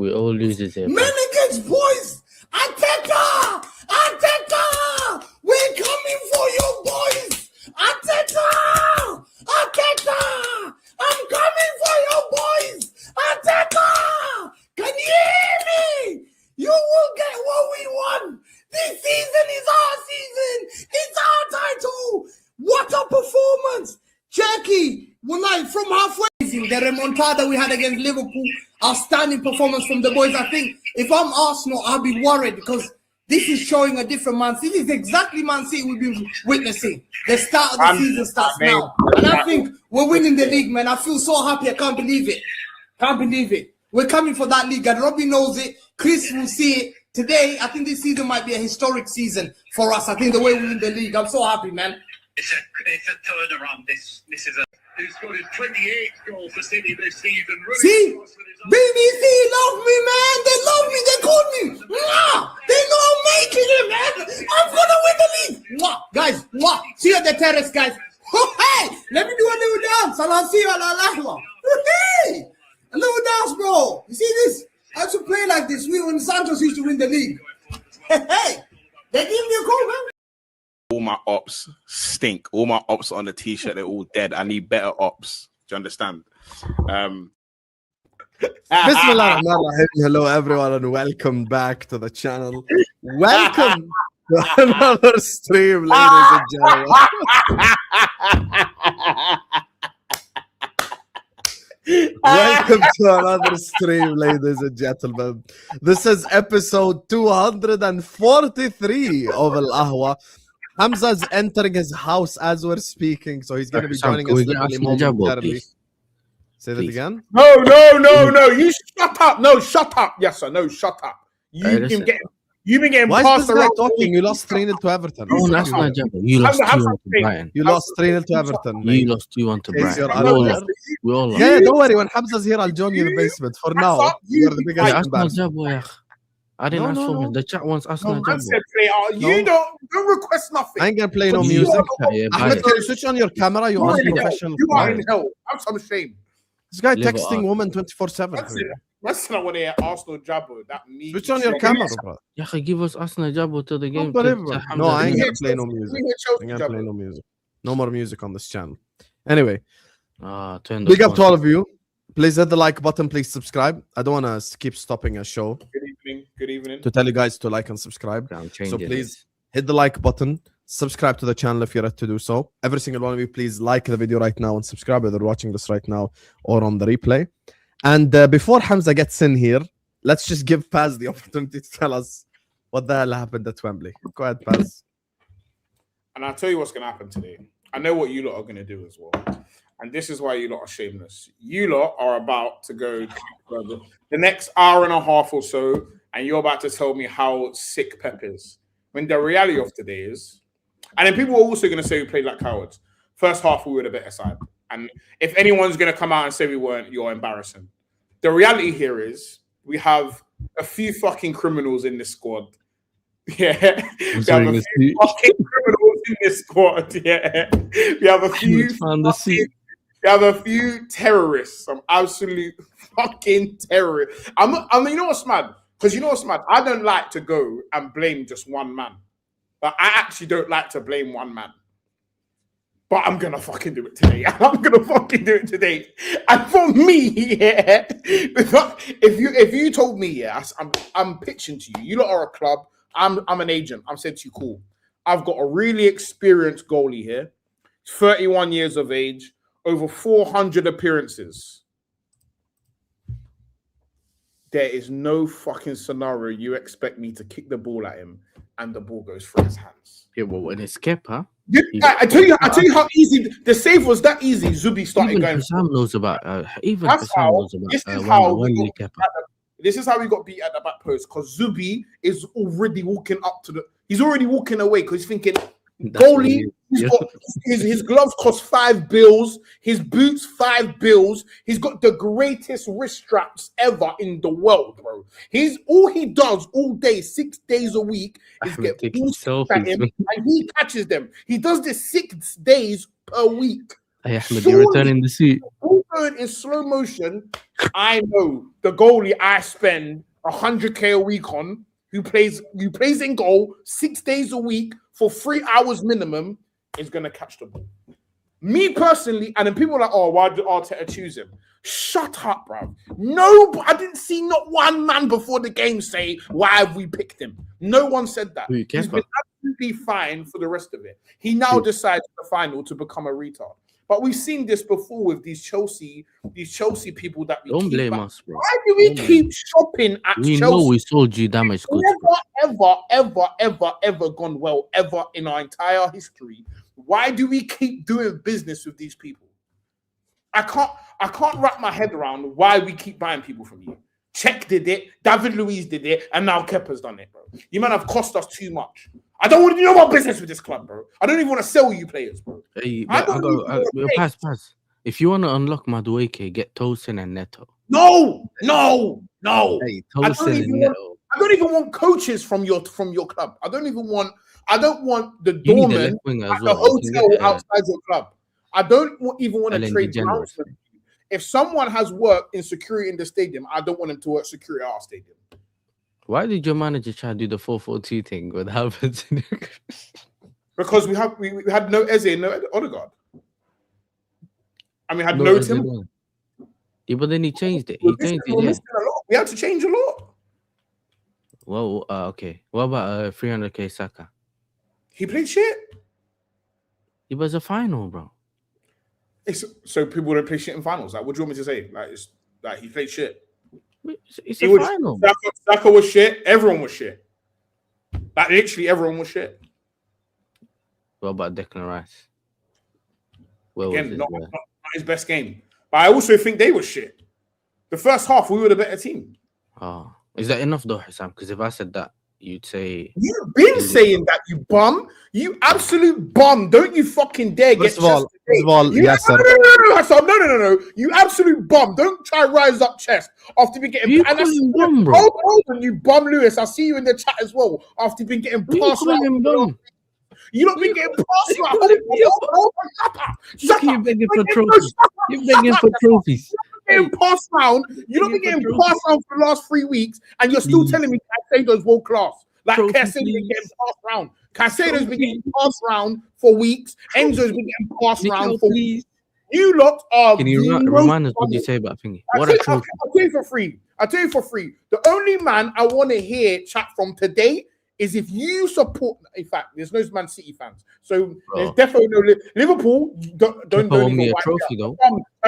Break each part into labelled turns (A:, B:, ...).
A: We all losers here.
B: Men against boys. Ateta! We're coming for you, boys. Ateta! I'm coming for you, boys. Ateta! Can you hear me? You will get what we want. This season is our season. It's our title. What a performance. Turkey, from halfway, the remontada we had against Liverpool, outstanding performance from the boys. I think if I'm Arsenal, I'll be worried because this is showing a different Man City. This is exactly Man City we've been witnessing. The start of the season starts now. And I think we're winning the league, man. I feel so happy. I can't believe it. We're coming for that league, and Robbie knows it. Chris will see it. Today, I think this season might be a historic season for us. I think the way we win the league, I'm so happy, man.
C: It's a turnaround. This is a who scored his 28th goal for City this season.
B: See, BBC love me, man. They love me. They call me. They know I'm making it, man. I'm gonna win the league. Guys, see you at the terrace, guys. Hey, let me do a little dance. I'll see you at Ahwa. Hey, a little dance, bro. You see this? I have to play like this. When Santos used to win the league. Hey, they give me a call, man.
D: All my ops stink. All my ops on the t-shirt, they're all dead. I need better ops. Do you understand?
E: Hello, everyone, and welcome back to the channel. Welcome to another stream, ladies and gentlemen. Welcome to another stream, ladies and gentlemen. This is episode 243 of Al Ahwa. Hamza's entering his house as we're speaking, so he's going to be joining us momentarily. Say that again?
F: No. You shut up. No, shut up. Yes, sir. No, shut up. You've been getting
E: Why
F: passed
E: is this guy talking? You lost 3-0 to Everton.
A: Oh, that's not Jabba. You lost 2-1 to Brighton.
E: You lost 3-0 to Everton.
A: You lost 2-1 to Brighton. We all lost.
E: Yeah, don't worry. When Hamza's here, I'll join you in the basement. For now, you're the biggest embarrassment.
A: I didn't ask for the chat wants Arsenal.
F: You don't request nothing.
E: I ain't gonna play no music. Ahmed, can you switch on your camera? You are professional.
F: You are in hell. I'm so ashamed.
E: This guy texting woman 24/7.
F: That's not what they are. Arsenal Jabbo. That means
E: switch on your camera, bro.
A: Yeah, give us Arsenal Jabbo till the game.
E: No, I ain't gonna play no music. I ain't gonna play no music. No more music on this channel. Anyway, big up to all of you. Please hit the like button. Please subscribe. I don't want to keep stopping a show.
F: Good evening.
E: To tell you guys to like and subscribe. So please hit the like button. Subscribe to the channel if you're ready to do so. Every single one of you, please like the video right now and subscribe whether you're watching this right now or on the replay. And before Hamza gets in here, let's just give Pazz the opportunity to tell us what the hell happened at Wembley. Go ahead, Pazz.
F: And I'll tell you what's going to happen today. I know what you lot are going to do as well. And this is why you lot are shameless. You lot are about to go the next hour and a half or so, and you're about to tell me how sick Pep is. When the reality of today is, and then people are also going to say we played like cowards. First half, we were the better side. And if anyone's going to come out and say we weren't, you're embarrassing. The reality here is we have a few fucking criminals in this squad. Yeah. We have a few fucking criminals in this squad. Yeah. We have a few terrorists. Some absolute fucking terrorists. I mean, you know what's mad? Because you know what's mad? I don't like to go and blame just one man. But I actually don't like to blame one man. But I'm gonna fucking do it today. And for me, yeah, if you told me, yeah, I'm pitching to you. You lot are a club. I'm an agent. I'm saying to you, cool. I've got a really experienced goalie here. 31 years of age, over 400 appearances. There is no fucking scenario you expect me to kick the ball at him and the ball goes through his hands.
A: Yeah, well, when it's Kepa,
F: I tell you how easy the save was. That easy. Zubi started going.
A: Sam knows about.
F: This is how we got beat at the back post because Zubi is already walking up to the. He's already walking away because he's thinking. Goalie, his gloves cost £5. His boots £5. He's got the greatest wrist straps ever in the world, bro. All he does all day, 6 days a week, is get balls at him and he catches them. He does this 6 days per week.
A: Hey, Ahmed, you're returning the suit.
F: Going in slow motion. I know the goalie I spend 100K a week on, who plays in goal 6 days a week for 3 hours minimum, is gonna catch the ball. Me personally, and then people are like, oh, why did Arteta choose him? Shut up, bro. No, I didn't see not one man before the game say, why have we picked him? No one said that. He's been absolutely fine for the rest of it. He now decides in the final to become a retard. But we've seen this before with these Chelsea people that we
A: don't
F: keep
A: blame
F: back.
A: us, bro.
F: Why do we keep shopping at
A: we
F: Chelsea?
A: Know we sold you damaged goods.
F: Ever gone well ever in our entire history. Why do we keep doing business with these people? I can't wrap my head around why we keep buying people from you. Czech did it, David Luiz did it, and now Kepa's done it, bro. You might have cost us too much. I don't want to do no more business with this club, bro. I don't even want to sell you players, bro.
A: Hey, pass. If you want to unlock Madueke, get Tosin and Neto.
F: No.
A: Hey, Tosin and Neto.
F: I don't even want coaches from your club. I don't want the doorman at the hotel outside your club. I don't even want to trade grounds with you. If someone has worked in security in the stadium, I don't want them to work security at our stadium.
A: Why did your manager try to do the 4-4-2 thing with Havertz?
F: Because we had no Eze and no Odegaard. And we had no Tim.
A: Yeah, but then he changed it.
F: We had to change a lot.
A: Well, okay. What about 300k Saka?
F: He played shit.
A: It was a final, bro.
F: So people don't play shit in finals. Like, what do you want me to say? Like he played shit.
A: It's a final.
F: Saka was shit. Everyone was shit. Like literally everyone was shit.
A: What about Declan Rice?
F: Again, not his best game. But I also think they were shit. The first half, we were the better team.
A: Oh, is that enough though, Hassam? Because if I said that, you'd say
F: you've been saying that, you bum, you absolute bum. Don't you fucking dare get chest.
E: Yes, sir.
F: No. You absolute bum. Don't try rise up chest after being getting.
A: You call him bum, bro.
F: Hold on, you bum, Lewis. I see you in the chat as well. After you've been getting passed around. You don't been getting passed around.
A: Shut up. You're begging for trophies. You're begging for trophies.
F: Getting passed around. You don't be getting passed around for the last 3 weeks, and you're still telling me Caicedo's world class. Like Caicedo's been getting passed around. Caicedo's been getting passed around for weeks. Enzo's been getting passed around for weeks. You lot are.
A: Can you remind us what you say about thingy? What a trophy!
F: I'll tell you for free. The only man I want to hear chat from today is if you support. In fact, there's no Man City fans, so there's definitely no Liverpool. Don't even
A: me a trophy though.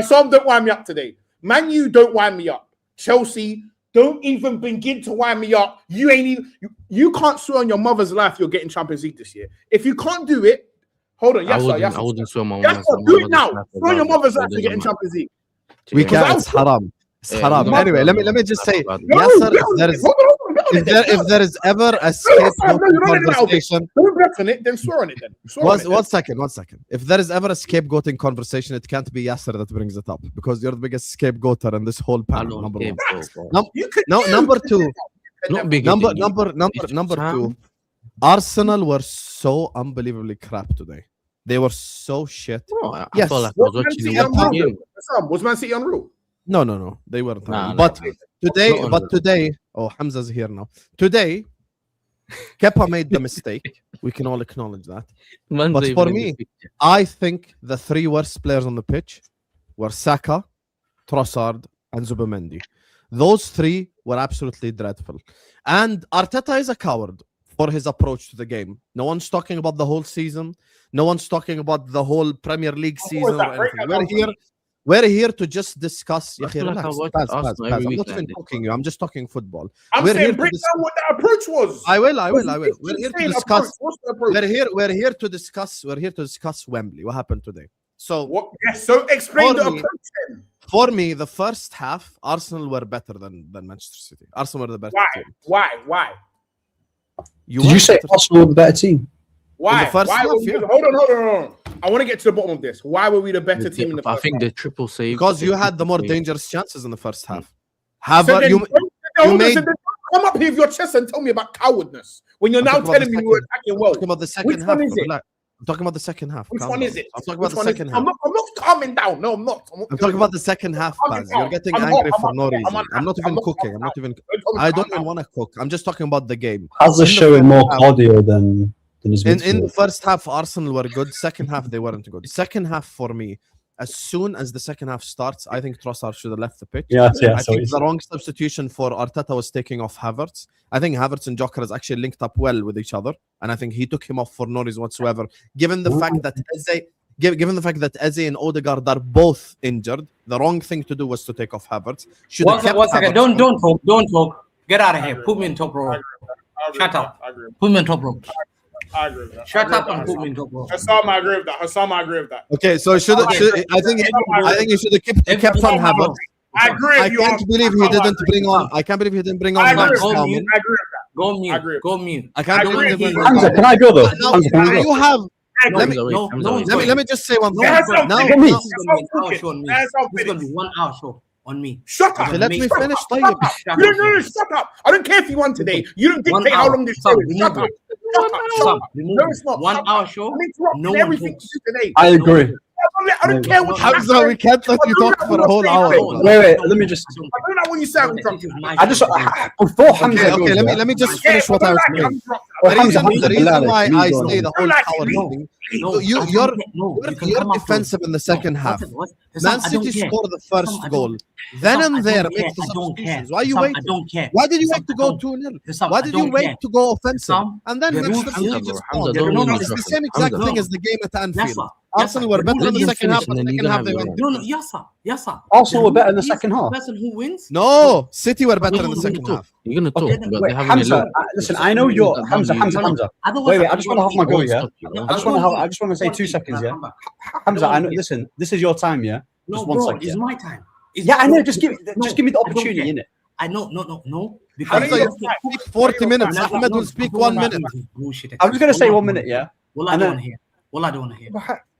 F: Some don't wind me up today. Man, you don't wind me up. Chelsea, don't even begin to wind me up. You ain't even. You can't swear on your mother's life you're getting Champions League this year. If you can't do it, hold on.
A: I wouldn't swear on my mother's life.
F: Do it now. Swear on your mother's life you're getting Champions League.
E: We can't. It's haram. It's haram. Anyway, let me just say, yes, sir. If there is ever a scapegoat conversation,
F: don't bet on it. Then swear on it. Then
E: one second. If there is ever a scapegoating conversation, it can't be Yasser that brings it up because you're the biggest scapegoater in this whole panel. Number one. Number two. Number two. Arsenal were so unbelievably crap today. They were so shit.
A: Yes.
F: Was Man City unreal?
E: No. They weren't. But today, oh, Hamza's here now. Today, Kepa made the mistake. We can all acknowledge that. But for me, I think the 3 worst players on the pitch were Saka, Trossard, and Zubimendi. Those 3 were absolutely dreadful. And Arteta is a coward for his approach to the game. No one's talking about the whole season. No one's talking about the whole Premier League season or anything. We're here to just discuss. Paz. I'm not even talking you. I'm just talking football.
F: We're saying break down what the approach was.
E: I will. We're here to discuss. We're here to discuss Wembley. What happened today? So
F: what? Yes, so explain the approach then.
E: For me, the first half, Arsenal were better than Manchester City. Arsenal were the better team.
F: Why?
B: Did you say Arsenal were the better team?
F: Why? Hold on. I want to get to the bottom of this. Why were we the better team in the first half?
A: I think the triple save.
E: Because you had the more dangerous chances in the first half.
F: You made... Come up here with your chest and tell me about cowardness when you're now telling me we were attacking well.
E: Talking about the second half. I'm talking about the second half.
F: Which
E: Calm
F: one
E: down.
F: is it?
E: I'm talking
F: Which
E: about the
F: one is
E: second
F: it?
E: half.
F: I'm not calming down. No, I'm not.
E: I'm talking about the second half, Pazz. You're getting angry for no reason. I'm not even cooking. I'm not even. I don't even want to cook. I'm just talking about the game.
G: Pazz is showing more cardio than his midfield.
E: In the first half, Arsenal were good. Second half, they weren't good. Second half for me, as soon as the second half starts, I think Trossard should have left the pitch.
G: Yeah.
E: I think the wrong substitution for Arteta was taking off Havertz. I think Havertz and Joker has actually linked up well with each other, and I think he took him off for no reason whatsoever. Given the fact that Eze and Odegaard are both injured, the wrong thing to do was to take off Havertz.
H: One second. Don't talk. Get out of here. Put me in top row. Shut up. Put me in top row.
F: I agree with that.
H: Shut up and put me in top row.
F: Hassam, I agree with that.
E: Okay, so I think he should have kept on Havertz.
F: I agree.
E: I can't believe he didn't bring on. I can't believe he didn't bring on. Max Salmon.
H: Go mute.
E: I can't believe he.
G: Hamza, can I go though? Hamza, can I go?
E: You have.
H: Let
E: me just say one thing.
H: Now,
G: Get me.
H: this is going to be 1 hour show on me.
F: Shut up.
E: Okay, let me finish.
F: Shut up. Shut up. I don't care if you won today. You don't dictate how long this show is. Shut up. No, it's not.
H: 1 hour show.
F: I'm interrupting everything today.
G: I agree.
F: I don't care what
E: Hamza, we can't let you talk for a whole hour.
G: Wait, let me just.
F: I don't know when you say I'm interrupting.
G: I just before Hamza.
E: Okay, let me just finish what I was saying. The reason why I say the whole hour thing, you're defensive in the second half. Man City scored the first goal. Then and there, make the substitutions. Why you waiting?
H: I don't care.
E: Why did you wait to go 2-0? Why did you wait to go offensive? And then make substitutions. It's the same exact thing as the game at Anfield. Arsenal were better in the second half, but the second half they went.
H: No, yes, sir.
G: Arsenal were better in the second half.
H: The person who wins?
E: No, City were better in the second half.
A: You're gonna talk,
G: Okay,
A: but
G: wait,
A: they're having
G: Hamza,
A: a look.
G: listen, I know you're Hamza. Wait, I just want to have my go, yeah. I just want to say 2 seconds, yeah. Hamza, I know. Listen, this is your time, yeah.
H: No,
G: just 1
H: bro,
G: second.
H: it's my time.
G: Yeah, I know. Just give me the opportunity, innit?
H: I know, no.
E: Because you speak 40 minutes. Ahmed will speak 1 minute.
G: I was gonna say 1 minute, yeah.
H: Well, I don't want to hear.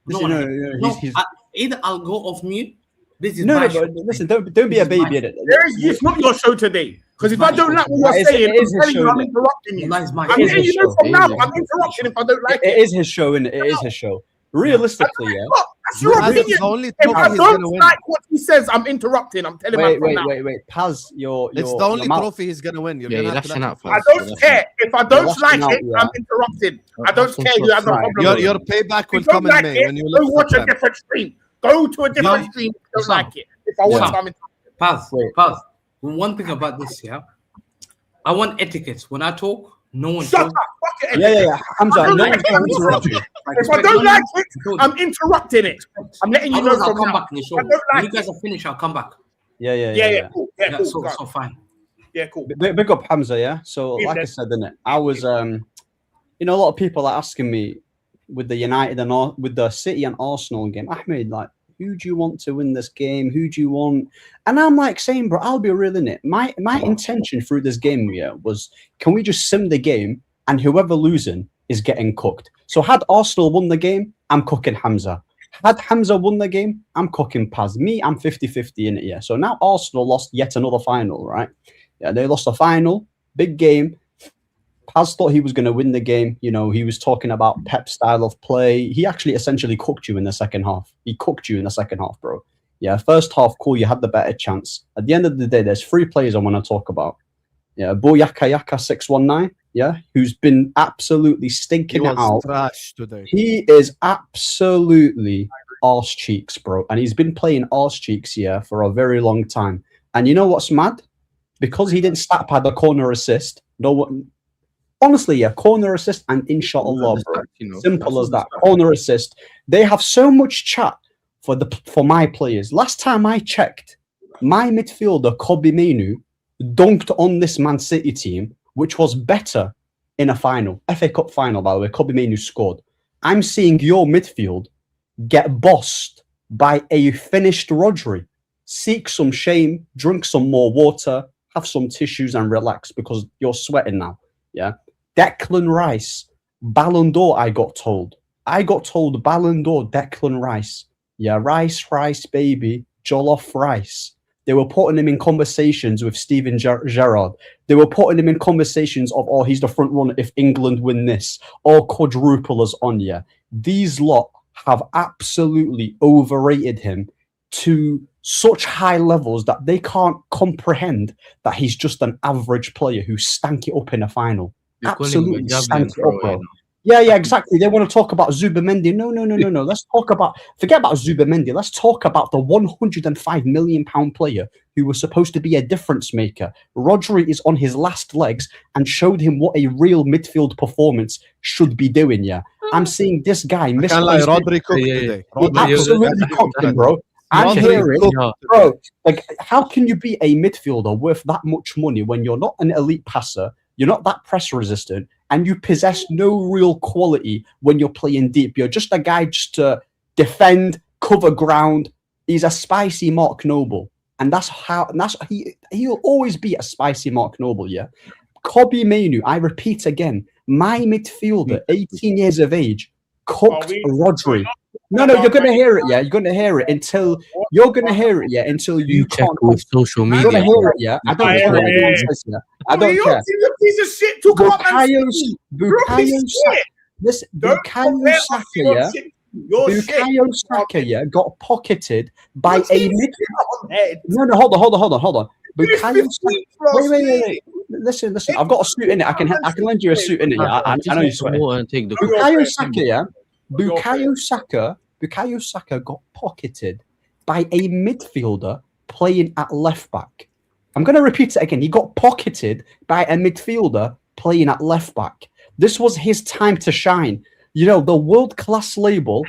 G: Listen,
H: Either I'll go off mute. This is
G: no,
H: my
G: but
H: show.
G: listen, don't be a baby, innit?
F: It's not your show today. Because if I don't like what you're saying, I'm telling you I'm interrupting you. I'm letting you know from now. I'm interrupting if I don't like it.
G: It is his show, innit? It is his show. Realistically, yeah.
F: That's your opinion. If I don't like what he says, I'm interrupting. I'm telling you from now.
G: Wait. Pazz,
E: it's the only trophy he's gonna win.
A: You're lashing out.
F: I don't care. If I don't like it, I'm interrupting. I don't care. You have no problem.
E: Your payback will come in May when you
F: go watch a different stream. Go to a different stream. If you don't like it. If I want to, I'm interrupting.
H: Pazz. One thing about this, yeah. I want etiquette. When I talk, no one.
F: Shut up. Fuck it.
G: Yeah. Hamza, no one's going to interrupt you.
F: If I don't like it, I'm interrupting it. I'm letting you know
H: I'll
F: from
H: come
F: now.
H: back in the show. When you guys are finished, I'll come back.
G: Yeah.
F: Cool.
H: So fine.
F: Yeah, cool.
G: Big up Hamza, yeah. So like I said, innit, I was a lot of people are asking me with the United and with the City and Arsenal game, Ahmed, like, who do you want to win this game? Who do you want? And I'm like saying, bro, I'll be real in it. My intention through this game, yeah, was can we just sim the game and whoever losing is getting cooked. So had Arsenal won the game, I'm cooking Hamza. Had Hamza won the game, I'm cooking Pazz. Me, I'm 50-50 in it, yeah. So now Arsenal lost yet another final, right? Yeah, they lost a final, big game. Pazz thought he was going to win the game. You know, he was talking about Pep's style of play. He actually essentially cooked you in the second half. He cooked you in the second half, bro. Yeah, first half, cool, you had the better chance. At the end of the day, there's 3 players I want to talk about. Yeah, Boyaka 619, yeah, who's been absolutely stinking it out.
E: Trash today.
G: He is absolutely arse cheeks, bro. And he's been playing arse cheeks, yeah, for a very long time. And you know what's mad? Because he didn't stat pad a corner assist, no one. Honestly, yeah, corner assist and inshallah, bro. Simple as that. Corner assist. They have so much chat for my players. Last time I checked, my midfielder Kobe Mainoo dunked on this Man City team, which was better in a final, FA Cup final, by the way. Kobe Mainoo scored. I'm seeing your midfield get bossed by a finished Rodri. Seek some shame, drink some more water, have some tissues and relax because you're sweating now. Yeah. Declan Rice, Ballon d'Or, I got told. Ballon d'Or, Declan Rice. Yeah, rice, baby. Jollof rice. They were putting him in conversations with Steven Gerrard. They were putting him in conversations of, oh, he's the front runner if England win this, or quadruple us on you. These lot have absolutely overrated him to such high levels that they can't comprehend that he's just an average player who stank it up in a final. Absolutely stank it up, bro. Yeah, exactly. They want to talk about Zubamendi. No. Let's talk about, forget about Zubamendi. Let's talk about the £105 million player who was supposed to be a difference maker. Rodri is on his last legs and showed him what a real midfield performance should be doing. Yeah, I'm seeing this guy miss.
E: Rodri cooked today.
G: Absolutely cooked him, bro. I'm hearing, bro, like, how can you be a midfielder worth that much money when you're not an elite passer, you're not that press resistant, and you possess no real quality when you're playing deep? You're just a guy just to defend, cover ground. He's a spicy Mark Noble, and he'll always be a spicy Mark Noble. Yeah, Kobbie Mainoo. I repeat again, my midfielder, 18 years of age, cooked Rodri. No, you're gonna hear it. Yeah, you're gonna hear it until you
A: check
G: can't.
A: with social media.
G: You're gonna hear it. Yeah, I don't care what anyone says. Yeah, I don't care.
F: Piece of shit. Talk about
G: Bukayo Saka. Bukayo Saka, got pocketed by a midfielder. No, hold on. Bukayo Saka. Wait. Listen. I've got a suit in it. I can lend you a suit in it. Yeah, I know you're sweating. Bukayo Saka, yeah. Bukayo Saka got pocketed by a midfielder playing at left back. I'm going to repeat it again. He got pocketed by a midfielder playing at left back. This was his time to shine. You know, the world-class label,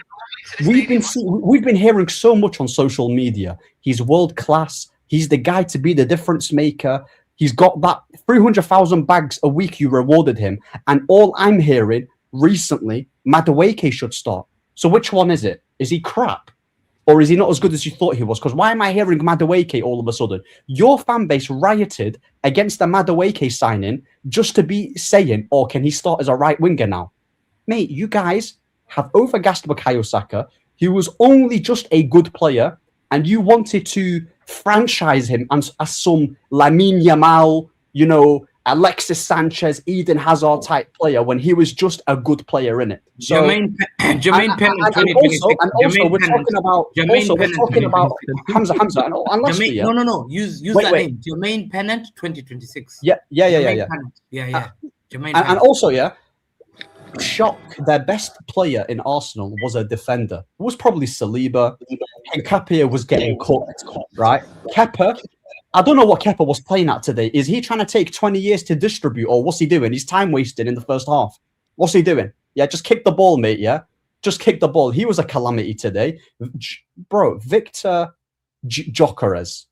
G: we've been hearing so much on social media. He's world-class. He's the guy to be the difference maker. He's got that 300,000 bags a week you rewarded him. And all I'm hearing recently, Madueke should start. So which one is it? Is he crap? Or is he not as good as you thought he was? Because why am I hearing Madueke all of a sudden? Your fan base rioted against the Madueke signing just to be saying, oh, can he start as a right winger now? Mate, you guys have overgassed Bukayo Saka. He was only just a good player, and you wanted to franchise him as some Lamine Yamal, Alexis Sanchez, Eden Hazard type player when he was just a good player in it. So,
H: Jermaine Pennant,
G: and also we're talking about Hamza, and lastly,
H: yeah. No. Use that name, Jermaine Pennant, 2026.
G: Yeah.
H: Jermaine.
G: And also, yeah. Shock, their best player in Arsenal was a defender. It was probably Saliba. Nketiah was getting cooked, right? Kepa. I don't know what Kepa was playing at today. Is he trying to take 20 years to distribute, or what's he doing? He's time wasting in the first half. What's he doing? Yeah, just kick the ball, mate. Yeah, just kick the ball. He was a calamity today, bro. Victor Gyökeres.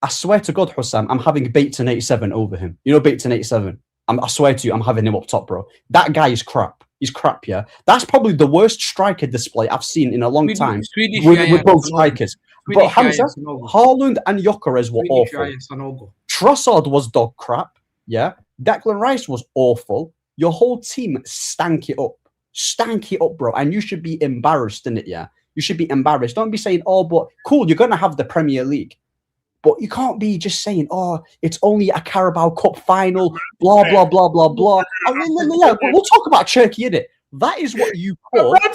G: I swear to God, Hussam, I'm having Bateson 87 over him. You know Bateson 87. I swear to you, I'm having him up top, bro. That guy is crap. He's crap, yeah. That's probably the worst striker display I've seen in a long time with both strikers. But Hamza, Haaland and Gyökeres were awful. Trossard was dog crap, yeah. Declan Rice was awful. Your whole team stank it up. Stank it up, bro. And you should be embarrassed, innit, yeah? You should be embarrassed. Don't be saying, oh, but cool, you're going to have the Premier League. But you can't be just saying, oh, it's only a Carabao Cup final, blah, blah, blah, blah, blah. I mean, yeah, we'll talk about Turkey, innit? That is what you call. That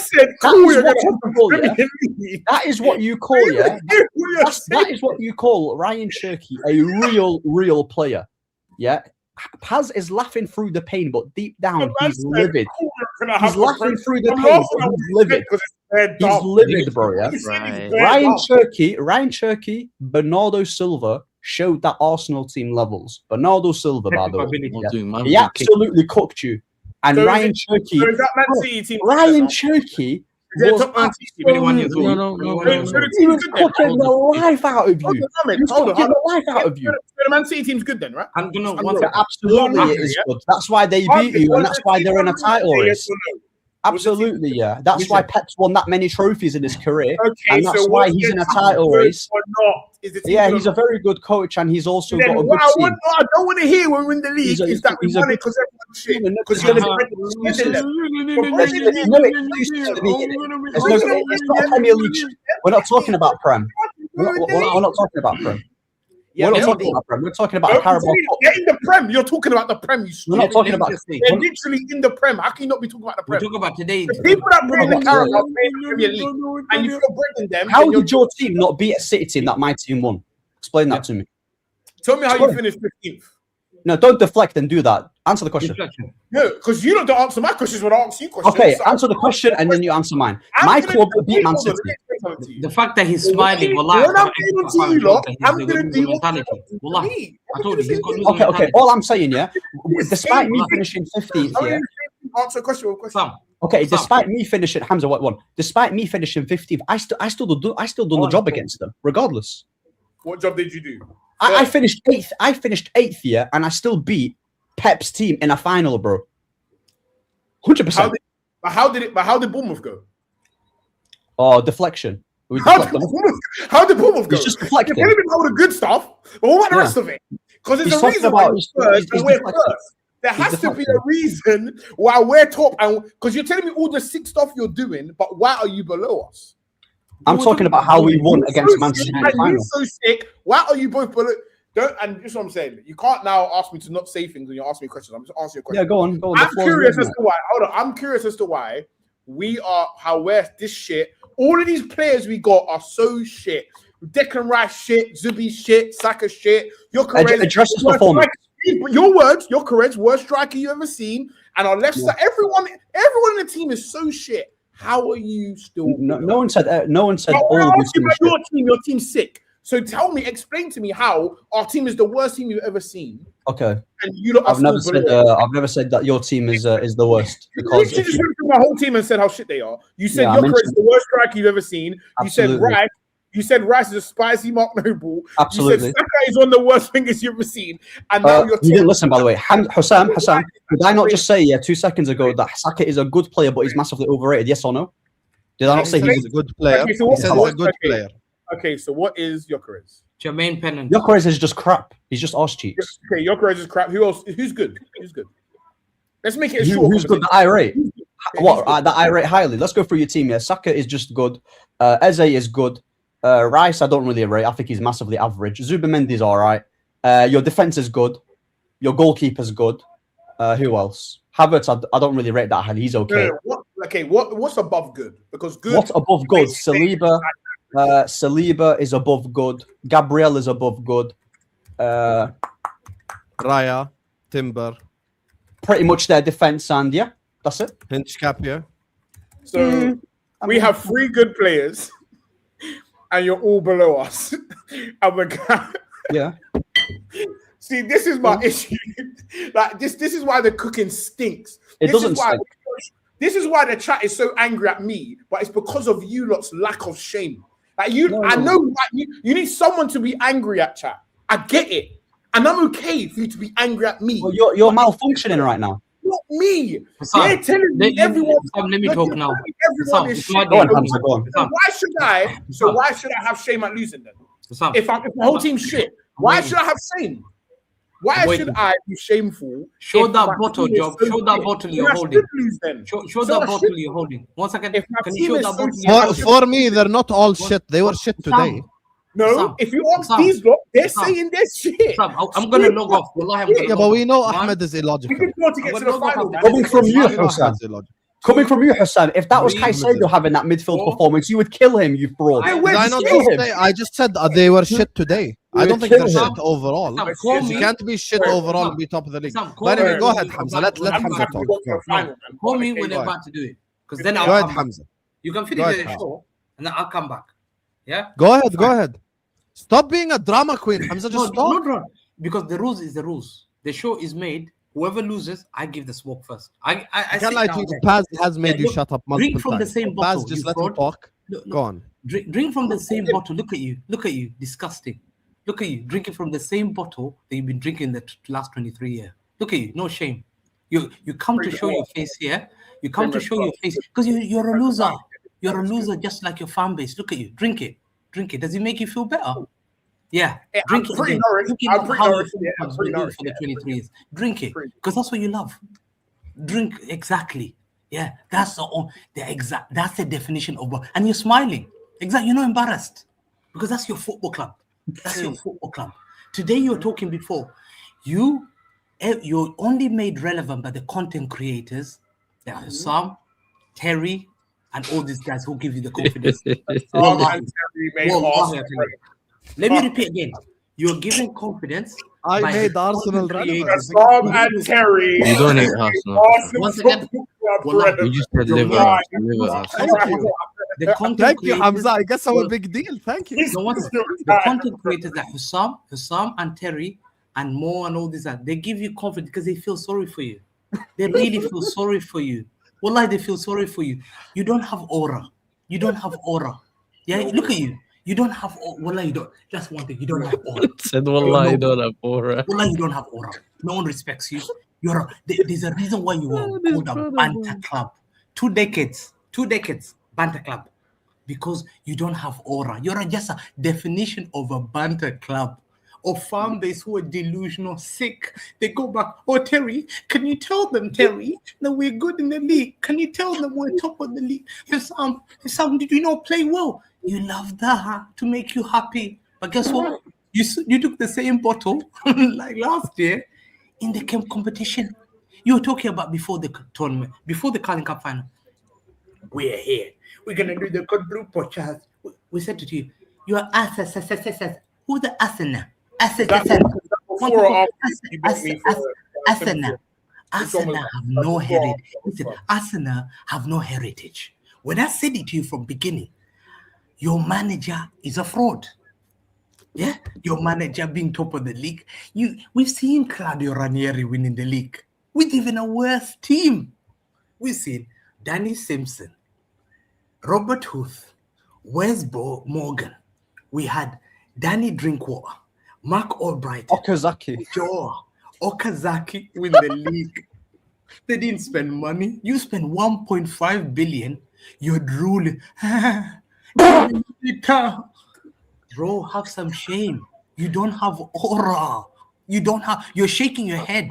G: is what you call, yeah. That is what you call Ryan Cherky a real player, yeah. Pazz is laughing through the pain, but deep down he's livid. He's laughing through the pain, but he's livid. He's livid, bro. Yeah.
A: Right.
G: Ryan Cherky, Bernardo Silva showed that Arsenal team levels. Bernardo Silva, by the way, he absolutely cooked you. And Ryan Cherky, Ryan Cherky. He was cooking the life out of you.
F: The Man City team's good then, right?
G: Absolutely, it is good. That's why they beat you, and that's why they're in a title race. Absolutely, yeah. That's why Pep's won that many trophies in his career, and that's why he's in a title race. Yeah, he's a very good coach, and he's also got a good team.
F: I don't want to hear when we're in the league is that we won it because everyone's shit. Because
G: it's not a Premier League. We're not talking about Prem. We're not talking about Prem.
F: Yeah,
G: we're not talking about Prem. We're talking about a Carabao Cup.
F: They're in the Prem. You're talking about the Prem.
G: We're not talking about.
F: They're literally in the Prem. How can you not be talking about the Prem?
H: We're talking about today.
F: The people that play in the Carabao play in the Premier League, and if you're breaking them,
G: how did your team not beat a City team that my team won? Explain that to me.
F: Tell me how you finished 15th.
G: No, don't deflect and do that. Answer the question.
F: No, because you don't answer my questions when I ask you questions.
G: Okay, answer the question and then you answer mine. My club beat Man City.
H: The fact that he's smiling,
F: when I'm able to you lot, I'm going to do mentality.
H: I told you, he's got
G: okay. All I'm saying, yeah, despite me finishing 15th, yeah.
F: Answer a question.
G: Okay, despite me finishing Hamza, what one? Despite me finishing 15th, I still done the job against them, regardless.
F: What job did you do?
G: I finished 8th. I finished 8th here, and I still beat Pep's team in a final, bro. 100%.
F: How did Bournemouth go?
G: Oh, deflection.
F: How did Bournemouth go?
G: He's just deflecting.
F: You're telling me all the good stuff, but what about the rest of it? Because there's a reason why we're first. There has to be a reason why we're top, and because you're telling me all the sick stuff you're doing, but why are you below us?
G: I'm talking about how we won against Man City in the final.
F: You're so sick. Why are you both below? And this is what I'm saying. You can't now ask me to not say things when you ask me questions. I'm just asking you a question.
G: Yeah, go on.
F: I'm curious as to why. Hold on. I'm curious as to why we're this shit. All of these players we got are so shit. Declan Rice shit, Zubi shit, Saka shit. Your career
G: address his performance.
F: Your words, your career's worst striker you ever seen. And our left side, everyone in the team is so shit. How are you still?
G: No one said. No one said.
F: All of your team's sick. So explain to me how our team is the worst team you've ever seen.
G: Okay.
F: And
G: I've never said that your team is the worst. Because
F: you just went through my whole team and said how shit they are. You said your career is the worst striker you've ever seen.
G: Absolutely.
F: You said Rice is a spicy Mark Noble.
G: Absolutely.
F: You said Saka is one of the worst fingers you've ever seen. And now
G: you didn't listen, by the way. Hussam, did I not just say 2 seconds ago that Saka is a good player, but he's massively overrated? Yes or no? Did I not say he's a good player?
F: Okay, so he's a good player. Okay, so what is Gyökeres?
H: Jermaine Pennant.
G: Gyökeres is just crap. He's just arse cheeks.
F: Okay, Gyökeres is crap. Who else? Who's good? Let's make it a short.
G: Who's good that I rate? That I rate highly. Let's go through your team here. Saka is just good. Eze is good. Rice, I don't really rate. I think he's massively average. Zubimendi's all right. Your defense is good. Your goalkeeper's good. Who else? Havertz, I don't really rate that highly. He's okay.
F: What's above good? Because good.
G: What's above good? Saliba is above good. Gabriel is above good.
E: Raya, Timber.
G: Pretty much their defense, and yeah, that's it.
E: Hinchcapia.
F: So we have 3 good players, and you're all below us.
G: Yeah.
F: See, this is my issue. Like this is why the cooking stinks. This is why the chat is so angry at me, but it's because of you lot's lack of shame. Like I know like, you need someone to be angry at, chat. I get it. And I'm okay for you to be angry at me.
G: Well, you're malfunctioning right now.
F: Not me. They're telling me everyone.
H: Let me talk now.
F: Everyone is shit.
G: Go on.
F: So why should I have shame at losing them? If the whole team's shit, why should I have shame? Why should I be shameful?
H: Show that bottle, Job. Show that bottle you're holding. Show that bottle you're holding. Once again, can you show that bottle?
E: For me, they're not all shit. They were shit today.
F: No, if you ask these lot, they're saying this shit.
H: I'm gonna log off.
E: Yeah, but we know Ahmed is illogical.
F: We can go to get to the final.
G: Coming from you, Hassan, if that was Caicedo having that midfield performance, you would kill him, you fraud.
E: I just said they were shit today. I don't think they're shit overall. You can't be shit overall and be top of the league. But anyway, go ahead, Hamza. Let Hamza talk.
H: Call me when they're about to do it. Because then I'll come back. You can finish the show and then I'll come back. Yeah?
E: Go ahead. Stop being a drama queen. Hamza, just stop.
H: No. Because the rules is the rules. The show is made. Whoever loses, I give the smoke first. I
E: can't lie to you. Pazz has made you shut up multiple
H: times. Drink from the same bottle.
E: Pazz, just let him talk. Go on.
H: Drink from the same bottle. Look at you. Disgusting. Look at you. Drinking from the same bottle that you've been drinking the last 23 years. Look at you. No shame. You come to show your face here. You come to show your face because you're a loser. You're a loser just like your fan base. Look at you. Drink it. Does it make you feel better? Yeah. Drink it. Drink it for the 23 years. Drink it because that's what you love. Drink exactly. Yeah. That's that's the definition of what. And you're smiling. Exactly. You're not embarrassed because that's your football club. That's your football club. Today you're talking before. You're only made relevant by the content creators, like Sam, Terry, and all these guys who give you the confidence. Let me repeat again. You're giving confidence.
E: I made Arsenal relevant.
F: Sam and Terry.
A: You don't hate Arsenal.
H: Once again,
A: You just said liver.
E: Thank you, Hamza. I guess I'm a big deal. Thank you.
H: The content creators like Hussam and Terry and Mo and all these, they give you confidence because they feel sorry for you. They really feel sorry for you. Wallahi, they feel sorry for you. You don't have aura. You don't have aura. Yeah, look at you. You don't have Wallahi, you don't. Just one thing, you don't have aura.
A: Said Wallahi, you don't have aura.
H: Wallahi, you don't have aura. No one respects you. There's a reason why you were called a banter club. 2 decades, banter club. Because you don't have aura. You're just a definition of a banter club. Or fan base who are delusional, sick. They go back, oh, Terry, can you tell them, Terry, that we're good in the league? Can you tell them we're top of the league? Some did you not play well? You love that to make you happy. But guess what? You took the same bottle like last year in the competition. You were talking about before the tournament, before the Carling Cup final. We're here. We're going to do the good blue podcast. We said to you, you are Asana. Who's the Asana? Asana have no heritage. Listen, Asana have no heritage. When I said it to you from beginning, your manager is a fraud. Yeah, your manager being top of the league. We've seen Claudio Ranieri winning the league with even a worse team. We've seen Danny Simpson, Robert Huth, Wes Morgan. We had Danny Drinkwater, Mark Albright,
G: Okazaki
H: win the league. They didn't spend money. You spent 1.5 billion. You're drooling. Bro, have some shame. You don't have aura. You're shaking your head.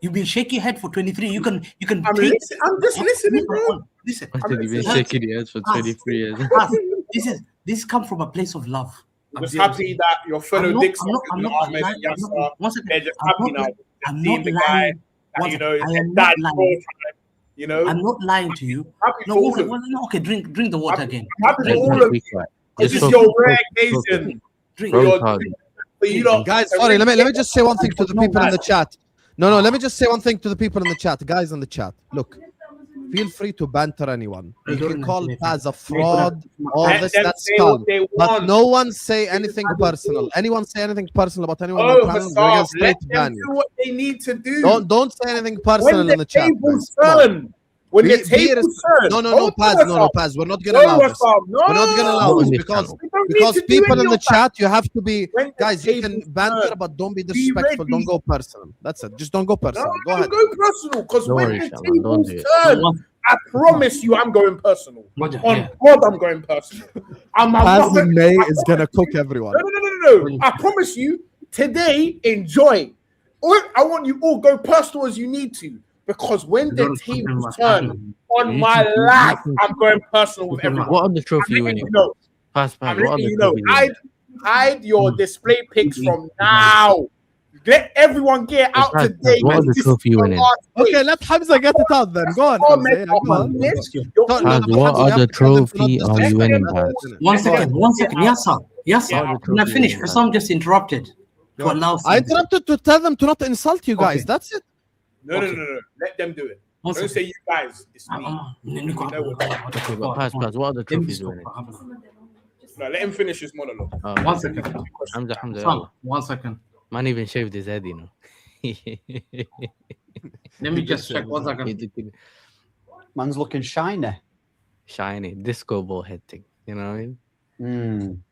H: You've been shaking your head for 23. You can
F: I'm just listening, bro.
H: Listen.
A: You've been shaking your head for 23 years.
H: This comes from a place of love.
F: I'm just happy that your fellow Dicks they're just happy now.
H: I'm not lying. I'm not lying to you. Okay, drink the water again.
F: Happy for all of you. This is your rare occasion.
E: Guys, sorry, let me just say one thing to the people in the chat. No, let me just say one thing to the people in the chat. Guys in the chat, look, feel free to banter anyone. You can call Pazz a fraud, all this, that's calm. But no one say anything personal. Anyone say anything personal about anyone on the panel, we're going to straight ban you.
F: Do what they need to do.
E: Don't say anything personal in the chat.
F: When the tables turn,
E: no, Pazz, we're not gonna allow this. We're not gonna allow this because people in the chat, you have to be guys. You can banter, but don't be disrespectful. Don't go personal. That's it. Just don't go personal. Go ahead.
F: Go personal, because when the tables turn, I promise you, I'm going personal. On God, I'm going personal.
E: Pazz in May is gonna cook everyone.
F: No. I promise you. Today, enjoy. I want you all go personal as you need to. Because when the tables turn on my life, I'm going personal with everyone.
A: What other trophy you winning? Pazz,
F: hide your display pics from now. Let everyone get out today.
A: What other trophy you winning?
E: Okay, let Hamza get it out then. Go on.
A: Pazz, what other trophy are you winning, Pazz?
H: One second. Yes, sir. Can I finish? Hussam just interrupted.
E: I interrupted to tell them to not insult you guys. That's it.
F: No. Let them do it. Don't say you guys. It's me.
A: Okay, but Pazz, what other trophies you winning?
F: No, let him finish his monologue.
H: 1 second.
A: Hamza.
H: 1 second.
A: Man even shaved his head, you know.
H: Let me just check 1 second.
G: Man's looking shiny.
A: Disco ball head thing. You know what I mean?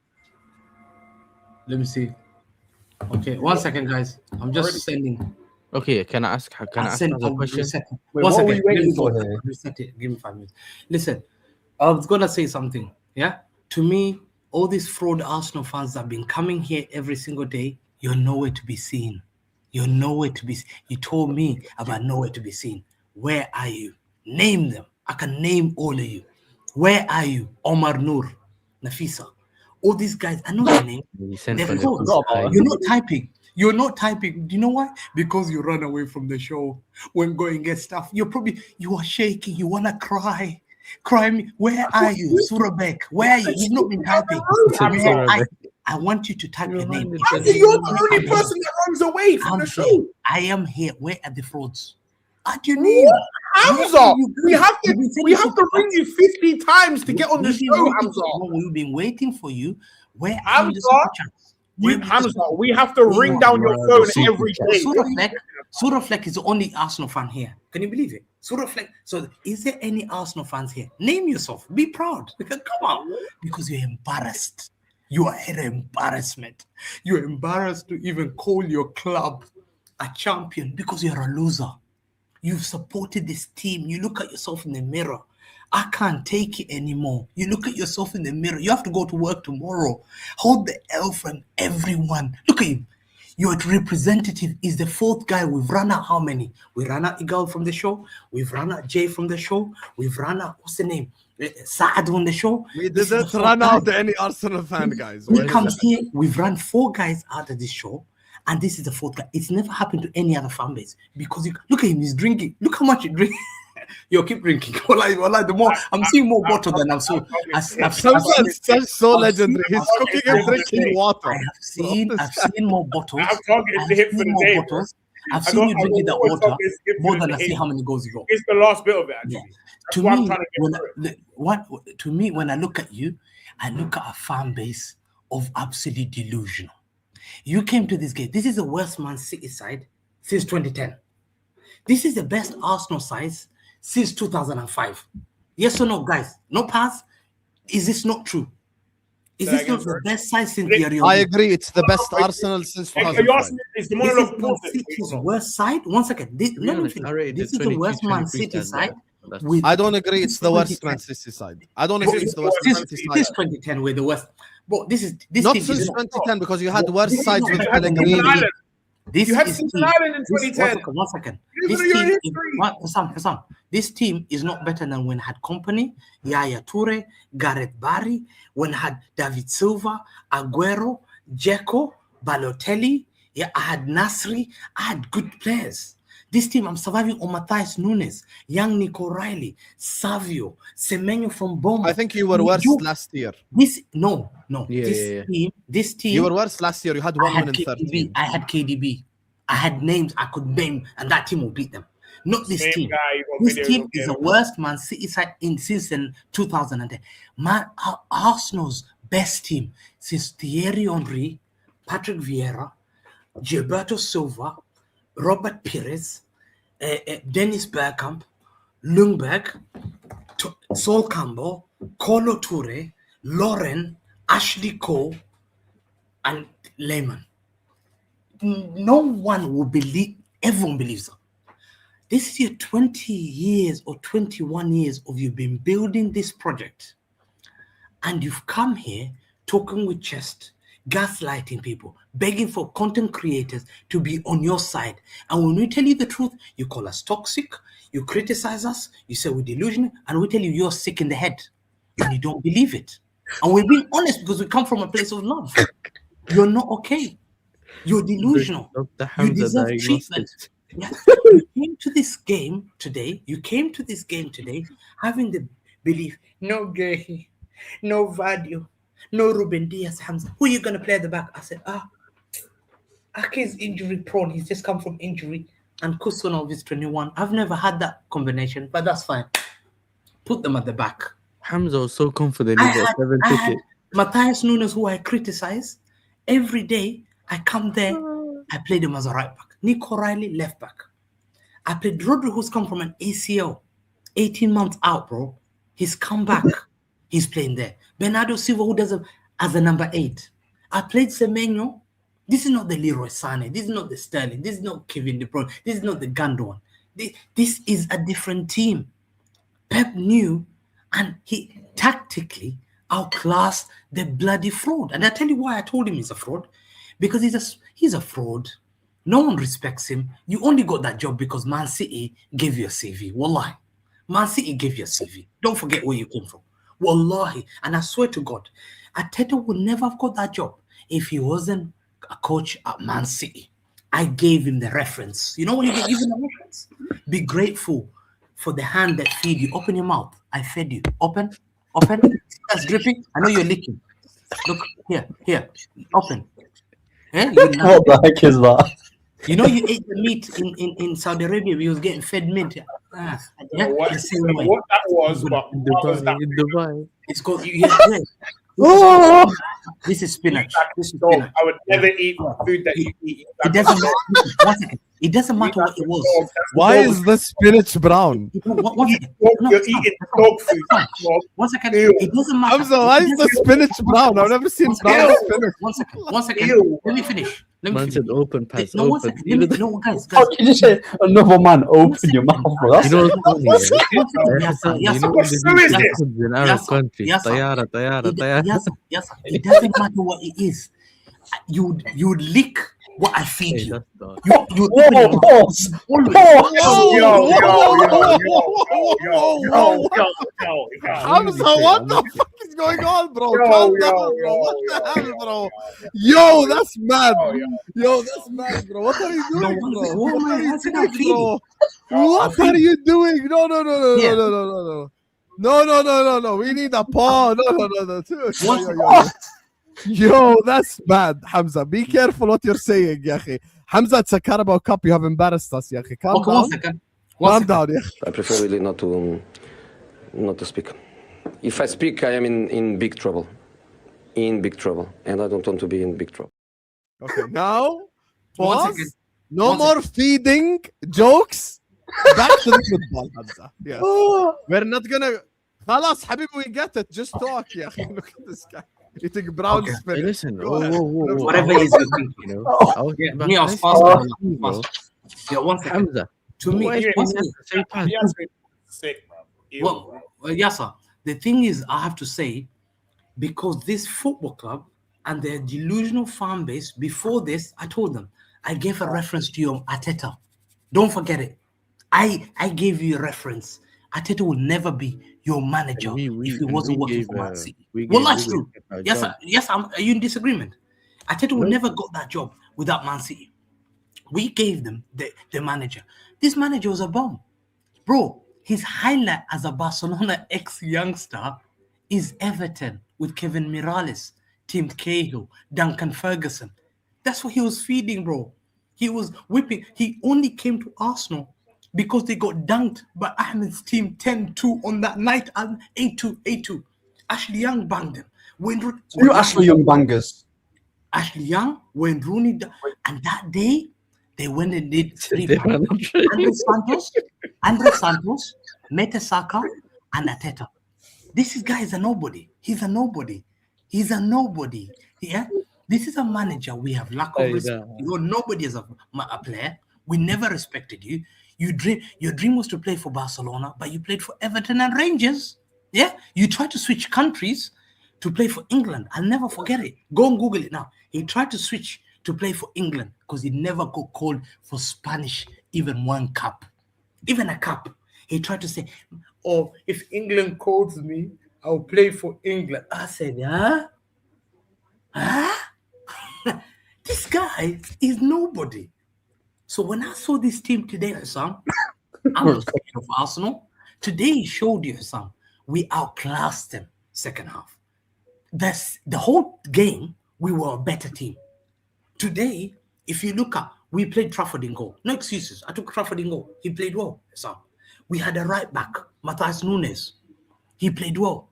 H: Let me see. Okay, 1 second, guys. I'm just sending.
A: Okay, can I ask a question?
H: Wait, what are we waiting for here? Reset it. Give me 5 minutes. Listen, I was gonna say something. Yeah, to me, all these fraud Arsenal fans that have been coming here every single day, you're nowhere to be seen. You're nowhere to be. You told me about nowhere to be seen. Where are you? Name them. I can name all of you. Where are you? Omar Noor, Nafisa. All these guys, I know their name. You're not typing. You're not typing. Do you know why? Because you run away from the show when going get stuff. You are shaking. You wanna cry. Cry me. Where are you, Surabek? Where are you? You've not been typing. I want you to type your name.
F: You're the only person that runs away from the show.
H: I am here. Where are the frauds? Add your name.
F: Hamza, we have to ring you 50 times to get on the show, Hamza.
H: We've been waiting for you. Where
F: Hamza, we have to ring down your phone every day.
H: Suraflek is the only Arsenal fan here. Can you believe it? Suraflek. So, is there any Arsenal fans here? Name yourself. Be proud. Because come on, because you're embarrassed. You are an embarrassment. You're embarrassed to even call your club a champion because you're a loser. You've supported this team. You look at yourself in the mirror. I can't take it anymore. You look at yourself in the mirror. You have to go to work tomorrow. Hold the L from everyone. Look at him. Your representative is the fourth guy. We've run out how many? We ran out Igal from the show. We've run out Jay from the show. We've run out, what's the name? Saad on the show.
E: We didn't run out any Arsenal fan, guys.
H: We come here. We've run 4 guys out of this show. And this is the 4th guy. It's never happened to any other fan base because look at him. He's drinking. Look how much he drinks. Yo, keep drinking. The more I'm seeing more bottle than I'm so.
E: That's so legendary. He's cooking and drinking water.
H: I've seen more bottles.
F: I've targeted the hit for the day.
H: I've seen you drinking that water more than I see how many goals you got.
F: It's the last bit of it. Actually.
H: Yeah. To me, when I look at you, I look at a fan base of absolutely delusional. You came to this game. This is the worst Man City side since 2010. This is the best Arsenal side since 2005. Yes or no, guys? No pass? Is this not true? Is this not the best side since the
E: I agree. It's the best Arsenal since 2005.
F: Is the monologue
H: Man City's worst side? One second. This is the worst Man City side.
E: I don't agree. It's the worst Man City side. I don't agree. It's the worst Man City side.
H: This 2010 we're the worst. But this
E: not since 2010 because you had worse sides with Pellegrini.
F: You had Cincinnati in 2010.
H: One second. This team is not better than when it had Company, Yaya Toure, Gareth Barry, when it had David Silva, Aguero, Dzeko, Balotelli. Yeah, I had Nasri. I had good players. This team, I'm surviving on Matthias Nunes, young Nico Riley, Savio, Semenyo from Bournemouth.
E: I think you were worse last year.
H: This team.
E: You were worse last year. You had 1 win in 13.
H: I had KDB. I had names I could name, and that team will beat them. Not this team. This team is the worst Man City side since 2010. Arsenal's best team since Thierry Henry, Patrick Vieira, Gilberto Silva, Robert Pires, Dennis Bergkamp, Ljungberg, Sol Campbell, Kolo Toure, Lauren, Ashley Cole, and Lehman. No one will believe, everyone believes that. This is your 20 years or 21 years of you've been building this project. And you've come here talking with chest, gaslighting people, begging for content creators to be on your side. And when we tell you the truth, you call us toxic, you criticize us, you say we're delusional, and we tell you you're sick in the head. And you don't believe it. And we're being honest because we come from a place of love. You're not okay. You're delusional. You deserve treatment. Yeah. You came to this game today having the belief, no Gehi, no Vadio, no Ruben Diaz, Hamza. Who are you going to play at the back? I said, Ake is injury prone. He's just come from injury. And Kusunov is 21. I've never had that combination, but that's fine. Put them at the back.
A: Hamza was so confident. He got 7 tickets.
H: Matthias Nunes, who I criticize, every day I come there, I played him as a right back. Nico Riley, left back. I played Rodri, who's come from an ACL, 18 months out, bro. He's come back. He's playing there. Bernardo Silva, who does it as a number 8. I played Semenyo. This is not the Leroy Sané. This is not the Sterling. This is not Kevin De Bruyne. This is not the Gundogan. This is a different team. Pep knew, and he tactically outclassed the bloody fraud. And I tell you why I told him he's a fraud. Because he's a fraud. No one respects him. You only got that job because Man City gave you a CV. Wallahi. Man City gave you a CV. Don't forget where you came from. Wallahi. And I swear to God, Arteta would never have got that job if he wasn't a coach at Man City. I gave him the reference. You know when you get given a reference? Be grateful for the hand that feed you. Open your mouth. I fed you. Open. That's dripping. I know you're licking. Look, here. Open. Eh?
G: What the heck is that?
H: You know you ate the meat in Saudi Arabia. We was getting fed meat.
F: What that was, but what was that?
A: In Dubai.
H: It's called. This is spinach. This is
F: So
H: spinach.
F: I would never eat food that you eat.
H: It doesn't matter. 1 second. It doesn't matter what it was.
E: Why is the spinach brown?
H: One second.
F: You're eating dog food.
H: 1 second. It doesn't matter.
E: Hamza, why is the spinach brown? I've never seen brown spinach.
H: 1 second. 1 second.
F: Ew.
H: Let me finish.
A: Man said open, Pazz.
H: No, 1
A: Open.
H: second. No, guys.
G: How can you say another man open your mouth, bro? That's
A: You know what's funny?
H: Yes, sir.
A: You know
F: What
A: when
F: is
A: they
F: this?
A: do in Arab countries,
H: Yes, sir.
A: tayara.
H: Yes, sir. It doesn't matter what it is. You lick what I feed
A: Hey,
H: you.
A: that's dog.
H: You
G: Whoa, pause.
E: Hamza, what the fuck is going on, bro? Calm down, bro. What the hell, bro? Yo, that's mad. Yo, that's mad, bro. What are you doing, bro? What are you doing, bro? What are you doing? No. We need a paw. No. Yo, that's bad, Hamza. Be careful what you're saying, ya akhi. Hamza, it's a Carabao Cup. You have embarrassed us, ya akhi. Calm
H: Okay,
E: down.
H: 1 second.
E: Calm down, ya.
I: I prefer really not to speak. If I speak, I am in big trouble. In big trouble. And I don't want to be in big trouble.
E: Okay, now,
H: 1
E: pause.
H: second.
E: No
H: 1
E: more feeding jokes. Back to the football, Hamza. Yeah. We're not gonna. Khalas, Habib, we get it. Just talk, ya akhi. Look at this guy. Eating brown
H: Okay.
A: Hey,
E: spinach.
A: listen.
E: Go ahead.
H: Whatever it is you think.
A: You know, I was
H: Yeah,
A: back
H: me, I was
A: nice
H: faster.
A: and bro.
H: Yeah, 1 second.
A: Hamza,
H: To me,
A: why is
H: one
A: it
H: second.
A: say Pazz?
F: He has been sick, bro. Ew, bro.
H: Well, yes, sir. The thing is, I have to say, because this football club and their delusional fan base, before this, I told them, I gave a reference to your Arteta. Don't forget it. I gave you a reference. Arteta will never be your manager if he wasn't working for Man City. Well, that's true. Yes, sir. Yes, are you in disagreement? Arteta would never got that job without Man City. We gave them the manager. This manager was a bomb. Bro, his highlight as a Barcelona ex-youngster is Everton with Kevin Miralles, Tim Cahill, Duncan Ferguson. That's what he was feeding, bro. He was whipping. He only came to Arsenal because they got dunked by Ahmed's team 10-2 on that night and 8-2. Ashley Young banged them.
G: Two Ashley Young bangers.
H: Ashley Young, Wayne Rooney, and that day they went and did 3 Andre Santos, Mertesacker, and Arteta. This guy is a nobody. He's a nobody. Yeah. This is a manager. We have lack of respect. You're nobody as a player. We never respected you. Your dream was to play for Barcelona, but you played for Everton and Rangers. Yeah. You tried to switch countries to play for England. I'll never forget it. Go and Google it now. He tried to switch to play for England because he never got called for Spanish, even one cup. Even a cup. He tried to say, oh, if England calls me, I'll play for England. I said, huh? This guy is nobody. So when I saw this team today, Sam, I'm not scared of Arsenal. Today he showed you, Sam, we outclassed them second half. The whole game, we were a better team. Today, if you look at, we played Trafford in goal. No excuses. I took Trafford in goal. He played well, Sam. We had a right back, Matthias Nunes. He played well.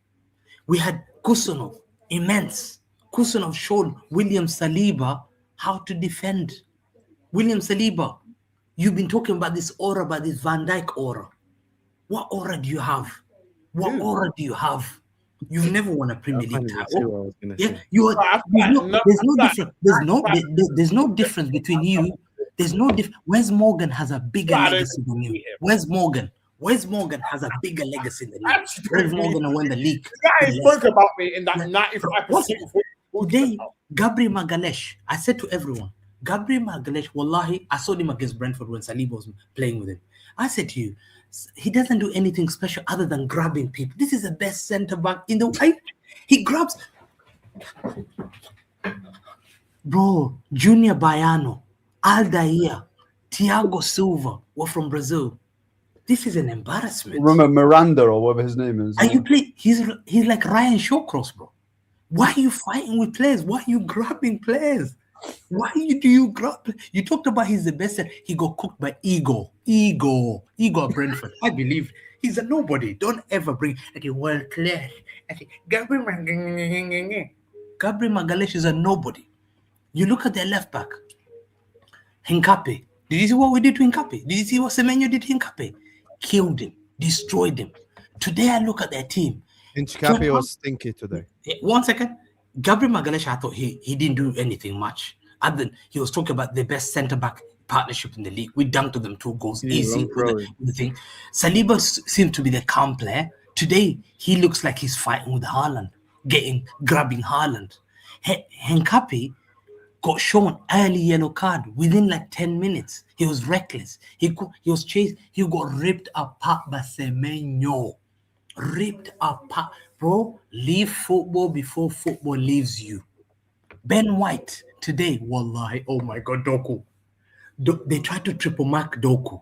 H: We had Kusanov, immense. Kusanov showed William Saliba how to defend. William Saliba, you've been talking about this aura, about this Van Dijk aura. What aura do you have? What aura do you have? You've never won a Premier League title. Yeah, there's no difference between you. There's no difference. Wes Morgan has a bigger legacy than you. Wes Morgan has a bigger legacy than you. Wes Morgan won the league.
F: Guy spoke about me in that 95%.
H: Today, Gabriel Magalhaes, I said to everyone, Gabriel Magalhaes, wallahi, I saw him against Brentford when Saliba was playing with him. I said to you, he doesn't do anything special other than grabbing people. This is the best centre back in the world. He grabs. Bro, Junior Baiano, Aldair, Thiago Silva were from Brazil. This is an embarrassment.
G: Remember Miranda or whatever his name is.
H: And you play, he's like Ryan Shawcross, bro. Why are you fighting with players? Why are you grabbing players? Why do you grab? You talked about he's the best. He got cooked by Ego at Brentford. I believe he's a nobody. Don't ever bring a world class. Gabriel Magalhaes is a nobody. You look at their left back, Hincapié. Did you see what we did to Hincapié? Did you see what Semenyo did to Hincapié? Killed him, destroyed him. Today I look at their team.
E: Hincapié was stinky today.
H: 1 second. Gabriel Magalhaes, I thought he didn't do anything much. Other than he was talking about the best centre-back partnership in the league. We dunked to them 2 goals easy. With the thing. Saliba seemed to be the calm player. Today, he looks like he's fighting with Haaland, grabbing Haaland. Hincapié got shown early yellow card within like 10 minutes. He was reckless. He was chased. He got ripped apart by Semenyo. Ripped apart. Bro, leave football before football leaves you. Ben White today, wallahi, oh my God, Doku. They tried to triple mark Doku.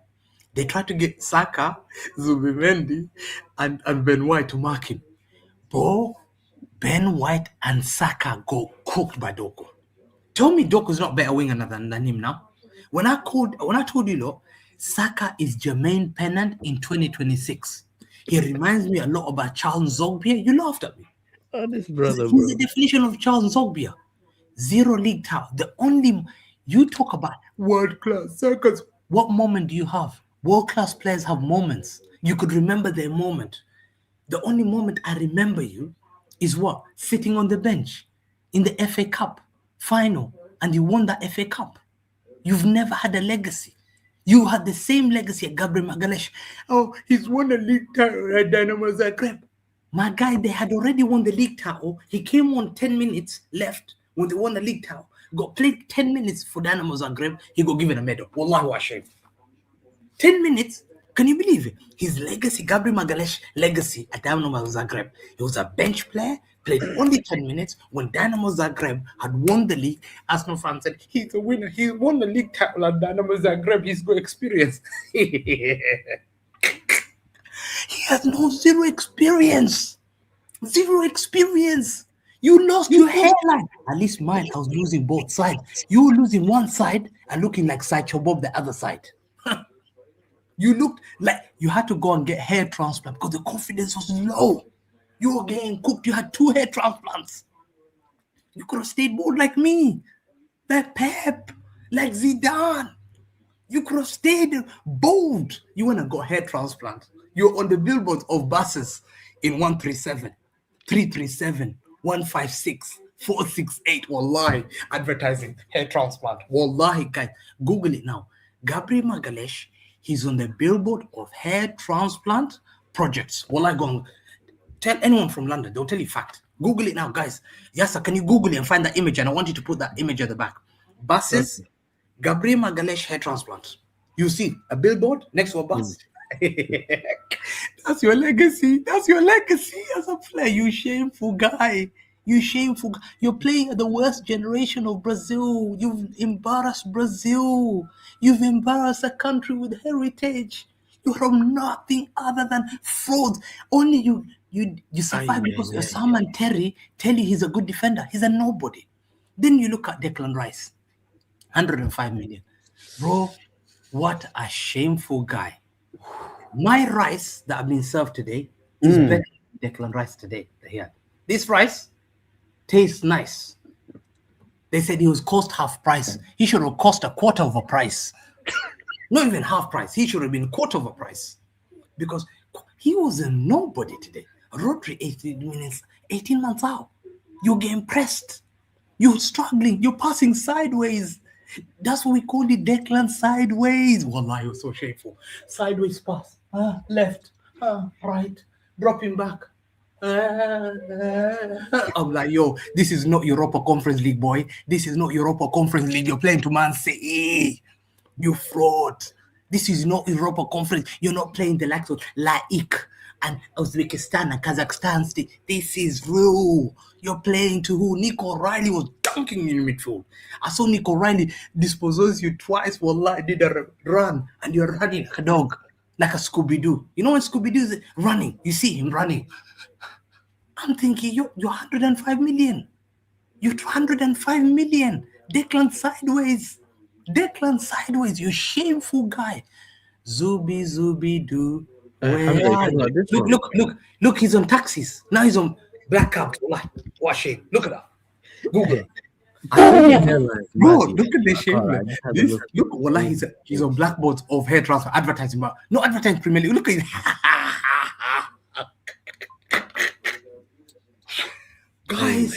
H: They tried to get Saka, Zubimendi, and Ben White to mark him. Bro, Ben White and Saka got cooked by Doku. Tell me Doku's not better winger than him now. When I told you, look, Saka is Jermaine Pennant in 2026. He reminds me a lot about Charles Zogbia. You laughed at me.
A: Oh, this brother,
H: He's the definition of Charles Zogbia. 0 league title. The only you talk about world-class circles. What moment do you have? World-class players have moments. You could remember their moment. The only moment I remember you is what? Sitting on the bench in the FA Cup final, and you won that FA Cup. You've never had a legacy. You had the same legacy at Gabriel Magalhaes. Oh, he's won a league title at Dynamo Zagreb. My guy, they had already won the league title. He came on 10 minutes left when they won the league title. Got played 10 minutes for Dynamo Zagreb. He got given a medal. Wallahi wa shame. 10 minutes. Can you believe it? His legacy, Gabriel Magalhaes' legacy at Dynamo Zagreb. He was a bench player, played only 10 minutes. When Dynamo Zagreb had won the league, Arsenal fans said, he's a winner. He won the league title at Dynamo Zagreb. He's got experience. He has zero experience. Zero experience. You lost your hairline. At least mine, I was losing both sides. You were losing one side and looking like Sideshow Bob the other side. You looked like you had to go and get hair transplant because the confidence was low. You were getting cooked. You had 2 hair transplants. You could have stayed bold like me, like Pep, like Zidane. You could have stayed bold. You went and got hair transplant. You're on the billboards of buses in 137, 337, 156, 468. Wallahi, advertising hair transplant. Wallahi, guys, Google it now. Gabriel Magalhaes. He's on the billboard of hair transplant projects. Wallahi, go on. Tell anyone from London, they'll tell you fact. Google it now, guys. Yes, sir, can you Google it and find that image? And I want you to put that image at the back. Buses, Gabriel Magalhaes hair transplant. You see a billboard next to a bus. That's your legacy. That's your legacy as a player. You shameful guy. You shameful guy. You're playing at the worst generation of Brazil. You've embarrassed Brazil. You've embarrassed a country with heritage. You're from nothing other than fraud. Only you survive because Osama and Terry tell you he's a good defender. He's a nobody. Then you look at Declan Rice, 105 million. Bro, what a shameful guy. My rice that I've been served today is better than Declan Rice today. Here. This rice tastes nice. They said he was cost half price. He should have cost a quarter of a price. Not even half price. He should have been quarter of a price. Because he was a nobody today. Rodri, 18 months out. You're getting pressed. You're struggling. You're passing sideways. That's what we call it, Declan sideways. Wallahi, it was so shameful. Sideways pass. Left. Right. Dropping back. I'm like, yo, this is not Europa Conference League, boy. This is not Europa Conference League. You're playing to Man City. You fraud. This is not Europa Conference. You're not playing the likes of Laik and Uzbekistan and Kazakhstan. This is real. You're playing to who? Nico O'Reilly was chunking in midfield. I saw Nico Riley disposes you twice. Wallah, did a run, and you're running like a dog, like a Scooby-Doo. You know when Scooby-Doo is running, you see him running. I'm thinking, you're 105 million. You're 205 million. Declan sideways. You shameful guy. Zubi do. Look, he's on taxis. Now he's on black cabs. What shame. Look at that. Google. Bro, look at this shame. Look, wallah, he's on blackboards of hair transfer advertising, but no advertising Premier League. Look at it. Guys,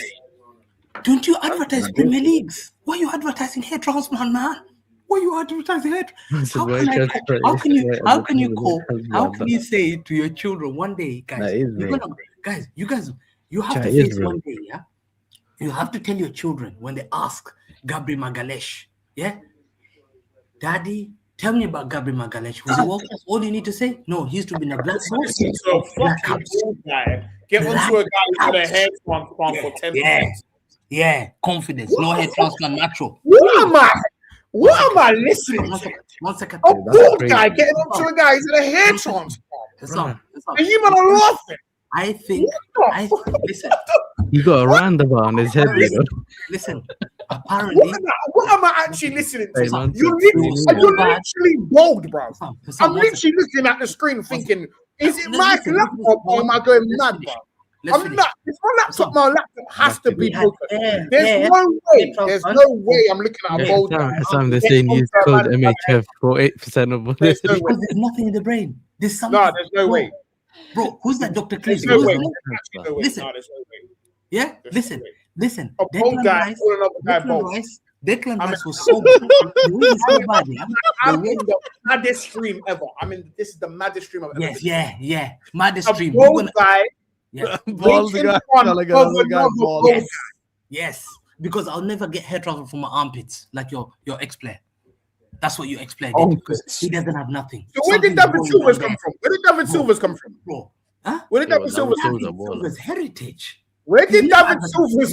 H: don't you advertise Premier Leagues? Why are you advertising hair transplant, man? Why are you advertising hair? How can you say to your children one day, guys, you have to face one day, yeah? You have to tell your children when they ask Gabriel Magalhaes, yeah? Daddy, tell me about Gabriel Magalhaes. Was he world class? All you need to say? No, he used to be in a black box.
F: Get onto a guy who's got a hair transplant for 10 minutes.
H: Yeah, confidence. No hair transplant, natural.
F: What am I listening to?
H: One second.
F: A bald guy getting onto a guy who's in a hair transplant. And you man are laughing.
H: I think, listen.
A: You got a roundabout on his head,
H: Listen, apparently.
F: What am I actually listening to? You're literally bold, bro. I'm literally looking at the screen thinking, is it my laptop or am I going mad, bro? I'm not. If my laptop has to be broken. There's no way I'm looking at a bold guy.
A: Some they're saying use code MHF for 8% of what
H: there's nothing in the brain. There's something.
F: No, there's no way.
H: Bro, who's that Dr. Cleese? Listen. Yeah, listen.
F: A bold guy or another guy bold.
H: Declan Rice was so bad.
F: I'm in the maddest stream ever. This is the maddest stream I've ever seen.
H: Yeah. Maddest stream.
F: Bold guy.
H: Yeah. Yes, because I'll never get hair transplant from my armpits like your ex-player. That's what your ex-player did because he doesn't have nothing.
F: So where did David Silva's come from?
H: Bro.
F: Huh? Where did David
H: Silva's heritage?
F: Where did David Silva's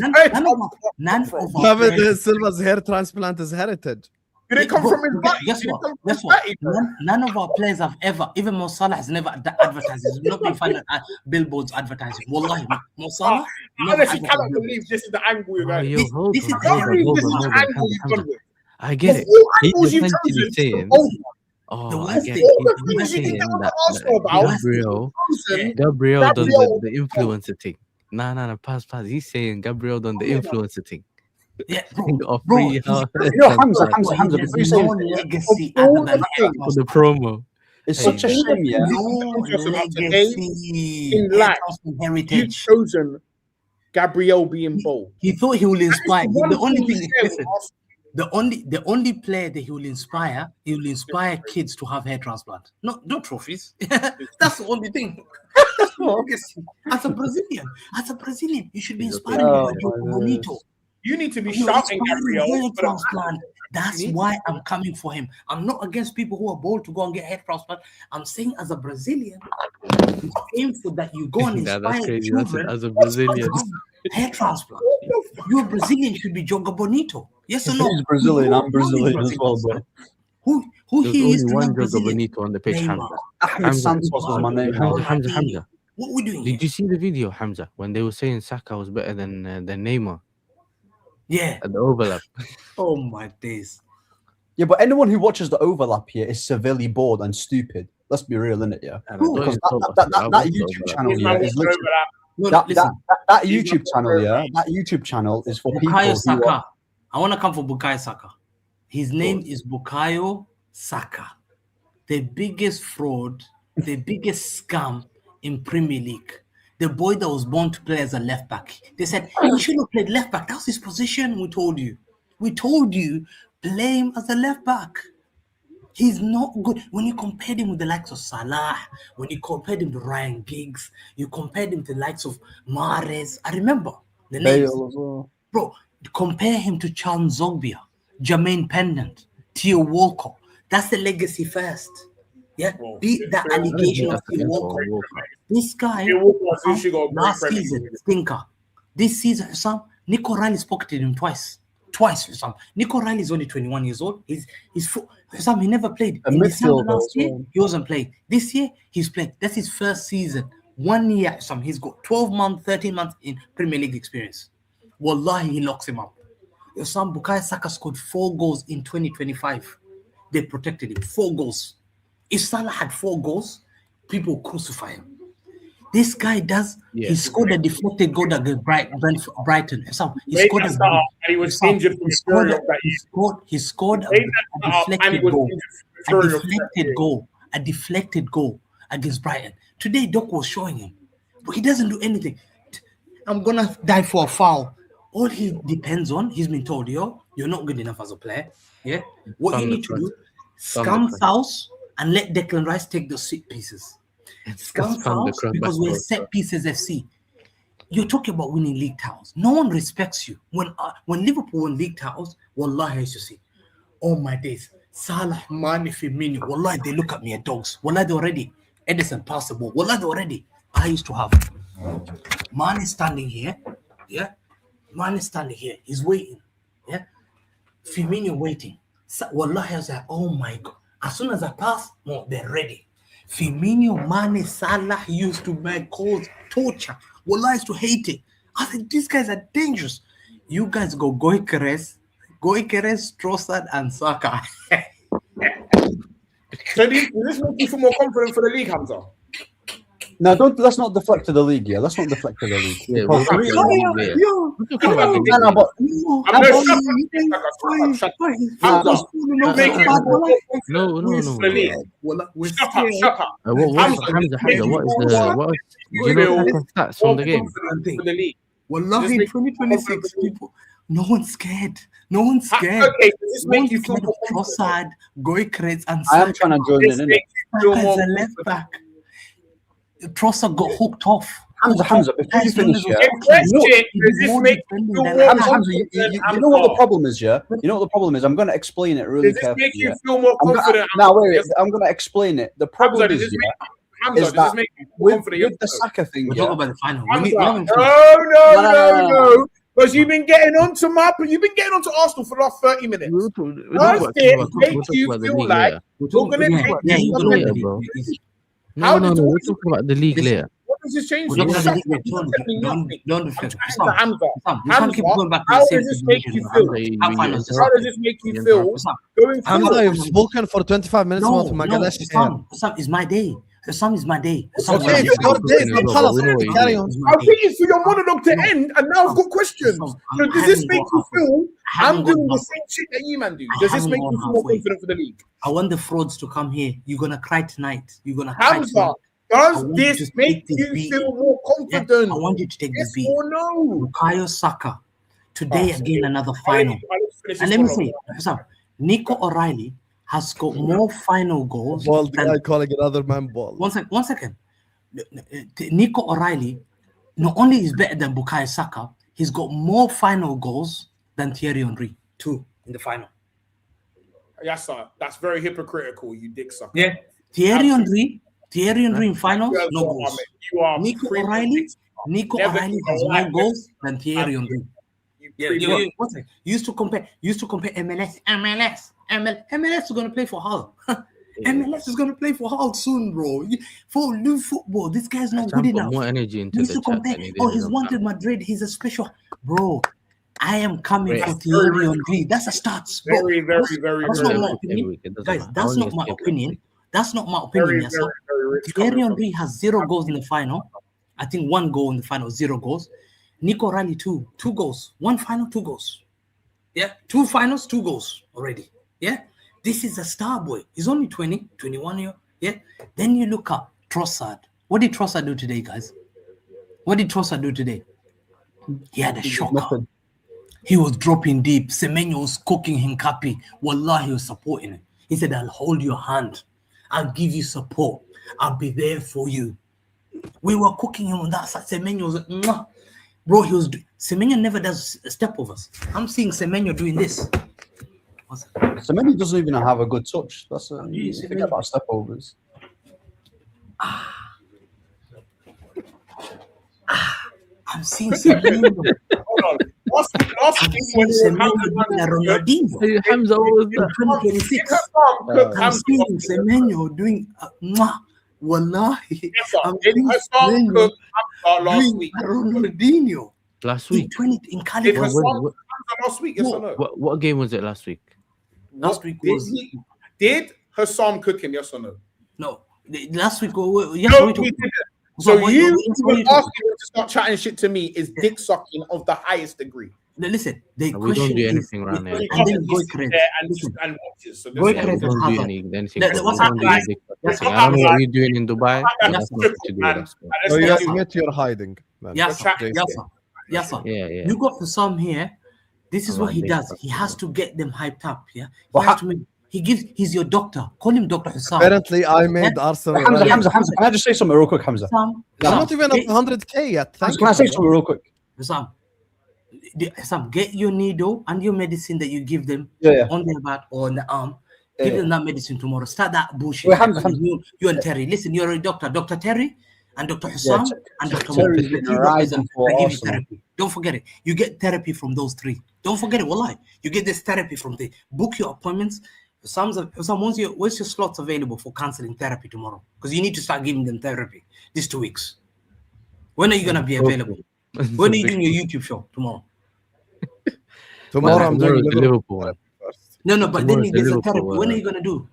E: David Silva's hair transplant is heritage?
F: Did it come from his body?
H: Guess what? None of our players have ever, even Mo Salah has never advertised. He's not been finding billboards advertising. Wallahi, Mo Salah.
F: I honestly cannot believe this is the angle you're going.
A: This is the angle you've gone with. I get it.
F: He's essentially saying,
A: I get it. He's saying that Gabriel done the influencer thing. Nah, Pazz. He's saying Gabriel done the influencer thing.
H: Yeah,
G: Hamza, before you say
H: legacy
A: for the promo.
G: It's such a shame, yeah.
F: In life, you've chosen Gabriel being bold.
H: He thought he will inspire. The only player that he will inspire kids to have hair transplant. No trophies. That's the only thing. As a Brazilian, you should be inspiring Bonito.
F: You need to be shouting Gabriel.
H: That's why I'm coming for him. I'm not against people who are bold to go and get hair transplant. I'm saying as a Brazilian, it's painful that you go and inspire children.
A: As a Brazilian,
H: hair transplant. You're Brazilian, should be Joga Bonito. Yes or no?
G: He's Brazilian. I'm Brazilian as well, bro.
H: Who he is?
A: One Joga Bonito on the page.
G: Ahmed Santos was my name.
A: Hamza.
H: What we doing?
A: Did you see the video, Hamza, when they were saying Saka was better than Neymar?
H: Yeah.
A: At the overlap.
H: Oh my days.
G: Yeah, but anyone who watches the overlap here is severely bored and stupid. Let's be real, innit? Yeah. Because that YouTube channel, yeah, is literally that YouTube channel, yeah. That YouTube channel is for
H: Bukayo
G: people
H: Saka.
G: who are...
H: I want to come for Bukayo Saka. His name is Bukayo Saka. The biggest fraud, the biggest scam in Premier League. The boy that was born to play as a left back. They said, he should have played left back. That was his position, we told you. We told you, play him as a left back. He's not good. When you compared him with the likes of Salah, when you compared him to Ryan Giggs, you compared him to the likes of Mahrez. I remember the names. Bro, compare him to Charles Zogbia, Jermaine Pendant, Theo Walcott. That's the legacy first. Yeah, beat that allegation of Theo Walcott. This guy, last season, stinker. This season, Nico Riley's pocketed him twice. Sam. Nico Riley is only 21 years old. Sam, he never played. In December last year, he wasn't playing. This year, he's played. That's his first season. 1 year, Sam. He's got 12 months, 13 months in Premier League experience. Wallahi, he locks him up. Sam, Bukayo Saka scored 4 goals in 2025. They protected him. 4 goals. If Salah had 4 goals, people crucify him. This guy does. Yeah. He scored a deflected goal against Brighton. He scored
F: he was injured from
H: he scored a deflected goal against Brighton. Today, Doc was showing him, but he doesn't do anything. I'm gonna die for a foul. All he depends on, he's been told, you're not good enough as a player. Yeah. What you need to do, scam fouls and let Declan Rice take those set pieces. Scam fouls because we're set pieces FC. You're talking about winning league titles. No one respects you. When Liverpool won league titles, wallahi, I used to see, oh my days, Salah, Mane, Firmino, wallahi, they look at me as dogs. Wallahi, they already, Edison passed the ball. Wallahi, they already. I used to have Mane standing here, yeah? Mane standing here. He's waiting, yeah? Firmino waiting. Wallahi, I was like, oh my God. As soon as I pass, no, they're ready. Firmino, Mane, Salah used to cause torture. Wallahi, I used to hate it. I think these guys are dangerous. You guys go Goikeres, Trossard, and Saka.
F: So does this make you feel more confident for the league, Hamza?
G: No, let's not deflect to the league. Yeah, let's not deflect to the league. Yeah,
A: stats from the game?
H: Wallahi, 2026 people. No one's scared. Okay,
F: does this make you feel more
H: Trossard, Goikeres, and
G: I am trying to join in.
H: As a left back. Trossard got hooked off.
G: Hamza, before you finish, yeah. Hamza, you know what the problem is, yeah? You know what the problem is? I'm going to explain it really carefully.
F: Does this make you feel more confident?
G: Now, wait, I'm going to explain it. The problem is,
F: Hamza, does this make you feel confident?
G: With the Saka thing,
H: we're talking about the final.
F: No. Because you've been getting onto Arsenal for the last 30 minutes. Does this make you feel like you're going to take this?
A: No, we're talking about the league later.
F: What does this change?
H: Don't
F: How does this make you feel? How does this make you feel?
E: Hamza, you've spoken for 25 minutes about Magalesh.
H: Sam, is my day. Sam is my day.
E: Okay, your day. Carry on.
F: I'm waiting for your monologue to end, and now I've got questions. So does this make you feel I'm doing the same shit that you man do? Does this make you feel more confident for the league?
H: I want the frauds to come here. You're gonna cry tonight. Hamza,
F: does this make you feel more confident?
H: I want you to take this beat.
F: Or no?
H: Bukayo Saka today again another final. And let me say, Nico O'Reilly has got more final goals.
E: Ball, I calling another man ball.
H: One second. Nico O'Reilly not only is better than Bukayo Saka, he's got more final goals than Thierry Henry. 2 in the final.
F: Yes, sir. That's very hypocritical, you dick sucker.
H: Yeah. Thierry Henry in finals, no goals. Nico O'Reilly has more goals than Thierry Henry. You used to compare MLS is going to play for Hull. MLS is going to play for Hull soon, bro. For new football, this guy's not good enough.
A: More energy into
H: used to compare. He's wanted Madrid. He's a special, bro. I am coming for Thierry Henry. That's a start, bro.
F: Very.
H: That's not my opinion, guys. That's not my opinion. That's not my opinion. Thierry Henry has 0 goals in the final. I think 1 goal in the final, 0 goals. Nico O'Reilly 2 goals. 1 final, 2 goals. Yeah, 2 finals, 2 goals already. Yeah, this is a star boy. He's only 20, 21 years. Yeah. Then you look at Trossard. What did Trossard do today, guys? What did Trossard do today? He had a shocker. He was dropping deep. Semenyo was cooking him Hincapi. Wallah, he was supporting him. He said, I'll hold your hand. I'll give you support. I'll be there for you. We were cooking him on that side. Semenyo was like, mwah. Bro, Semenyo never does step overs. I'm seeing Semenyo doing this.
G: Semenyo doesn't even have a good touch. That's you forget about step overs.
H: I'm seeing Semenyo.
F: last week when
H: Ronaldinho.
A: Hamza, what was that?
H: 2026. I'm seeing Semenyo doing wallahi. I'm seeing Semenyo
F: last week.
H: Ronaldinho.
A: Last week.
H: In Cali.
F: Last week, yes or no?
A: What game was it last week?
H: Last week was.
F: Did Hassam cook him? Yes or no?
H: No. Last week. Yes,
F: no, we didn't. So you asking him to start chatting shit to me is dick sucking of the highest degree.
H: Now listen, the
A: we don't do anything around here.
H: And then
F: and watches. So
A: we don't do anything. I don't know what you're doing in Dubai. That's nothing to do with us.
E: So you guys admit you're hiding.
H: Yes, sir.
A: Yeah.
H: You got for some here. This is what he does. He has to get them hyped up. Yeah. He's your doctor. Call him Dr. Hussam.
E: Apparently, I made Arsenal.
G: Hamza, can I just say something real quick, Hamza?
E: I'm not even at 100k yet.
G: Can I say something real quick?
H: Hussam, get your needle and your medicine that you give them on their back or on the arm. Give them that medicine tomorrow. Start that bullshit.
G: Wait, Hamza.
H: You and Terry. Listen, you're a doctor. Dr. Terry and Dr. Hussam and Dr.
G: Terry's been rising for
H: I give you therapy. Don't forget it. You get therapy from those three. Don't forget it. Wallahi. You get this therapy from the book your appointments. Hussam, when's your slots available for counseling therapy tomorrow? Because you need to start giving them therapy these 2 weeks. When are you going to be available? When are you doing your YouTube show tomorrow?
E: Tomorrow I'm doing
A: Liverpool.
H: No, but then there's a therapy. When are you going to do?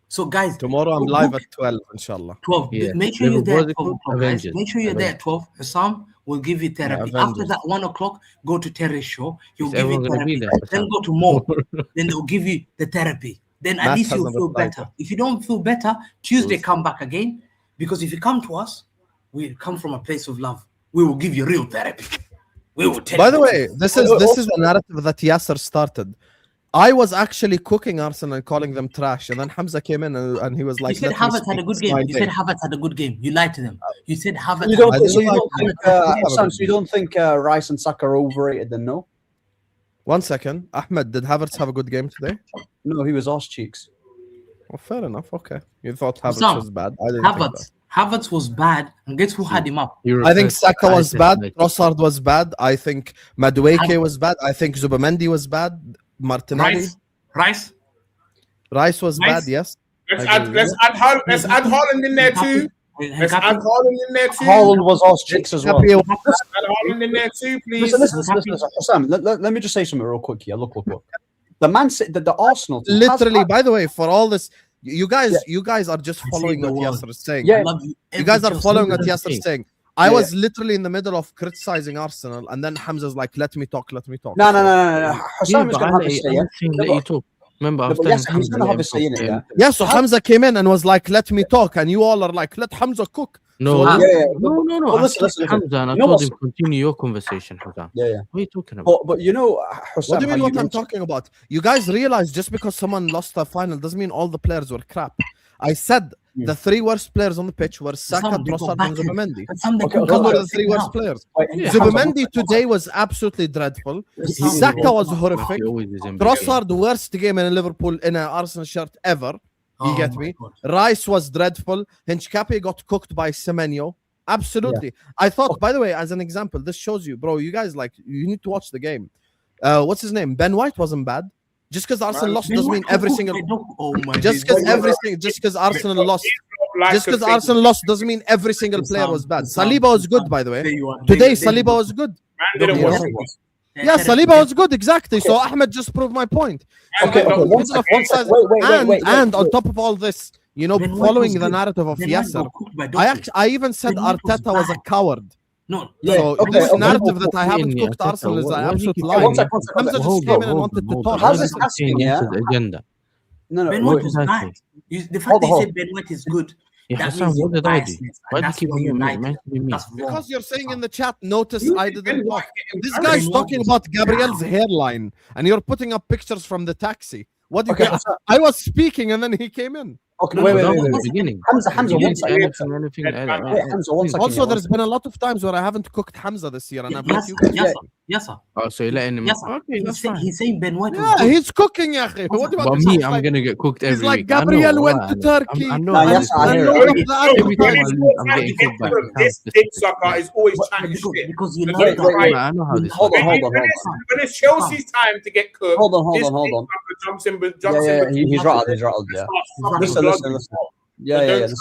H: So, guys,
E: tomorrow I'm live at 12, inshallah.
H: 12. Yeah. Make sure you're there at 12 o'clock, guys. Make sure you're there at 12. Hussam will give you therapy. After that, 1 o'clock, go to Terry's show. He'll give you therapy. Then go to Mo. Then they'll give you the therapy. Then at least you'll feel better. If you don't feel better, Tuesday come back again. Because if you come to us, we come from a place of love. We will give you real therapy. We will tell you.
E: By the way, this is a narrative that Yasser started. I was actually cooking Arsenal and calling them trash, and then Hamza came in and he was like,
H: "You said Havertz had a good game. You said Havertz had a good game. You lied to them. You said Havertz."
G: You don't think Rice and Saka are overrated? Then no.
E: 1 second, Ahmed, did Havertz have a good game today?
G: No, he was arse cheeks.
E: Well, fair enough. Okay, you thought Havertz was bad. I didn't.
H: Havertz was bad, and guess who had him up?
E: I think Saka was bad. Trossard was bad. I think Madueke was bad. I think Zubamendi was bad. Martinelli.
H: Rice
E: was bad. Yes.
F: Let's add Haaland in there too. Let's add Haaland in there too.
G: Haaland was arse cheeks as well.
F: Add Haaland in there too, please.
G: Listen. Sam, let me just say something real quick here. Look. The Man City, the Arsenal.
E: Literally, by the way, for all this, you guys are just following what Yasser is saying.
G: Yeah.
E: You guys are following what Yasser is saying. I was literally in the middle of criticizing Arsenal, and then Hamza's like, "Let me talk."
G: No. Hussam is going to have a say.
A: Remember,
G: he's going to have a say in it.
E: Yeah. So Hamza came in and was like, "Let me talk," and you all are like, "Let Hamza cook."
A: No.
G: Well, listen.
A: Hamza, and I told him continue your conversation, Hamza.
G: Yeah.
A: What are you talking about?
G: But you know, Hussam,
E: what do you mean? What I'm talking about? You guys realize just because someone lost the final doesn't mean all the players were crap. I said the 3 worst players on the pitch were Saka, Trossard, and Zubamendi. Those were the 3 worst players. Zubamendi today was absolutely dreadful. Saka was horrific. Trossard, worst game in Liverpool in an Arsenal shirt ever. You get me? Rice was dreadful. Hinchcapi got cooked by Semenyo. Absolutely. I thought, by the way, as an example, this shows you, bro, you guys you need to watch the game. What's his name? Ben White wasn't bad. Just because Arsenal lost doesn't mean every single. Just because Arsenal lost. Just because Arsenal lost doesn't mean every single player was bad. Saliba was good, by the way. Today, Saliba was good. Yeah, Saliba was good, exactly. So Ahmed just proved my point.
G: Okay. Wait.
E: And on top of all this, following the narrative of Yasser, I even said Arteta was a coward.
H: No.
E: So this narrative that I haven't cooked Arsenal is an absolute lie. Hamza just came in and wanted to talk.
G: How's this asking?
A: Agenda.
H: No. Ben White is bad. The fact they said Ben White is good.
A: What did I do? Why do you keep me?
E: Because you're saying in the chat, notice I didn't talk. This guy's talking about Gabriel's hairline, and you're putting up pictures from the taxi. What do you get? I was speaking, and then he came in.
G: Okay, wait.
A: Beginning.
G: Hamza, one second.
A: Anything.
E: Also, there's been a lot of times where I haven't cooked Hamza this year, and I've let you.
H: Yes, sir.
A: Oh, so you're letting him.
H: Yes, sir.
A: Okay, that's fine.
H: He's saying Ben White.
E: Yeah, he's cooking, ya akhi. What about
A: But me, I'm gonna get cooked every
E: He's like
A: week.
E: Gabriel went to Turkey.
A: I know.
G: Yes, I hear
A: Every time I lose, I'm getting cooked back.
F: This dick sucker is always chatting shit.
H: Because you
F: Wait,
H: know
F: wait.
A: I know how this.
G: Hold on.
F: When it's Chelsea's time to get cooked,
G: Hold on.
F: this dick sucker jumps in.
G: Yeah, he's rattled. Yeah. Listen. Yeah. Listen.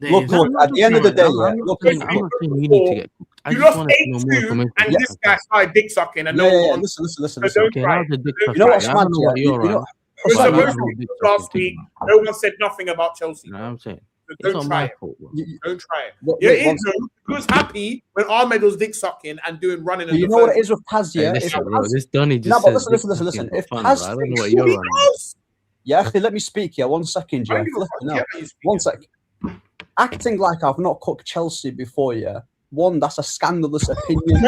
G: Look. At the end of the day,
A: I'm not saying you need to get cooked. I
F: You
A: just
F: lost
A: want to know more
F: 8-2,
A: information.
F: and this guy started dick sucking, and no one.
G: Listen.
A: Okay, now the dick
G: You know what's
A: sucking. I
G: mad?
A: don't know what you're on.
F: It was
A: But I know
F: supposed
A: how
F: to be
A: dick
F: last
A: sucking
F: week.
A: is.
F: No one said nothing about Chelsea.
A: You know what I'm saying?
F: So
A: It's
F: don't
A: not
F: try
A: my
F: it.
A: fault, bro.
F: Don't try it.
G: Wait,
F: Yeah,
G: wait,
F: it is. Who's happy when Ahmed was dick sucking and doing running?
G: You know what it is with Pazz,
A: Hey,
G: yeah?
A: listen, bro, this Donny just
G: No, but
A: says
G: listen.
A: dick
G: If
A: sucking for fun,
G: Pazz
A: bro. I don't know
G: thinks
A: what you're
F: He
A: on.
F: does.
G: Yeah, actually, let me speak. Yeah, 1 second. Yeah, One sec. Acting like I've not cooked Chelsea before. Yeah, one, that's a scandalous opinion.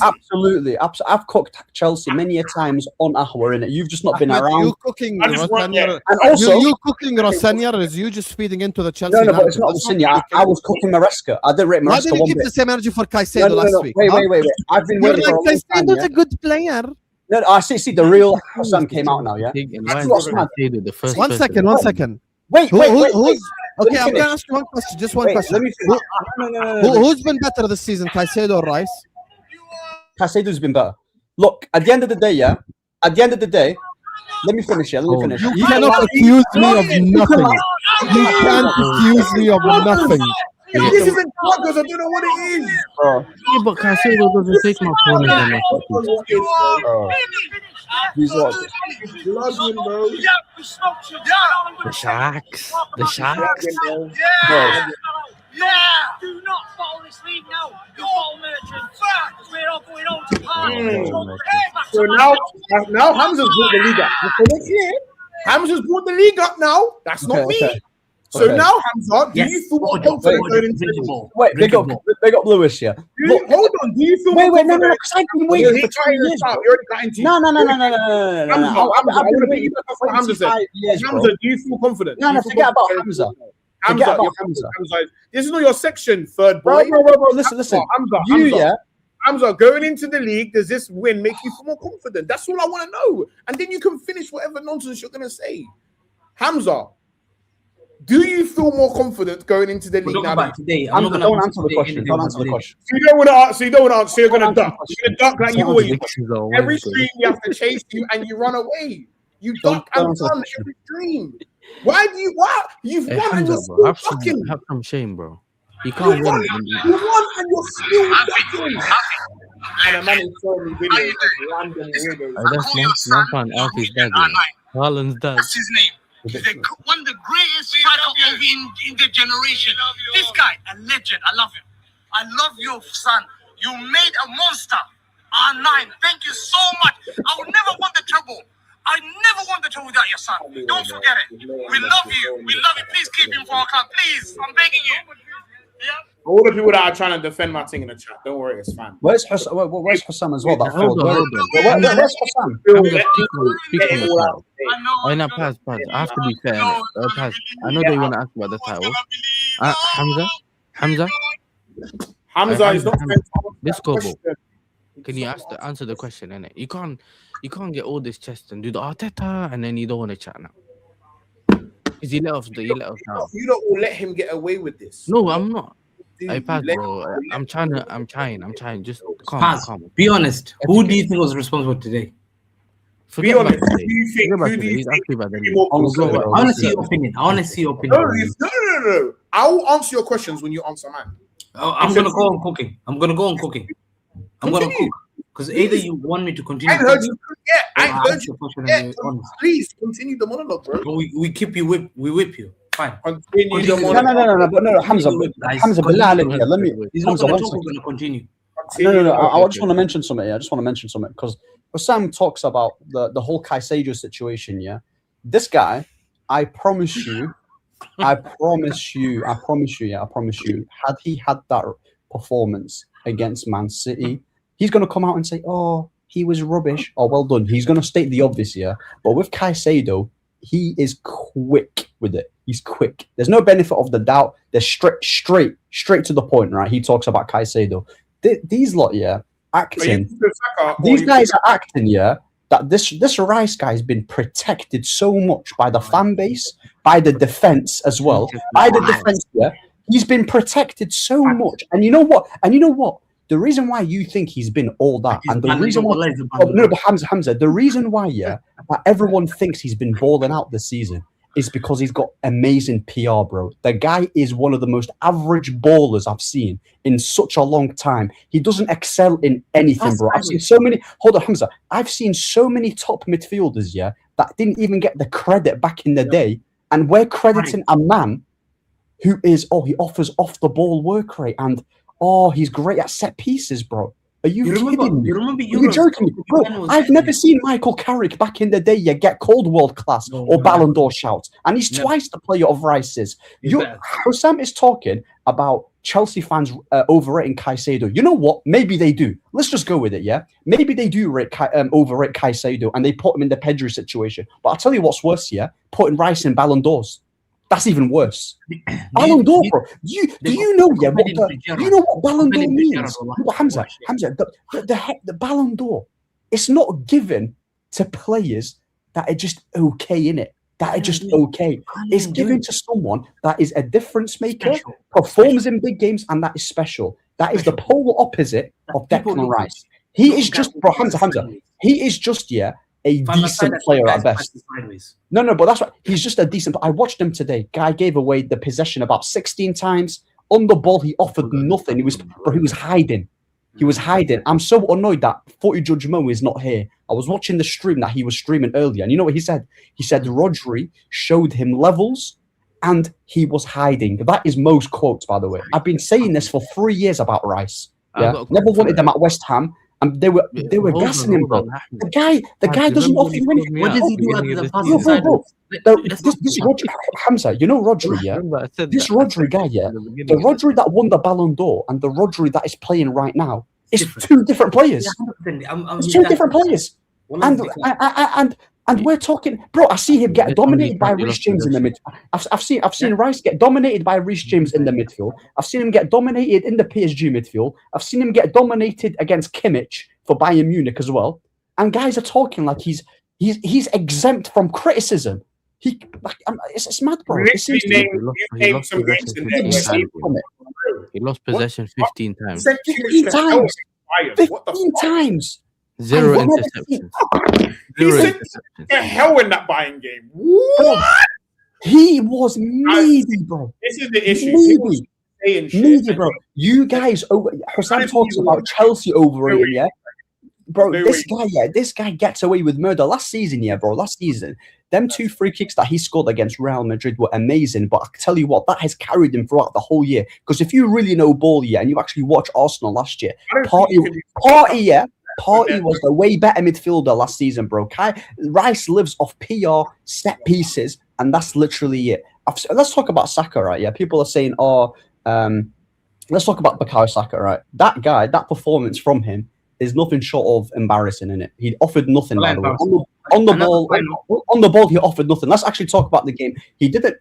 G: Absolutely. I've cooked Chelsea many a times on Ahwa, innit? You've just not been around.
E: You cooking Rossanier,
G: and also
E: you cooking Rossanier is you just feeding into the Chelsea.
G: No, but it's not Rossanier. I was cooking Maresca. I didn't rate Maresca.
E: Why didn't you keep the same energy for Caicedo last week?
G: Wait. I've been waiting for a long time.
E: Caicedo's a good player.
G: No, I see. The real Hassan came out now. Yeah.
E: One second.
G: Wait.
E: Okay, I'm gonna ask you one question. Just one question.
G: Let me finish.
E: Who's been better this season, Caicedo or Rice?
G: Caicedo's been better. Look, at the end of the day, yeah. Let me finish. You
E: cannot accuse me of nothing. You can't accuse me of nothing.
F: This isn't because I don't know what it is.
A: Yeah, but Caicedo doesn't take my corner.
G: He's what?
A: The Sharks.
J: Yeah, do not follow this league now. You follow merchants. We're all going on to
F: So now Hamza's brought the league up. Hamza's brought the league up now. That's not me.
G: Okay.
F: So now, Hamza, do you feel more confident going into the ball?
G: Wait, they got Lewis, yeah.
F: Look, hold on. Do you feel
G: wait,
F: more
G: no, because I've been waiting for 2 years.
F: No.
G: I've been waiting for 25 years, bro.
F: Hamza, do you feel confident?
G: No, forget about Hamza.
F: Hamza. This is not your section, third boy.
G: Bro, listen.
F: Hamza, going into the league, does this win make you feel more confident? That's all I want to know. And then you can finish whatever nonsense you're going to say. Hamza, do you feel more confident going into the league now?
G: Don't answer the question. Don't answer the question.
F: So you don't want to answer. You're going to duck. You're going to duck like you always do. Every stream you have to chase you and you run away. You duck and run every stream. Why do you? What? You've won and you're still ducking.
A: Have some shame, bro. You can't win.
F: You won and you're still ducking. And a man is showing me videos of random weirdos.
A: That's not fun. Alfie's dad. Haaland's dad.
J: That's his name. He's one of the greatest striker in the generation. This guy, a legend. I love him. I love your son. You made a monster. R9. Thank you so much. I would never want the trouble. I never want the trouble without your son. Don't forget it. We love you. We love you. Please keep him for our club. Please. I'm begging you. Yeah.
F: All the people that are trying to defend my thing in the chat, don't worry, it's fine.
G: Where's Hassan as well?
A: Hold on.
G: Where's Hassan?
A: Pazz. I have to be fair. Pazz, I know they want to ask about the title. Hamza is not. Let's go, bro. Can you answer the question, innit? You can't get all this chest and do the Arteta and then you don't want to chat now. Because you let us now.
F: You don't let him get away with this.
A: No, I'm not. Hey, Pazz, bro. I'm trying. Just calm.
H: Be honest. Who do you think was responsible today?
F: Be honest. Who do you think?
H: I want to see your opinion. No.
F: I will answer your questions when you answer mine.
H: I'm gonna go on cooking. I'm gonna cook because either you want me to continue.
F: I heard you. I heard you. Please continue the monologue, bro.
H: We keep you we whip you. Fine.
F: Continue the monologue.
G: No, Hamza, let me.
H: He's not gonna talk. We're gonna continue.
G: No. I just want to mention something. I just want to mention something because Sam talks about the whole Caicedo situation. Yeah, this guy, I promise you. Had he had that performance against Man City, he's going to come out and say, "Oh, he was rubbish." Oh, well done. He's going to state the obvious here. But with Caicedo, he is quick with it. He's quick. There's no benefit of the doubt. They're straight to the point, right? He talks about Caicedo. These lot, yeah, acting. These guys are acting, yeah. That this Rice guy has been protected so much by the fan base, by the defense as well. By the defense, yeah. He's been protected so much. And you know what? The reason why you think he's been all that, and the reason why but Hamza, the reason why, yeah, that everyone thinks he's been balling out this season is because he's got amazing PR, bro. The guy is one of the most average ballers I've seen in such a long time. He doesn't excel in anything, bro. I've seen so many. Hold on, Hamza. I've seen so many top midfielders, yeah, that didn't even get the credit back in the day, and we're crediting a man who is he offers off the ball work rate, and he's great at set pieces, bro. Are you kidding me? Are you joking me? Bro, I've never seen Michael Carrick back in the day get called world class or Ballon d'Or shouts, and he's twice the player of Rice's. Hussam is talking about Chelsea fans overrating Caicedo. You know what? Maybe they do. Let's just go with it, yeah? Maybe they do overrate Caicedo, and they put him in the Pedri situation. But I'll tell you what's worse, yeah? Putting Rice in Ballon d'Ors. That's even worse. Ballon d'Or, bro. Do you know what Ballon d'Or means? Hamza, the Ballon d'Or, it's not given to players that are just okay in it. That are just okay. It's given to someone that is a difference maker, performs in big games, and that is special. That is the polar opposite of Declan Rice. He is just, bro, Hamza. He is just, yeah, a decent player at best. No, but that's right. He's just a decent. I watched him today. Guy gave away the possession about 16 times. On the ball, he offered nothing. He was hiding. He was hiding. I'm so annoyed that Footy Judge Mo is not here. I was watching the stream that he was streaming earlier, and you know what he said? He said Rodri showed him levels, and he was hiding. That is Mo's quotes, by the way. I've been saying this for 3 years about Rice. Yeah, never wanted them at West Ham. And they were gassing him, bro. The guy doesn't offer you anything.
H: What does he do at the passing side?
G: This Rodri, Hamza, you know Rodri, yeah? This Rodri guy, yeah? The Rodri that won the Ballon d'Or and the Rodri that is playing right now is two different players. It's two different players. And we're talking, bro. I see him get dominated by Reece James in the midfield. I've seen Rice get dominated by Reece James in the midfield. I've seen him get dominated in the PSG midfield. I've seen him get dominated against Kimmich for Bayern Munich as well. And guys are talking like he's exempt from criticism. It's mad, bro.
A: He lost possession 15 times.
G: 15 times. 15 times.
A: Zero interceptions.
F: He sent the hell in that Bayern game. What?
G: He was needy, bro.
F: This is the issue.
G: Needy, bro. You guys, Hussam talks about Chelsea overrating, yeah? Bro, this guy gets away with murder. Last season, them 2 free kicks that he scored against Real Madrid were amazing. But I tell you what, that has carried him throughout the whole year. Because if you really know ball, yeah, and you actually watch Arsenal last year, Partey was the way better midfielder last season, bro. Rice lives off PR, set pieces, and that's literally it. Let's talk about Saka, right? Yeah, people are saying, let's talk about Bukayo Saka, right? That guy, that performance from him is nothing short of embarrassing, innit? He offered nothing, by the way. On the ball, he offered nothing. Let's actually talk about the game. He didn't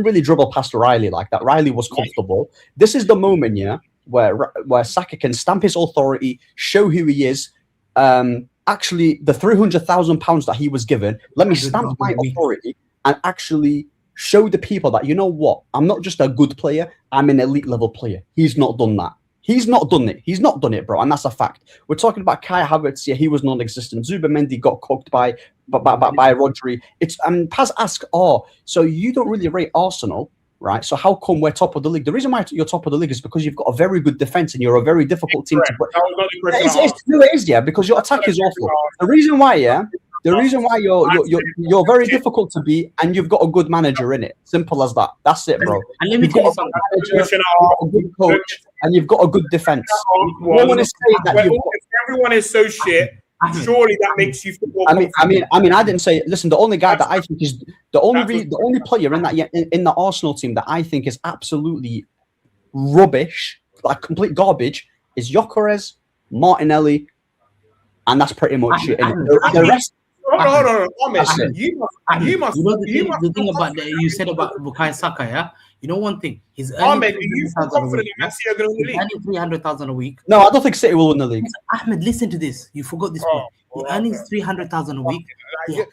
G: really dribble past Riley like that. Riley was comfortable. This is the moment, yeah, where Saka can stamp his authority, show who he is. Actually, the £300,000 that he was given, let me stamp my authority and actually show the people that, you know what, I'm not just a good player, I'm an elite level player. He's not done that. He's not done it. He's not done it, bro, and that's a fact. We're talking about Kai Havertz. Yeah, he was non-existent. Zubimendi got cooked by Rodri. Paz asked, so you don't really rate Arsenal, right? So how come we're top of the league? The reason why you're top of the league is because you've got a very good defense and you're a very difficult team to play. It is, yeah, because your attack is awful. The reason why you're very difficult to beat, and you've got a good manager in it. Simple as that. That's it, bro.
H: And let me tell you something.
G: You've got a good coach, and you've got a good defense. No one is saying that
F: everyone is so shit. Surely that makes you feel.
G: I didn't say. Listen, the only guy that I think is the only player in the Arsenal team that I think is absolutely rubbish, like complete garbage, is Gyökeres, Martinelli, and that's pretty much it. The rest.
F: on. Ahmed, you must.
H: The thing about you said about Bukayo Saka, yeah. You know one thing, he's
F: Ahmed, are you confident that City are going to win the league?
H: Earning 300,000 a week.
G: No, I don't think City will win the league.
H: Ahmed, listen to this. You forgot this point. He's earning 300,000 a week.
F: The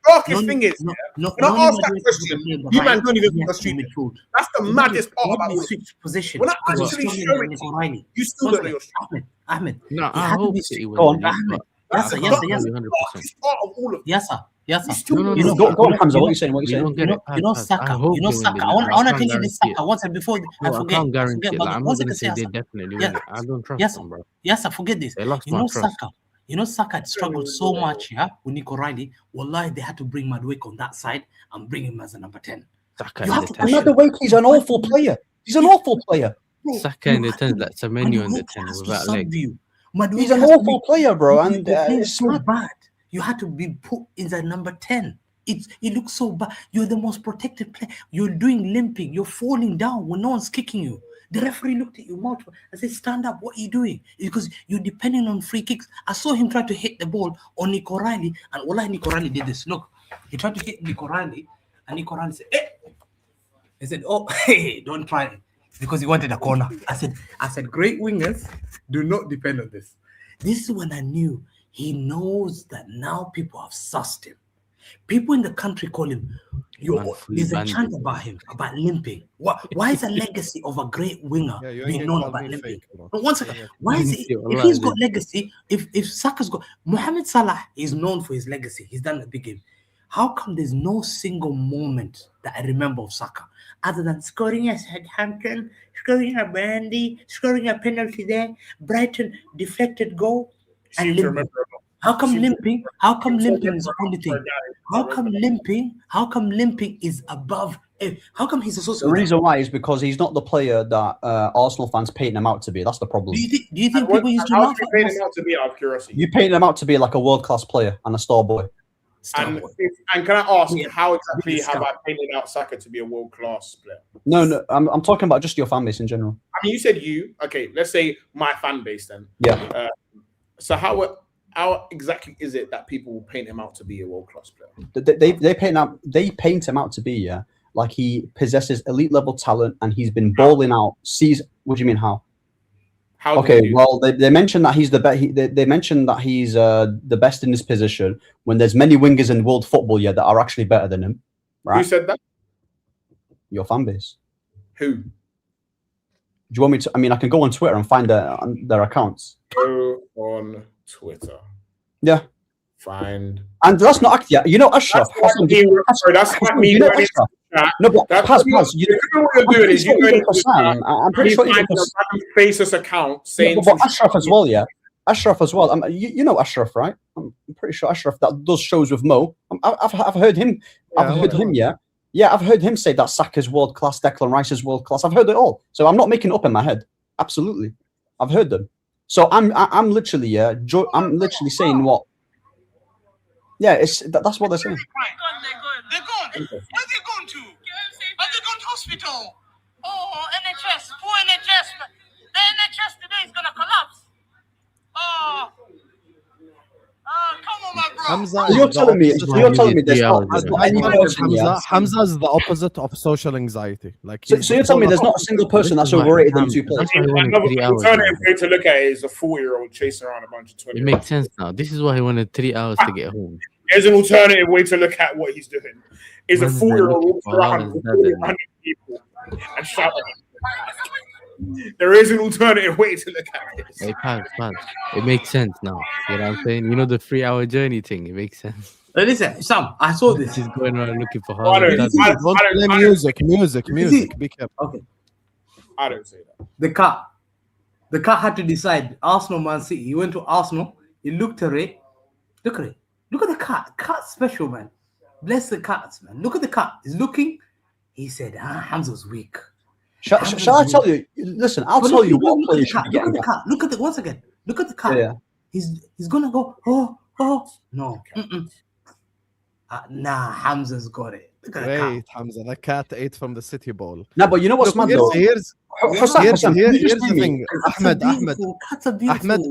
F: darkest thing is, when I ask that question, you man don't even think that's stupid. That's the maddest part about it.
H: Switch position.
F: When I actually show it to you, you still don't know your stupid.
H: Ahmed.
A: No, I hope City will.
H: Go on, Ahmed. Yes, sir.
F: Part of all of
H: yes, sir. Yes, sir.
G: Go on, Hamza. What are you saying?
H: You know Saka. You know Saka. I want to tell you this Saka once and before I forget.
A: I can't guarantee it. Like, I'm not going to say they definitely win it. I don't trust them, bro.
H: Yes, I forget this. You know Saka. You know Saka had struggled so much, yeah, with Nico Riley. Wallahi, they had to bring Madueke on that side and bring him as a number 10.
G: Madueke, he's an awful player. He's an awful player.
A: Saka in the 10, that's a menu in the 10 without legs.
G: He's an awful player, bro, and
H: it's so bad. You had to be put in the number 10. It looks so bad. You're the most protected player. You're doing limping. You're falling down when no one's kicking you. The referee looked at you multiple and said, stand up. What are you doing? Because you're depending on free kicks. I saw him try to hit the ball on Nico Riley, and wallahi, Nico Riley did this. Look, he tried to hit Nico Riley, and Nico Riley said, hey. He said, oh, hey, don't try it. Because he wanted a corner. I said, great wingers do not depend on this. This is when I knew he knows that now people have sussed him. People in the country call him, there's a chant about him, about limping. Why is a legacy of a great winger being known about limping? But one second, why is it, if he's got legacy, if Saka's got, Mohamed Salah is known for his legacy, he's done a big game. How come there's no single moment that I remember of Saka other than scoring at Southampton, scoring at Burnley, scoring a penalty there, Brighton deflected goal, and limping? How come limping? How come limping is the only thing? How come limping is above? How come he's associated?
G: The reason why is because he's not the player that Arsenal fans paint him out to be. That's the problem.
H: Do you think people used to
F: how do you paint him out to be, out of curiosity?
G: You paint him out to be like a world-class player and a star boy.
F: And can I ask, how exactly have I painted out Saka to be a world-class player?
G: No, I'm talking about just your fan base in general.
F: I mean, you said you. Okay, let's say my fan base then.
G: Yeah.
F: So how exactly is it that people will paint him out to be a world-class player?
G: They paint him out to be like he possesses elite level talent and he's been balling out. What do you mean how? Okay, well they mentioned that he's the best. They mentioned that he's the best in this position when there's many wingers in world football that are actually better than him. Right?
F: Who said that?
G: Your fan base.
F: Who?
G: Do you want me to? I mean, I can go on Twitter and find their accounts.
F: Go on Twitter.
G: Yeah.
F: Find.
G: And that's not actually. You know, Ashraf.
F: That's not me.
G: You know, Ashraf. No, but Pazz,
F: what you're doing is you're going to
G: I'm pretty sure
F: find a faceless account saying.
G: But Ashraf as well, yeah. Ashraf as well. You know Ashraf, right? I'm pretty sure Ashraf that does shows with Mo. I've heard him. Yeah, I've heard him say that Saka's world class, Declan Rice is world class. I've heard it all, so I'm not making it up in my head. Absolutely, I've heard them. So I'm literally I'm literally saying what. Yeah, that's what they're saying.
J: They're gone. Where are they going to? Are they going to hospital? Oh, NHS, poor NHS. The NHS today is gonna collapse. Oh, come on, my bro.
E: Hamza,
G: you're telling me there's not any person.
E: Hamza is the opposite of social anxiety. Like,
G: so you're telling me there's not a single person that's overrated than 2 players.
F: Another alternative way to look at it is a 40-year-old chasing around a bunch of 20.
A: It makes sense now. This is why he wanted 3 hours to get home.
F: There's an alternative way to look at what he's doing. Is a 4-year-old walking around with 100 people and shouting. There is an alternative way to look at this.
A: Hey, Pazz. It makes sense now. You know what I'm saying? You know the 3-hour journey thing. It makes sense.
H: Listen, Sam, I saw this.
A: He's going around looking for
E: music. Be careful.
H: Okay.
F: I don't say that.
H: The cat had to decide Arsenal, Man City. He went to Arsenal. He looked at it. Look at it. Look at the cat. Cat's special, man. Bless the cats, man. Look at the cat. He's looking. He said, Hamza's weak.
G: Shall I tell you? Listen, I'll tell you what player should be getting.
H: Look at the cat. Look at the once again. Look at the cat.
G: Yeah.
H: He's gonna go. Oh no. Nah, Hamza's got it. Look at the
E: Wait, Hamza, the cat ate from the City Bowl.
G: No, but you know what's mad though?
E: Here's the thing. Ahmed.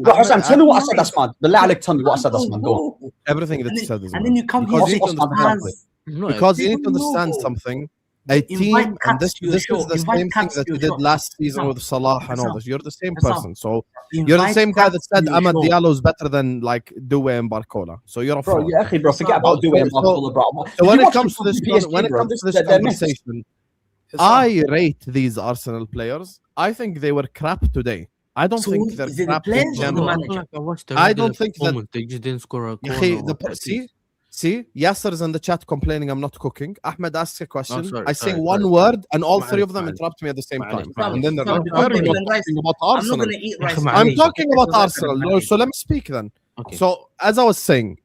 G: Hassan, tell me what I said that's mad. The عليك tell me what I said that's mad. Go.
E: Everything that you said is mad.
H: And then you come
E: because
H: here
E: because you need to understand something. A team, and this is the same thing that you did last season with Salah and all this. You're the same person. So you're the same guy that said Ahmad Diallo is better than like Due and Barcola. So you're a fraud.
G: Bro, forget about Due and Barcola, bro.
E: So when it comes to this conversation, I rate these Arsenal players. I think they were crap today. I don't think they're crap in general. I don't think that
A: they just didn't score a corner.
E: See, Yasser's in the chat complaining I'm not cooking. Ahmed asks a question. I say one word, and all three of them interrupt me at the same time. And then they're like, "We're not talking about Arsenal." I'm talking about Arsenal. So let me speak then. Okay. So as I was saying,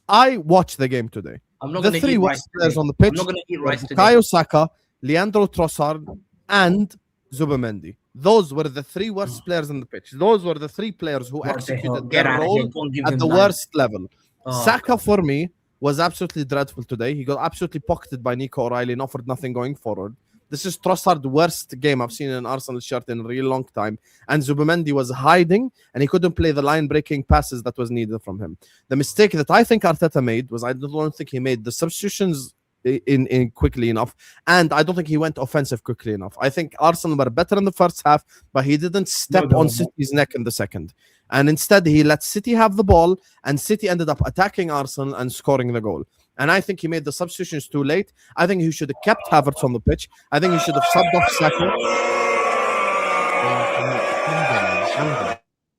E: I watched the game today. The three West players on the pitch: Bukayo Saka, Leandro Trossard, and Zubimendi. Those were the three worst players on the pitch. Those were the three players who executed their role at the worst level. Saka, for me, was absolutely dreadful today. He got absolutely pocketed by Nico O'Reilly and offered nothing going forward. This is Trossard's worst game I've seen in an Arsenal shirt in a real long time. And Zubimendi was hiding, and he couldn't play the line-breaking passes that was needed from him. The mistake that I think Arteta made was I don't think he made the substitutions in quickly enough, and I don't think he went offensive quickly enough. I think Arsenal were better in the first half, but he didn't step on City's neck in the second. And instead, he let City have the ball, and City ended up attacking Arsenal and scoring the goal. And I think he made the substitutions too late. I think he should have kept Havertz on the pitch. I think he should have subbed off Saka.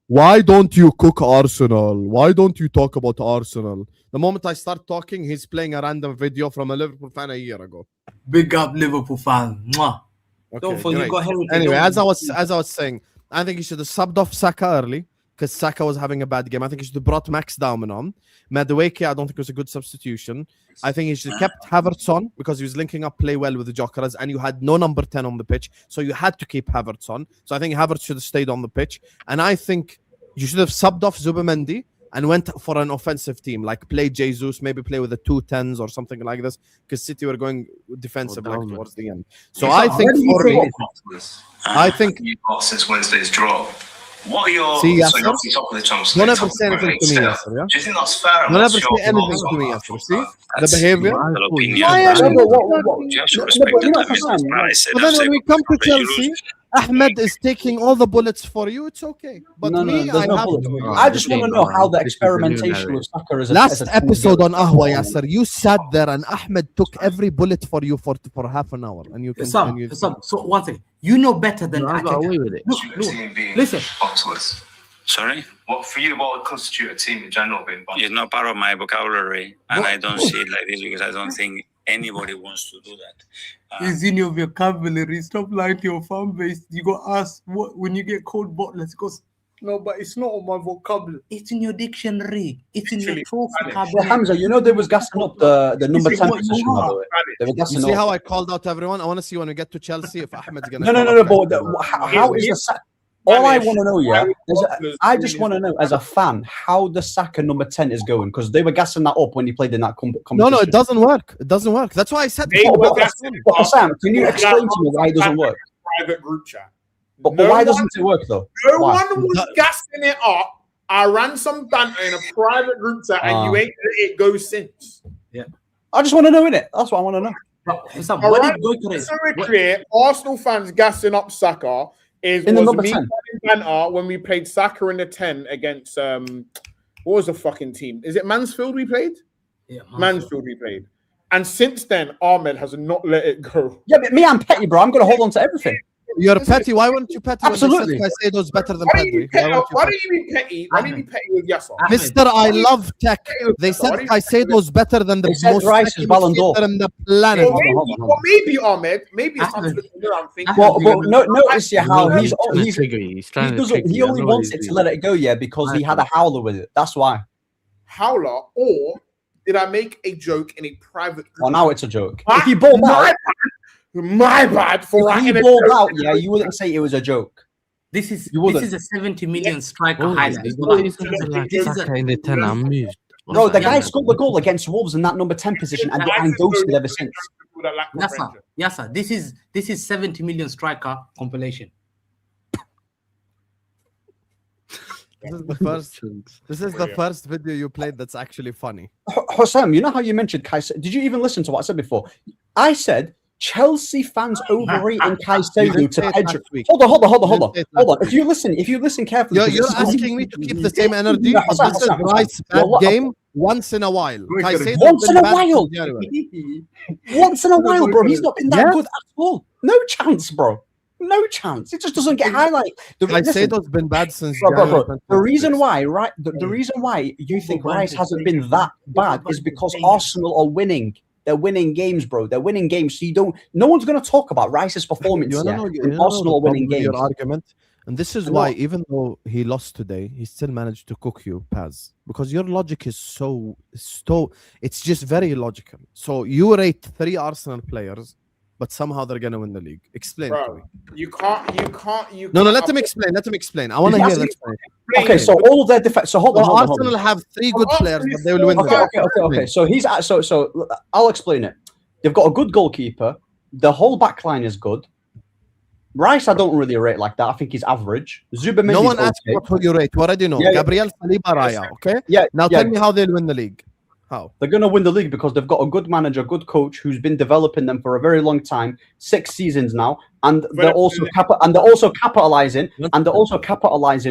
E: Why don't you cook Arsenal? Why don't you talk about Arsenal? The moment I start talking, he's playing a random video from a Liverpool fan a year ago.
H: Big up Liverpool fan. Mwah.
E: Okay,
H: don't forget.
E: Anyway, as I was saying, I think he should have subbed off Saka early, because Saka was having a bad game. I think he should have brought Max Dauman on. Madueke, I don't think it was a good substitution. I think he should have kept Havertz on because he was linking up play well with the Jokeras, and you had no number 10 on the pitch, so you had to keep Havertz on. So I think Havertz should have stayed on the pitch. And I think you should have subbed off Zubimendi and went for an offensive team, like play Jesus, maybe play with the 2-10s or something like this, because City were going defensive towards the end. So I think for me, I think
C: since Wednesday's draw. What are your
E: see,
C: so you're top of the chance?
E: Don't ever say anything to me, Yasser, yeah?
C: Do you think that's fair?
E: Don't ever say anything to me, Yasser. See the behavior. But then when we come to Chelsea, Ahmed is taking all the bullets for you. It's okay, but
G: I just want to know how the experimentation with Saka is.
E: Last episode on Ahwa, Yasser, you sat there and Ahmed took every bullet for you for half an hour, and you can.
H: So one thing, you know better than I got away with it. Listen.
C: Sorry? What for you? What would constitute a team in general being bottled?
K: It's not part of my vocabulary, and I don't see it like this because I don't think anybody wants to do that.
H: It's in your vocabulary. Stop lying to your fan base. You got asked what when you get called bottlers. Goes no, but it's not on my vocabulary. It's in your dictionary. It's in your vocabulary.
G: Well, Hamza, you know they was gassing up the number 10 position, by the way. They were gassing
E: you see how I called out everyone? I want to see when we get to Chelsea if Ahmed's gonna.
G: No. But how is the? All I want to know, I just want to know, as a fan, how the Saka number 10 is going, because they were gassing that up when he played in that competition.
E: No, it doesn't work. It doesn't work. That's why I said.
G: Sam, can you explain to me why it doesn't work?
F: Private group chat.
G: But why doesn't it work though?
F: No one was gassing it up. I ran some banter in a private group chat, and you ain't let it go since.
H: Yeah,
G: I just want to know in it. That's what I want to know.
F: Clear, Arsenal fans gassing up Saka. Was me banter when we played Saka in the 10 against what was the fucking team? Is it Mansfield we played?
H: Yeah,
F: Mansfield we played. And since then, Ahmed has not let it go.
G: Yeah, but me, I'm petty, bro. I'm gonna hold on to everything.
E: You're petty. Why wouldn't you petty?
G: Absolutely.
E: Caicedo's better than
F: Pedri. Why don't you be petty? Why don't you be petty with Yasser?
E: Mister, I love tech. They said Caicedo's better than the most
G: Rice's Ballon d'Or
E: in the planet.
F: Well, maybe Ahmed. Maybe it's something I'm thinking.
G: But notice how he only wants it to let it go, because he had a howler with it. That's why.
F: Howler, or did I make a joke in a private group?
G: Well, now it's a joke. If you balled out,
F: my bad for
G: if you balled out, you wouldn't say it was a joke.
H: This is a 70 million striker highlight.
A: In the 10, I'm moved.
G: Bro, the guy scored the goal against Wolves in that number 10 position and ghosted ever since.
H: Yes, sir. This is 70 million striker compilation.
E: This is the first video you played that's actually funny.
G: Hossam, you know how you mentioned Caicedo? Did you even listen to what I said before? I said Chelsea fans overrating Caicedo to Pedro. Hold on. If you listen carefully,
E: you're asking me to keep the same energy. This is Rice's bad game once in a while.
G: Once in a while. Once in a while, bro. He's not been that good at all. No chance, bro. No chance. It just doesn't get highlighted.
E: Caicedo's been bad since
G: bro. The reason why, right? The reason why you think Rice hasn't been that bad is because Arsenal are winning. They're winning games, bro. They're winning games. So no one's going to talk about Rice's performance yet. Arsenal are winning games.
E: Your argument, and this is why, even though he lost today, he still managed to cook you, Pazz. Because your logic is so. It's just very illogical. So you rate 3 Arsenal players, but somehow they're gonna win the league. Explain it to me.
F: You can't.
E: No, let him explain. I want to hear that.
G: Okay, so all of their defense. So hold on.
E: Arsenal have 3 good players, but they will win.
G: Okay. So so I'll explain it. They've got a good goalkeeper. The whole back line is good. Rice, I don't really rate like that. I think he's average. Zubimendi.
E: No one asked what you rate. What I do know. Gabriel Saliba, Raya. Okay.
G: Yeah.
E: Now tell me how they'll win the league. How?
G: They're going to win the league because they've got a good manager, good coach who's been developing them for a very long time, 6 seasons now, and they're also capitalizing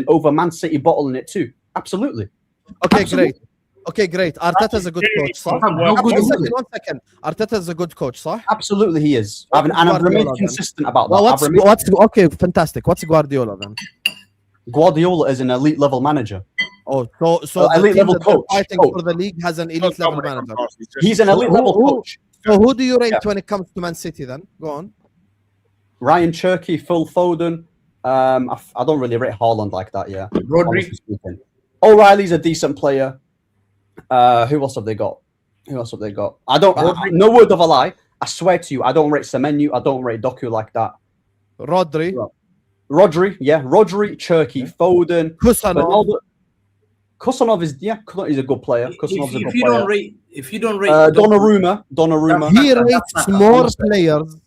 G: over Man City bottling it too. Absolutely.
E: Okay, great. Arteta's a good coach. One second. Arteta's a good coach, صح?
G: Absolutely, he is. I've remained consistent about that.
E: Well, okay, fantastic. What's Guardiola then?
G: Guardiola is an elite level manager.
E: Oh, so
G: elite level coach
E: fighting for the league has an elite level manager.
G: He's an elite level coach.
E: So who do you rate when it comes to Man City then? Go on.
G: Ryan Cherky, Phil Foden. I don't really rate Haaland like that. Yeah.
H: Rodri.
G: O'Reilly's a decent player. Who else have they got? I don't. No word of a lie. I swear to you, I don't rate Semenyo. I don't rate Doku like that.
E: Rodri,
G: Cherky, Foden, Kusanov is he's a good player.
H: If you don't rate
G: Donnarumma.
E: He rates more players.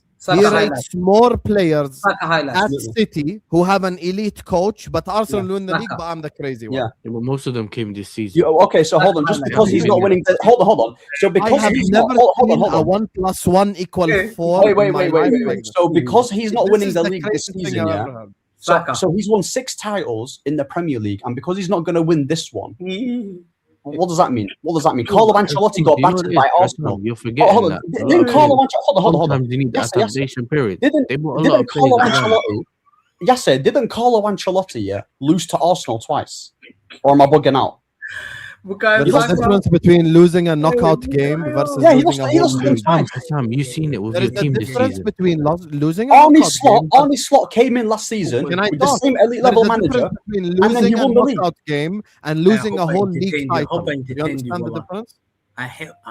E: More players at City who have an elite coach, but Arsenal win the league. But I'm the crazy one.
A: Yeah, but most of them came this season.
G: Okay, so hold on. Just because he's not winning, hold on. So because he's
E: never
G: hold on.
E: 1 + 1 = 4.
G: Wait. So because he's not winning the league this season, So he's won 6 titles in the Premier League, and because he's not going to win this one, what does that mean? Carlo Ancelotti got battered by Arsenal.
A: You're forgetting
G: hold on.
A: that.
G: Didn't Carlo Ancelotti? Hold on.
A: Sometimes you need that adaptation period.
G: Didn't Carlo Ancelotti lose to Arsenal twice? Or am I bugging out?
E: There's a difference between losing a knockout game versus losing a whole game.
A: Sam, you've seen it with your team this season.
E: There's a difference between losing a knockout game.
G: Arne Slot came in last season with the same elite level manager, and then he won the league.
E: Game and losing a whole league title. You understand the difference?
H: I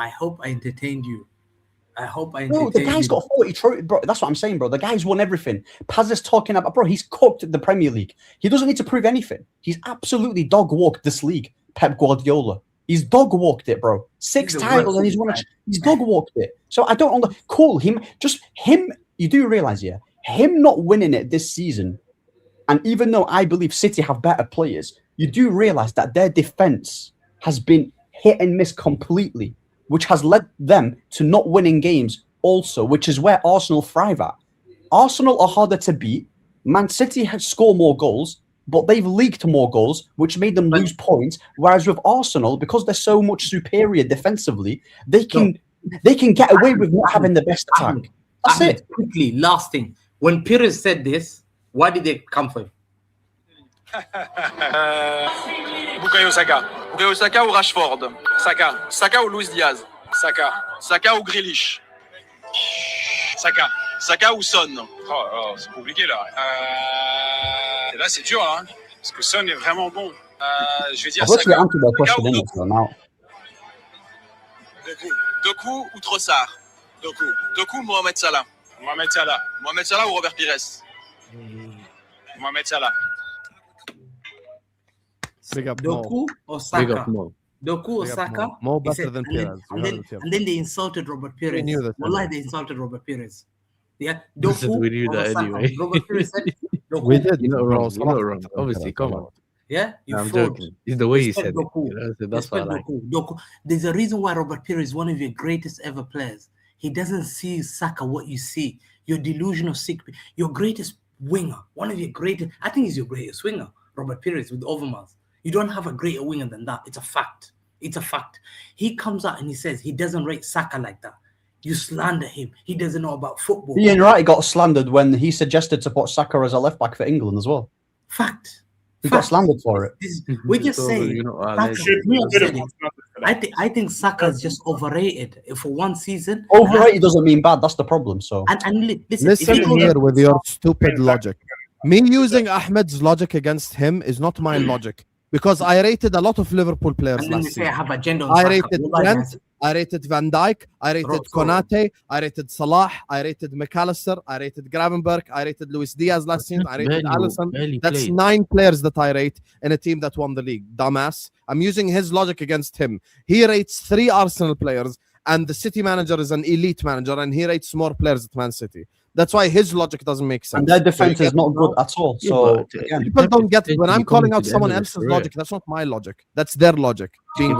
H: hope I entertained you.
G: Bro, the guy's got 40 trophies, bro. That's what I'm saying, bro. The guy's won everything. Pazz is talking about, bro. He's cooked the Premier League. He doesn't need to prove anything. He's absolutely dog walked this league. Pep Guardiola. He's dog walked it, bro. 6 titles and he's won. He's dog walked it. So I don't know. Cool. Him. You do realize, him not winning it this season. And even though I believe City have better players, you do realize that their defense has been hit and miss completely, which has led them to not winning games also, which is where Arsenal thrive at. Arsenal are harder to beat. Man City has scored more goals, but they've leaked more goals, which made them lose points. Whereas with Arsenal, because they're so much superior defensively, they can get away with not having the best attack. That's it.
H: Quickly, last thing. When Pires said this, why did they come for him?
L: Bukayo Saka ou Rashford? Saka ou Luis Diaz? Saka ou Grealish? Saka ou Son? Oh, c'est compliqué là. Et là c'est dur hein, parce que Son est vraiment bon. Je vais dire Saka. Doku ou Trossard? Doku, Mohamed Salah. Mohamed Salah ou Robert Pires? Mohamed Salah.
E: Big up
H: Doku or Saka? Doku or Saka.
E: More
H: He
E: better
H: said-
E: than
H: and then-
E: Perez.
H: and then they insulted Robert Perez.
E: knew that
H: Wallahi,
E: anyway.
H: they insulted Robert Perez. Yeah,
A: Listen, we knew
H: over
A: that
H: Saka.
A: anyway.
H: Robert Perez said, Doku.
E: We did.
A: You're not
E: bro,
A: wrong. You're not
E: Salah
A: wrong.
E: better than
A: Obviously,
E: Perez,
A: come
E: come
A: on.
H: Yeah, you
A: I'm
H: fraud.
A: joking. It's the way you
H: Respect
A: said
H: Doku.
A: it. You know, so that's what I like.
H: Doku. There's a reason why Robert Perez is one of your greatest ever players. He doesn't see Saka what you see. Your delusion of sick. Your greatest winger. One of your greatest. I think he's your greatest winger. Robert Perez with Overmars. You don't have a greater winger than that. It's a fact. It's a fact. He comes out and he says he doesn't rate Saka like that. You slander him. He doesn't know about football.
G: Ian Wright got slandered when he suggested to put Saka as a left back for England as well.
H: Fact.
G: He got slandered for it.
H: We're just
A: So,
H: saying.
A: you know,
H: Saka,
F: Should
H: we
F: be a
H: have
F: bit
H: said
F: of
H: it. I think Saka is just overrated for one season.
G: Overrated doesn't mean bad. That's the problem. So
H: And listen,
E: Listen
H: if you
E: here with your stupid logic. Me using Ahmed's logic against him is not my logic. Because I rated a lot of Liverpool players
H: and then
E: last
H: you say I
E: season.
H: have agenda on
E: I
H: Saka.
E: rated
H: Wallahi,
E: Trent,
H: man.
E: I rated Van Dijk, I rated
H: Bro,
E: Konate, I rated Salah, I rated McAllister, I rated Gravenberg, I rated Luis Diaz last season, I rated Alisson. That's 9 players that I rate in a team that won the league. Dumbass. I'm using his logic against him. He rates 3 Arsenal players, and the City manager is an elite manager, and he rates more players at Man City. That's why his logic doesn't make sense.
G: and their defense is not good at all. So again,
E: People don't get it. When I'm calling out someone else's logic, that's not my logic. That's their logic. Being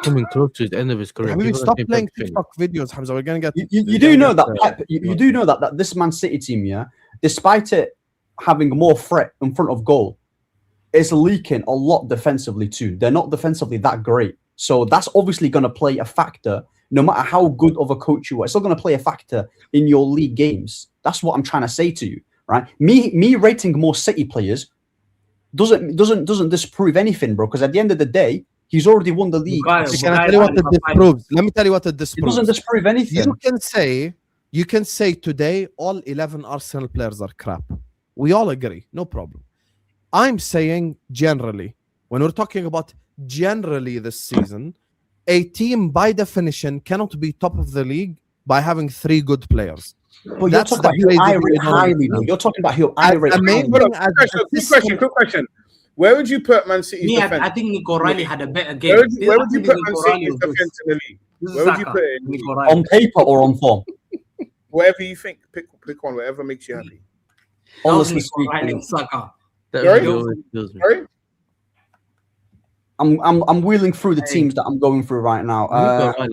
A: coming close to the end of his career.
E: Maybe
A: People
E: stop
A: don't
E: playing
A: think
E: TikTok videos, Hamza. We're gonna get.
G: you do know that Pep, you do know that this Man City team, yeah, despite it having more threat in front of goal, is leaking a lot defensively too. They're not defensively that great, so that's obviously going to play a factor. No matter how good of a coach you are, it's still going to play a factor in your league games. That's what I'm trying to say to you, right? Me rating more City players doesn't disprove anything, bro. Because at the end of the day, he's already won the league.
E: Can I tell you what it disproves? Let me tell you what it disproves.
G: It doesn't disprove anything.
E: You can say today all 11 Arsenal players are crap. We all agree, no problem. I'm saying generally, when we're talking about generally this season, a team by definition cannot be top of the league by having 3 good players.
G: But you're talking about who I rate highly. You're talking about who I rate highly.
F: Quick question. Where would you put Man City's defense?
H: I think Nico Riley had a better game.
F: Where would you put Man City's defense in the league? Where would you put it in?
G: On paper or on form?
F: Whatever you think. Pick one. Whatever makes you happy.
G: Honestly speaking,
F: Sorry?
G: I'm wheeling through the teams that I'm going through right now.
F: If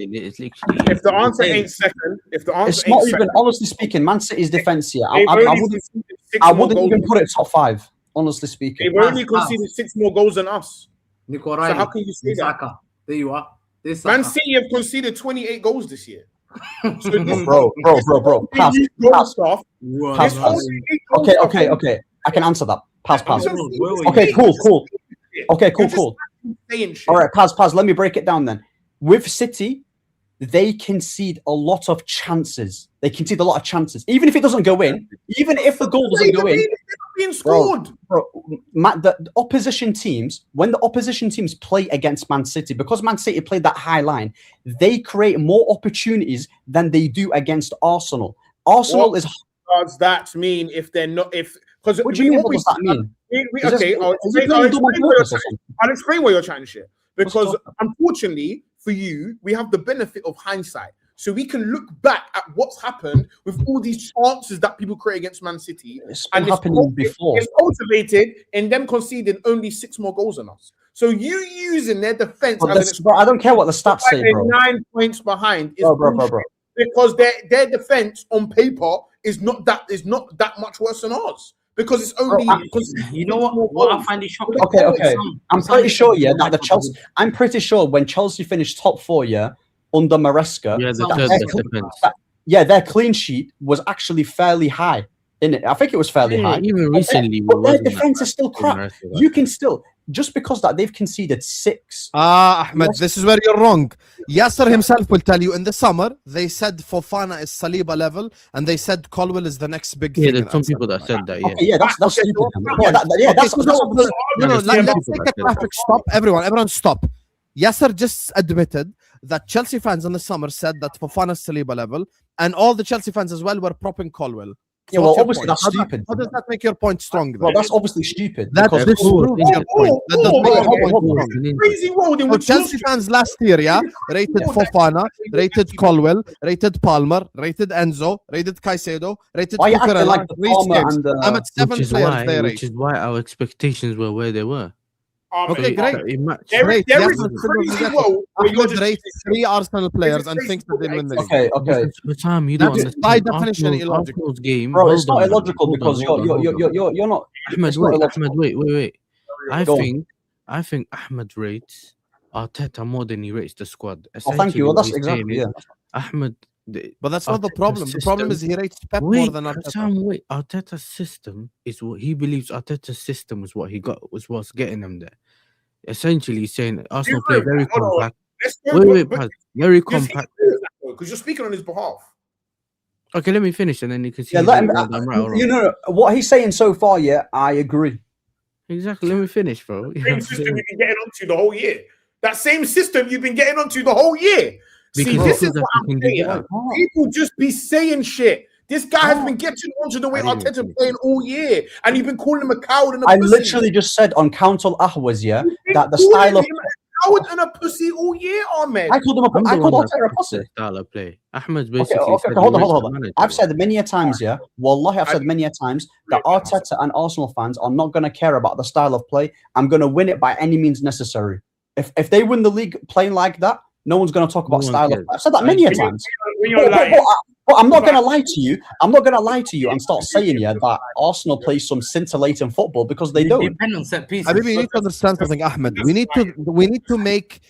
F: the answer ain't second,
G: it's not even. Honestly speaking, Man City's defense here, I wouldn't even put it top 5. Honestly speaking,
F: they've only conceded 6 more goals than us.
H: Nico
F: So
H: Riley,
F: how can you say that?
H: There you are.
F: Man City have conceded 28 goals this year. So
G: bro. Pass. Okay. I can answer that. Pass. Okay, cool. Okay, cool. All right, Pazz. Let me break it down then. With City, they concede a lot of chances. Even if it doesn't go in, even if the goal doesn't go in,
F: being scored.
G: Bro, Matt, the opposition teams, when the opposition teams play against Man City, because Man City played that high line, they create more opportunities than they do against Arsenal. Arsenal
F: what does that mean if they're not? Because
G: what do you mean? What does that mean?
F: I'll explain what you're trying to share. Because unfortunately for you, we have the benefit of hindsight. So we can look back at what's happened with all these chances that people create against Man City.
G: It's been happening before.
F: It's cultivated in them conceding only 6 more goals than us. So you using their defense.
G: Bro, I don't care what the stats say, bro.
F: 9 points behind is
G: bro.
F: because their defense on paper is not that much worse than ours. Because it's only because
H: you know what I find it shocking.
G: Okay. I'm pretty sure that the Chelsea. I'm pretty sure when Chelsea finished top 4, under Maresca, their clean sheet was actually fairly high. In it, I think it was fairly high.
A: Even recently,
G: but their defense is still crap. You can still just because that they've conceded 6.
E: Ahmed, this is where you're wrong. Yasser himself will tell you in the summer they said Fofana is Saliba level, and they said Colwell is the next big thing.
A: There's some people that said that.
G: Okay, that's stupid.
E: Let's take a traffic stop. Everyone, stop. Yasser just admitted that Chelsea fans in the summer said that Fofana is Saliba level, and all the Chelsea fans as well were propping Colwell.
G: Yeah, well, obviously that's stupid.
E: How does that make your point strong?
G: Well, that's obviously stupid.
E: That
G: because-
E: disproves your point. That doesn't make your point strong.
F: Crazy world in
E: So
F: which
E: Chelsea fans last year, yeah, rated Fofana, rated Colwell, rated Palmer, rated Enzo, rated Caicedo, rated
G: Why you acting
E: Cucurella.
G: like the Palmer and
E: I'm at 7 players they
A: which
E: rate.
A: is why our expectations were where they were.
E: Okay, great.
A: It matched.
F: There
E: Great.
F: is
E: Yes,
F: a
E: but
F: crazy world where you're
E: Ahmed
F: just
E: rates 3 Arsenal players and thinks that they'll win the league.
G: Okay.
A: But Sam, you don't
E: That's
A: understand.
E: by definition illogical.
A: Arsenal's game,
G: Bro, it's
A: hold
G: not
A: on,
G: illogical
A: hold
G: because
A: on, hold on.
G: you're not.
A: Ahmed,
G: it's not
A: wait,
G: illogical.
A: Ahmed, wait.
G: Go on.
A: I think Ahmed rates Arteta more than he rates the squad.
G: Oh, thank you. Well,
A: Essentially,
G: that's
A: what he's saying
G: exactly
A: is,
G: yeah.
A: Ahmed.
E: But that's not the
A: Arteta's
E: problem. The problem is
A: system-
E: he rates Pep more
A: Wait,
E: than Arteta.
A: Sam, wait. Arteta's system is what he believes. Arteta's system was what he got. Was what's getting him there. Essentially, he's saying Arsenal play very compact. Paz, very compact.
F: Because you're speaking on his behalf.
A: Okay, let me finish, and then you can see.
G: Yeah, let him.
A: whether I'm right or
G: You
A: wrong.
G: know what he's saying so far. Yeah, I agree.
A: Exactly. Let me finish, bro.
F: Same system you've been getting onto the whole year. That same system you've been getting onto the whole year. See,
A: Because
F: this
A: he
F: is
A: says
F: what
A: that
F: I'm
A: he can do
F: saying.
A: that.
F: People just be saying shit. This guy has been getting onto the way
A: I didn't
F: Arteta playing all year, and you've been calling him a coward and a
G: I
F: pussy.
G: literally just said on Count All Ahwas, yeah,
F: You've been
G: that the
F: calling
G: style of
F: him a coward and a pussy all year, Ahmed.
G: I called him
A: I'm
G: a, I
A: the
G: called
A: one that
G: Arteta a
A: picks the
G: pussy.
A: style of play. Ahmed's
G: Okay,
A: basically
G: okay,
A: said
G: hold
A: he
G: on.
A: rates the manager.
G: I've said many a times, yeah. Wallahi, I've said many a times that Arteta and Arsenal fans are not going to care about the style of play. I'm going to win it by any means necessary. If they win the league playing like that, no one's going to talk about
A: No one
G: style of
A: cares.
G: play. I've said that many a times.
F: When you're lying,
G: But I'm not going to lie to you. I'm not going to lie to you and start saying that Arsenal plays some scintillating football because they don't.
H: Depend on set pieces.
E: Habibi, you need to understand something, Ahmed. We need to make.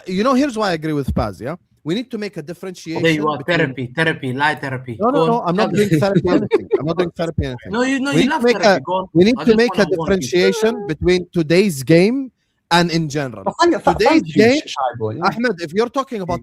E: Here's why I agree with Pazz. Yeah, we need to make a differentiation.
H: There you are.
E: between-
H: Therapy, lie therapy.
E: No. I'm not doing therapy anything. I'm not doing therapy anything.
H: No, you
E: We
H: you
E: need
H: love
E: to make
H: therapy.
E: a-
H: Go on.
E: We need
H: I
E: to
H: just
E: make a
H: wanna warn you.
E: differentiation between today's game and in general. Today's game, Ahmed, if you're talking about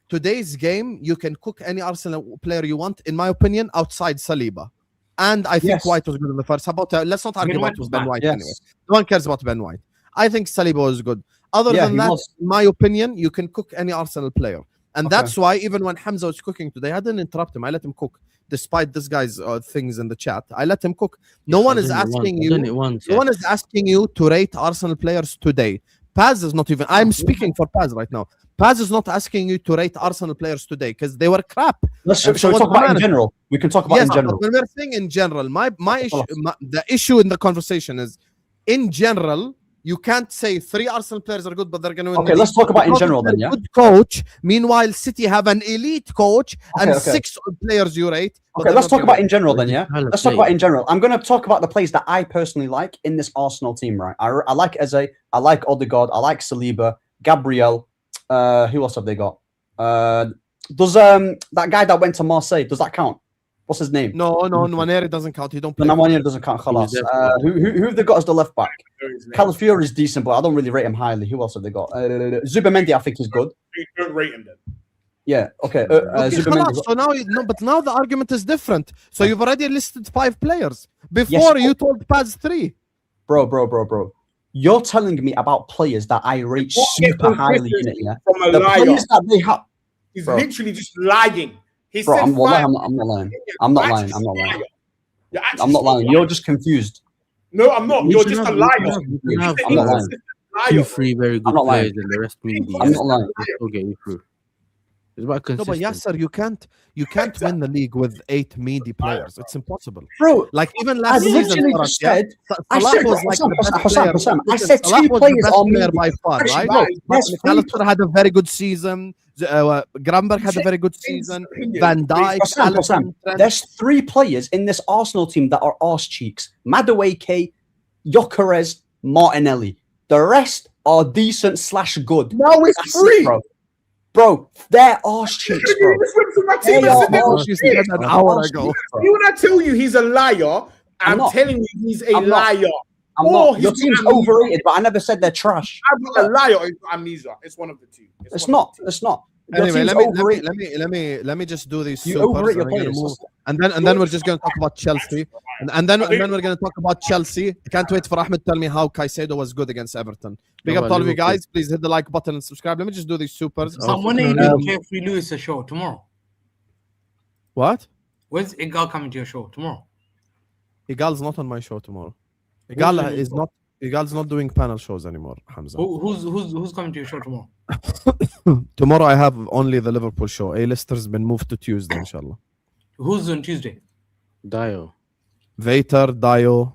E: today's game, you can cook any Arsenal player you want, in my opinion, outside Saliba. And I think
G: Yes.
E: White was good in the first. How about let's not argue
H: Ben
E: about
H: White was
E: Ben
H: bad.
E: White
G: Yes.
E: anyway. No one cares about Ben White. I think Saliba was good. Other
G: Yeah,
E: than
G: he
E: that,
G: was.
E: in my opinion, you can cook any Arsenal player. And
G: Okay.
E: that's why even when Hamza was cooking today, I didn't interrupt him. I let him cook. Despite this guy's things in the chat, I let him cook. No one is asking you. No one is asking you to rate Arsenal players today. Pazz is not even. I'm speaking for Pazz right now. Pazz is not asking you to rate Arsenal players today because they were crap.
G: Shall we talk about in general? We can talk about in general.
E: When we're saying in general, my issue, the issue in the conversation is, in general, you can't say 3 Arsenal players are good, but they're going to win.
G: Okay, let's talk about in general then, yeah?
E: Good coach. Meanwhile, City have an elite coach and
G: Okay.
E: 6 players you rate. but
G: Okay,
E: they're
G: let's
E: not
G: talk about
E: gonna
G: in general then, yeah? Let's talk about in general. I'm going to talk about the players that I personally like in this Arsenal team, right? I like Eze, I like Odegaard, I like Saliba, Gabriel. Who else have they got? Does that guy that went to Marseille, does that count? What's his name?
E: No, Nwaneri doesn't count. He don't play.
G: Nwaneri doesn't count. Khalas. Who have they got as the left back? Calafiori is decent, but I don't really rate him highly. Who else have they got? Zubimendi, I think, is good.
F: You don't rate him then.
G: Yeah. Okay.
E: Okay,
G: Zubimendi.
E: so now the argument is different. So you've already listed 5 players. Before you told Paz 3.
G: Bro. You're telling me about players that I rate super highly in it, yeah?
F: From a
G: The
F: liar.
G: players that they have.
F: He's
G: Bro.
F: literally just lying. He
G: Bro,
F: said
G: I'm not lying.
F: You're
G: I'm not lying.
F: actually
G: I'm not lying.
F: actually
G: I'm not lying. You're just confused.
F: No, I'm not. You're just a liar.
A: You have
G: I'm not lying.
A: 2-3 very good
G: I'm not lying.
A: players and the rest media.
G: I'm not lying.
A: We'll get you through. It's about
E: No, but
A: consistency.
E: Yasser, you can't win the league with 8 meaty players. It's impossible.
G: Bro,
E: Like even
G: I
E: last season,
G: literally
E: for
G: just
E: us, yeah,
G: said, I
E: Salah
G: said,
E: was like the best
G: Hussam,
E: player.
G: I said
E: Salah
G: 2
E: was the
G: players
E: best
G: are
E: player
G: meaty.
E: by far,
G: Actually,
E: right?
G: bro,
E: But
G: there's 3
E: McAllister had a very good season. Gramberg had a very good season. Van Dijk,
G: Hussam,
E: Alisson,
G: there's 3 players in this Arsenal team that are arse cheeks. Madueke, Gyökeres, Martinelli. The rest are decent / good.
F: No, it's
G: That's
F: free.
G: it, bro, they're arse cheeks, bro.
F: You just went through my team
G: They
F: and
G: are
F: said they were
G: arse
E: you
F: shit.
E: said an hour ago.
F: You when I tell you he's a liar, I'm
G: not.
F: telling you he's a
G: I'm not.
F: liar.
G: I'm
F: Oh,
G: not.
F: he's
G: Your team's
F: got amnesia.
G: overrated, but I never said they're trash.
F: I'm not a liar or amnesia. It's one of the two.
G: It's not. It's not. Your
E: Anyway,
G: team's overrated.
E: let me just do these
G: You
E: supers,
G: overrate your
E: and I'm gonna
G: players.
E: move- and then we're just going to talk about Chelsea, and then we're going to talk about Chelsea. Can't wait for Ahmed to tell me how Caicedo was good against Everton. Big up to all of you guys. Please hit the like button and subscribe. Let me just do these supers.
H: Someone ain't doing Jeffrey Lewis a show tomorrow.
E: What?
H: When's Igal coming to your show tomorrow?
E: Igal's not on my show tomorrow. Igal's not doing panel shows anymore, Hamza.
H: Who's coming to your show tomorrow?
E: Tomorrow I have only the Liverpool show. A-lister's been moved to Tuesday, inshallah.
H: Who's on Tuesday?
A: Dio.
E: Vater, Dio.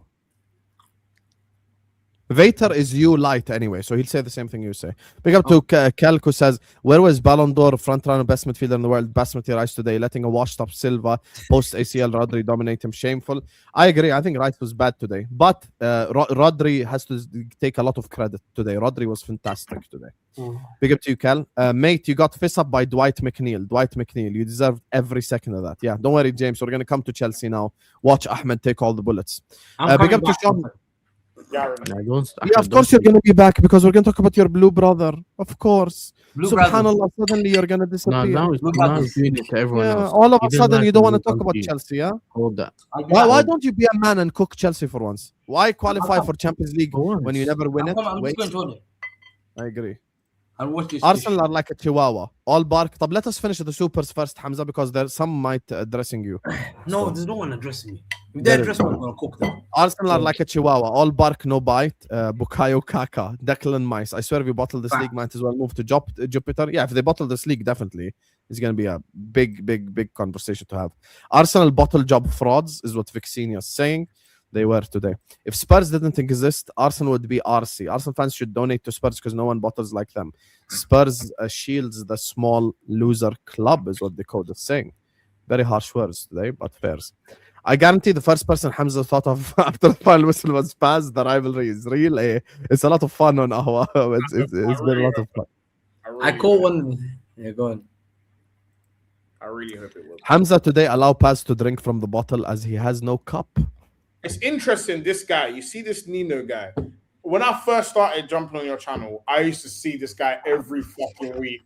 E: Vater is you light anyway, so he'll say the same thing you say. Big up to Kelko who says, where was Ballon d'Or front runner best midfielder in the world? Basmati Rice today, letting a washed up Silva post ACL Rodri dominate him. Shameful. I agree. I think Rice was bad today, but Rodri has to take a lot of credit today. Rodri was fantastic today. Big up to you, Kel. Mate, you got fist up by Dwight McNeil. You deserved every second of that. Yeah, don't worry, James. We're going to come to Chelsea now. Watch Ahmed take all the bullets. Big up to Sean.
F: Yeah,
E: of course you're going to be back because we're going to talk about your blue brother. Of course. Subhanallah, suddenly you're going to disappear.
A: Now he's doing it to everyone else.
E: All of a sudden you don't want to talk about Chelsea, yeah?
A: Hold that.
E: Why don't you be a man and cook Chelsea for once? Why qualify for Champions League when you never win it? I agree. Arsenal are like a chihuahua. All bark. But let us finish the supers first, Hamza, because there's some might addressing you.
H: No, there's no one addressing me. If they address me, I'm going to cook them.
E: Arsenal are like a chihuahua. All bark, no bite. Bukayo Kaka. Declan Mice. I swear if we bottle this league, might as well move to Jupiter. Yeah, if they bottle this league, definitely. It's going to be a big conversation to have. Arsenal bottle job frauds is what Vixenia is saying. They were today. If Spurs didn't exist, Arsenal would be RC. Arsenal fans should donate to Spurs because no one bottles like them. Spurs shields the small loser club is what the code is saying. Very harsh words today, but fairs. I guarantee the first person Hamza thought of after the final whistle was Pazz. The rivalry is real. It's a lot of fun on Ahwa. It's been a lot of fun.
H: I call one. Yeah, go on.
F: I really hope it will.
E: Hamza today allow Pazz to drink from the bottle as he has no cup.
F: It's interesting, this guy. You see this Nino guy. When I first started jumping on your channel, I used to see this guy every fucking week.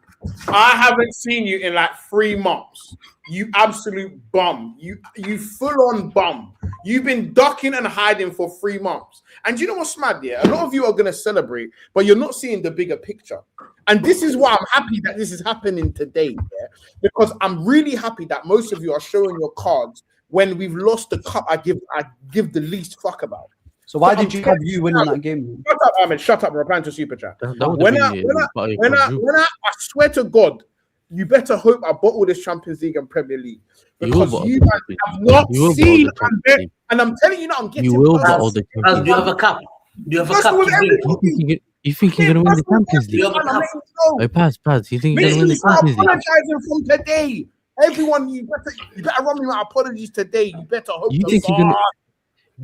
F: I haven't seen you in like 3 months. You absolute bum. You full-on bum. You've been ducking and hiding for 3 months. And you know what's mad, yeah? A lot of you are going to celebrate, but you're not seeing the bigger picture. And this is why I'm happy that this is happening today, yeah? Because I'm really happy that most of you are showing your cards. When we've lost the cup, I give the least fuck about.
G: So why did you have you winning that game?
F: Shut up, Ahmed. Shut up. Reply to Super Chat. When I swear to God, you better hope I bottle this Champions League and Premier League because you have not seen. And I'm telling you now, I'm getting.
A: You will bottle the Champions League.
H: Do you have a cup? Do you have a cup?
A: You think you're gonna win the Champions League? Hey, Pazz. You think you're gonna win the Champions League?
F: Apologizing from today. Everyone, you better run me my apologies today. You better hope.
A: You think you're gonna?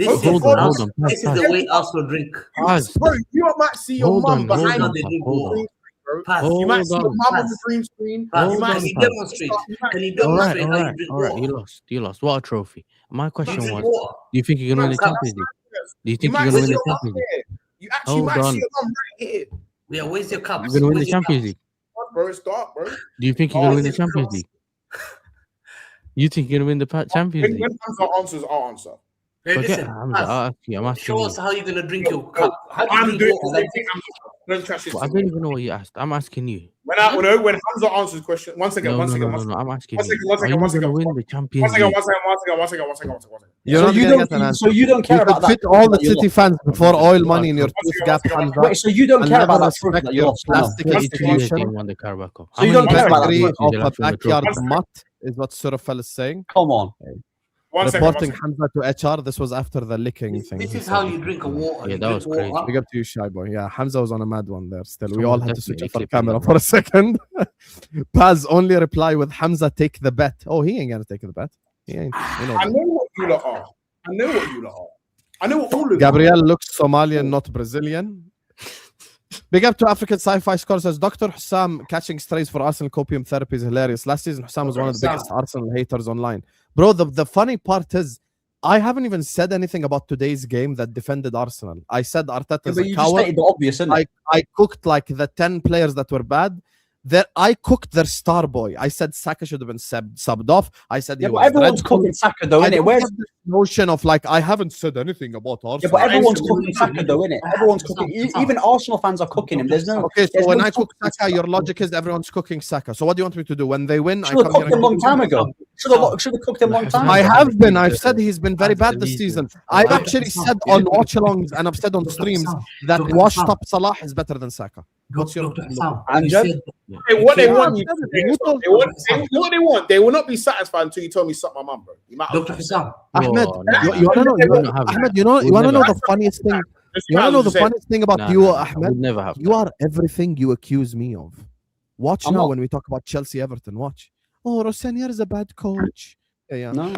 A: Hold on.
H: This is the way Arsenal drink.
F: Bro, you might see your mum behind the green screen. You might see your mum on the green screen. You might see demonstrate. Can you demonstrate how you drink water?
A: You lost. What a trophy. My question was, do you think you're gonna win the Champions League? Do you think you're gonna win the Champions League?
F: You actually might see your mum right here.
H: Yeah, where's your cup?
A: You're gonna win the Champions League.
F: Bro, it's dark, bro.
A: Do you think you're gonna win the Champions League? You think you're gonna win the Champions League?
F: When Hamza answers, I'll answer.
H: Hey, listen,
A: I'm asking
H: show us how you're gonna drink your cup.
F: I'm doing the same thing.
A: I don't even know what you asked. I'm asking you.
F: When Hamza answers the question, one second.
A: No, I'm asking you. Are you gonna win the Champions League?
F: One second.
G: So you don't care about that.
E: Fit all the City fans before oil money in your tooth gap.
G: Wait, so you don't care about that trophy that you lost?
E: Plastic institution.
A: Won the Carabao Cup.
G: So you don't care about that
E: of a backyard mutt is what Surafel is saying.
G: Come on.
E: Reporting Hamza to HR. This was after the licking thing.
H: This is how you drink a water.
A: Yeah, that was crazy.
E: Big up to you, Shy Boy. Yeah, Hamza was on a mad one there. Still, we all had to switch off the camera for a second. Paz only reply with Hamza take the bet. Oh, he ain't gonna take the bet. He ain't.
F: I know what you lot are. I know what all of you.
E: Gabriel looks Somalian, not Brazilian. Big up to African Sci-Fi Score says Dr. Hussam catching strays for Arsenal copium therapy is hilarious. Last season, Hussam was one of the biggest Arsenal haters online. Bro, the funny part is I haven't even said anything about today's game that defended Arsenal. I said Arteta's a coward.
G: Just stated the obvious, isn't it?
E: I cooked like the 10 players that were bad. I cooked their star boy. I said Saka should have been subbed off. I said
G: everyone's cooking Saka though, innit?
E: notion of like I haven't said anything about Arsenal.
G: Yeah, but everyone's cooking Saka though, innit? Everyone's cooking. Even Arsenal fans are cooking him. There's no.
E: Okay, so when I cook Saka, your logic is everyone's cooking Saka. So what do you want me to do when they win?
G: Should have cooked him a long time ago. Should have cooked him a long time ago.
E: I have been. I've said he's been very bad this season. I've actually said on watch-alongs and I've said on streams that washed-up Salah is better than Saka. What's your opinion?
F: What they want you to do. What they want. They will not be satisfied until you tell me suck my mum, bro.
H: Dr. Hassan.
E: Ahmed, you want to know? Ahmed, you want to know the funniest thing? You want to know the funniest thing about you, Ahmed? You are everything you accuse me of. Watch now when we talk about Chelsea Everton. Watch. Oh, Rossinier is a bad coach. Yeah. No.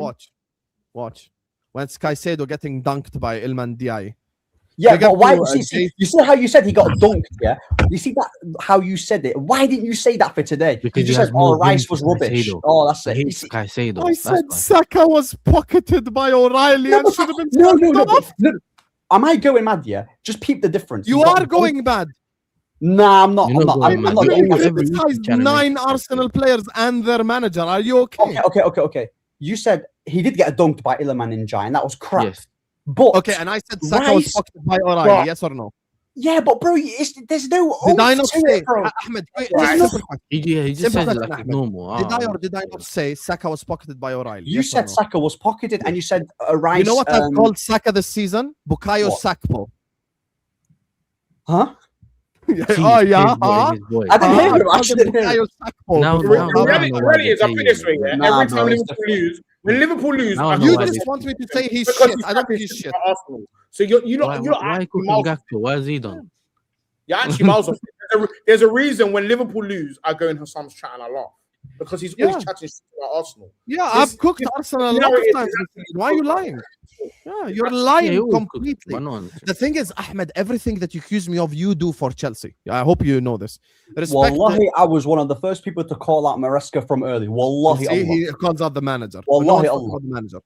E: Watch. When Caicedo getting dunked by Ilman Diaye.
G: Yeah, but why? You see how you said he got dunked? Yeah, you see that how you said it. Why didn't you say that for today?
A: Because
G: you said, "Oh, Rice was rubbish." Oh, that's it.
A: Caicedo.
E: I said Saka was pocketed by O'Reilly and should have been
G: no. Am I going mad? Yeah, just peep the difference.
E: You are going mad.
G: Nah, I'm not. I'm not.
E: This guy's 9 Arsenal players and their manager. Are you okay?
G: Okay. You said he did get dunked by Ilman Ndiaye, and that was crap.
A: Yes.
G: But
E: okay, and I said Saka was pocketed by O'Reilly. Yes or no?
G: Yeah, but bro, there's no.
E: Did I not say, Ahmed?
A: He just said it like normal.
E: Did I not say Saka was pocketed by O'Reilly?
G: You said Saka was pocketed, and you said Rice.
E: You know what I've called Saka this season? Bukayo Sakpo.
G: Huh?
E: Oh yeah.
G: I didn't hear him. I didn't hear him.
F: The reality is, I put it this way. Every time Liverpool lose. When Liverpool lose,
E: you just want me to say he's shit. I don't think he's shit.
F: So you're
A: Gakpo? Why is he done?
F: You're actually miles off. There's a reason when Liverpool lose, I go in Hassan's chat and I laugh because he's always chatting shit about Arsenal.
E: Yeah, I've cooked Arsenal a lot of times. Why are you lying? Yeah, you're lying completely. The thing is, Ahmed, everything that you accuse me of, you do for Chelsea. I hope you know this.
G: Wallahi, I was one of the first people to call out Maresca from early. Wallahi,
E: see, he calls out the manager.
G: Wallahi,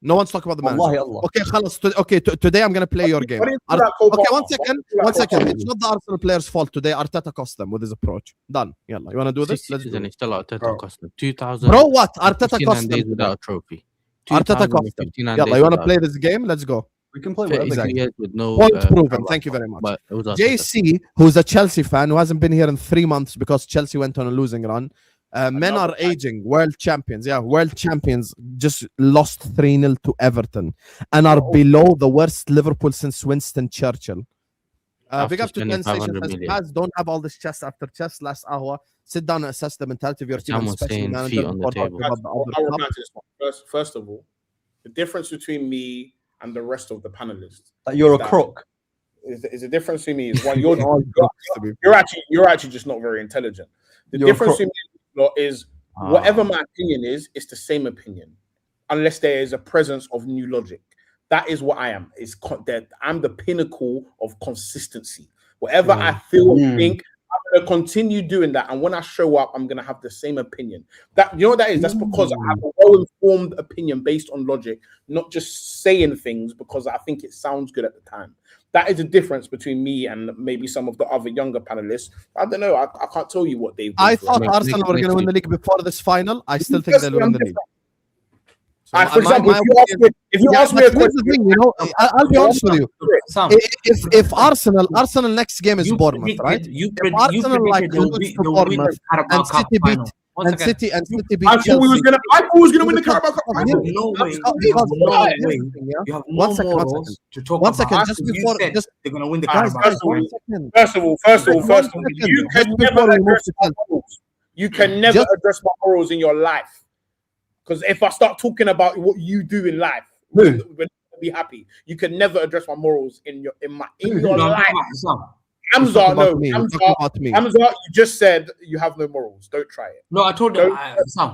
E: no one's talking about the manager.
G: Wallahi, Allah.
E: Okay, khalas, okay. Today I'm gonna play your game. Okay, one second. It's not the Arsenal players' fault today. Arteta cost them with his approach. Done. Yalla, you wanna do this? Let's do it.
A: Still Arteta cost them 2,000.
E: Bro, what? Arteta cost them
A: without a trophy.
E: Arteta cost them. Yalla, you wanna play this game? Let's go.
G: We can play whatever.
E: With no point proven. Thank you very much. JC, who's a Chelsea fan who hasn't been here in 3 months because Chelsea went on a losing run. Men are aging. World champions. Yeah, world champions just lost 3-0 to Everton and are below the worst Liverpool since Winston Churchill. Big up to 10 Station. Pazz, don't have all this chest after chest. Last Ahwa. Sit down and assess the mentality of your team.
F: First of all, the difference between me and the rest of the panelists.
G: That you're a crook.
F: Is a difference to me is one you're actually just not very intelligent. The difference between me is whatever my opinion is, it's the same opinion, unless there is a presence of new logic. That is what I am. I'm the pinnacle of consistency. Whatever I feel and think, I'm gonna continue doing that, and when I show up, I'm gonna have the same opinion. That you know what that is? That's because I have a well-informed opinion based on logic, not just saying things because I think it sounds good at the time. That is the difference between me and maybe some of the other younger panelists. I don't know. I can't tell you what they've.
E: I thought Arsenal were going to win the league before this final. I still think they'll win the league.
F: So for example, if you ask me a question,
E: I'll be honest with you. If Arsenal next game is Bournemouth, right? If Arsenal like lose to Bournemouth and City beat Chelsea.
F: I thought we was gonna win the Carabao Cup.
E: One second. Just before
H: they're gonna win the Carabao Cup.
F: First of all, you can never address my morals in your life. Because if I start talking about what you do in life, we're not be happy. You can never address my morals in your life. Hamza, you just said you have no morals. Don't try it.
H: No, I told you.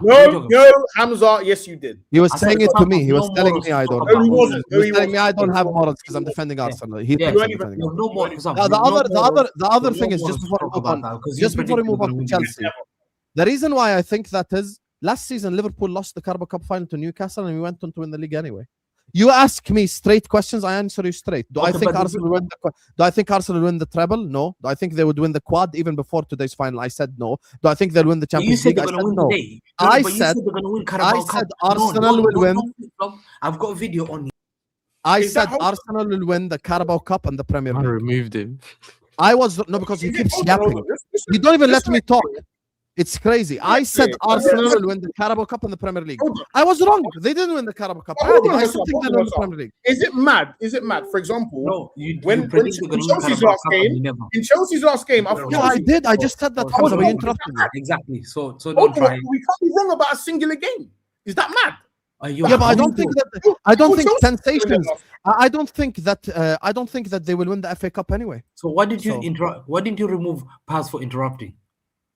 F: No, Hamza, yes, you did.
E: He was saying it to me. He was telling me I don't. He was telling me I don't have morals because I'm defending Arsenal. The other thing is just before we move on to Chelsea. The reason why I think that is last season Liverpool lost the Carabao Cup final to Newcastle and we went on to win the league anyway. You ask me straight questions, I answer you straight. Do I think Arsenal will win the treble? No. Do I think they would win the quad even before today's final? I said no. Do I think they'll win the Champions League? I said no. I said Arsenal will win.
H: I've got a video on
E: I said Arsenal will win the Carabao Cup and the Premier League.
A: I removed him.
E: I was because he keeps yapping. You don't even let me talk. It's crazy. I said Arsenal will win the Carabao Cup and the Premier League. I was wrong. They didn't win the Carabao Cup. I still think they won the Premier League.
F: Is it mad? For example, when Chelsea's last game,
E: I did. I just said that. Hamza, you interrupted me.
H: Exactly. So don't try.
F: We can't be wrong about a singular game. Is that mad?
E: Yeah, but I don't think that. I don't think sensations. I don't think that. I don't think that they will win the FA Cup anyway.
H: So why did you interrupt? Why didn't you remove Pazz for interrupting?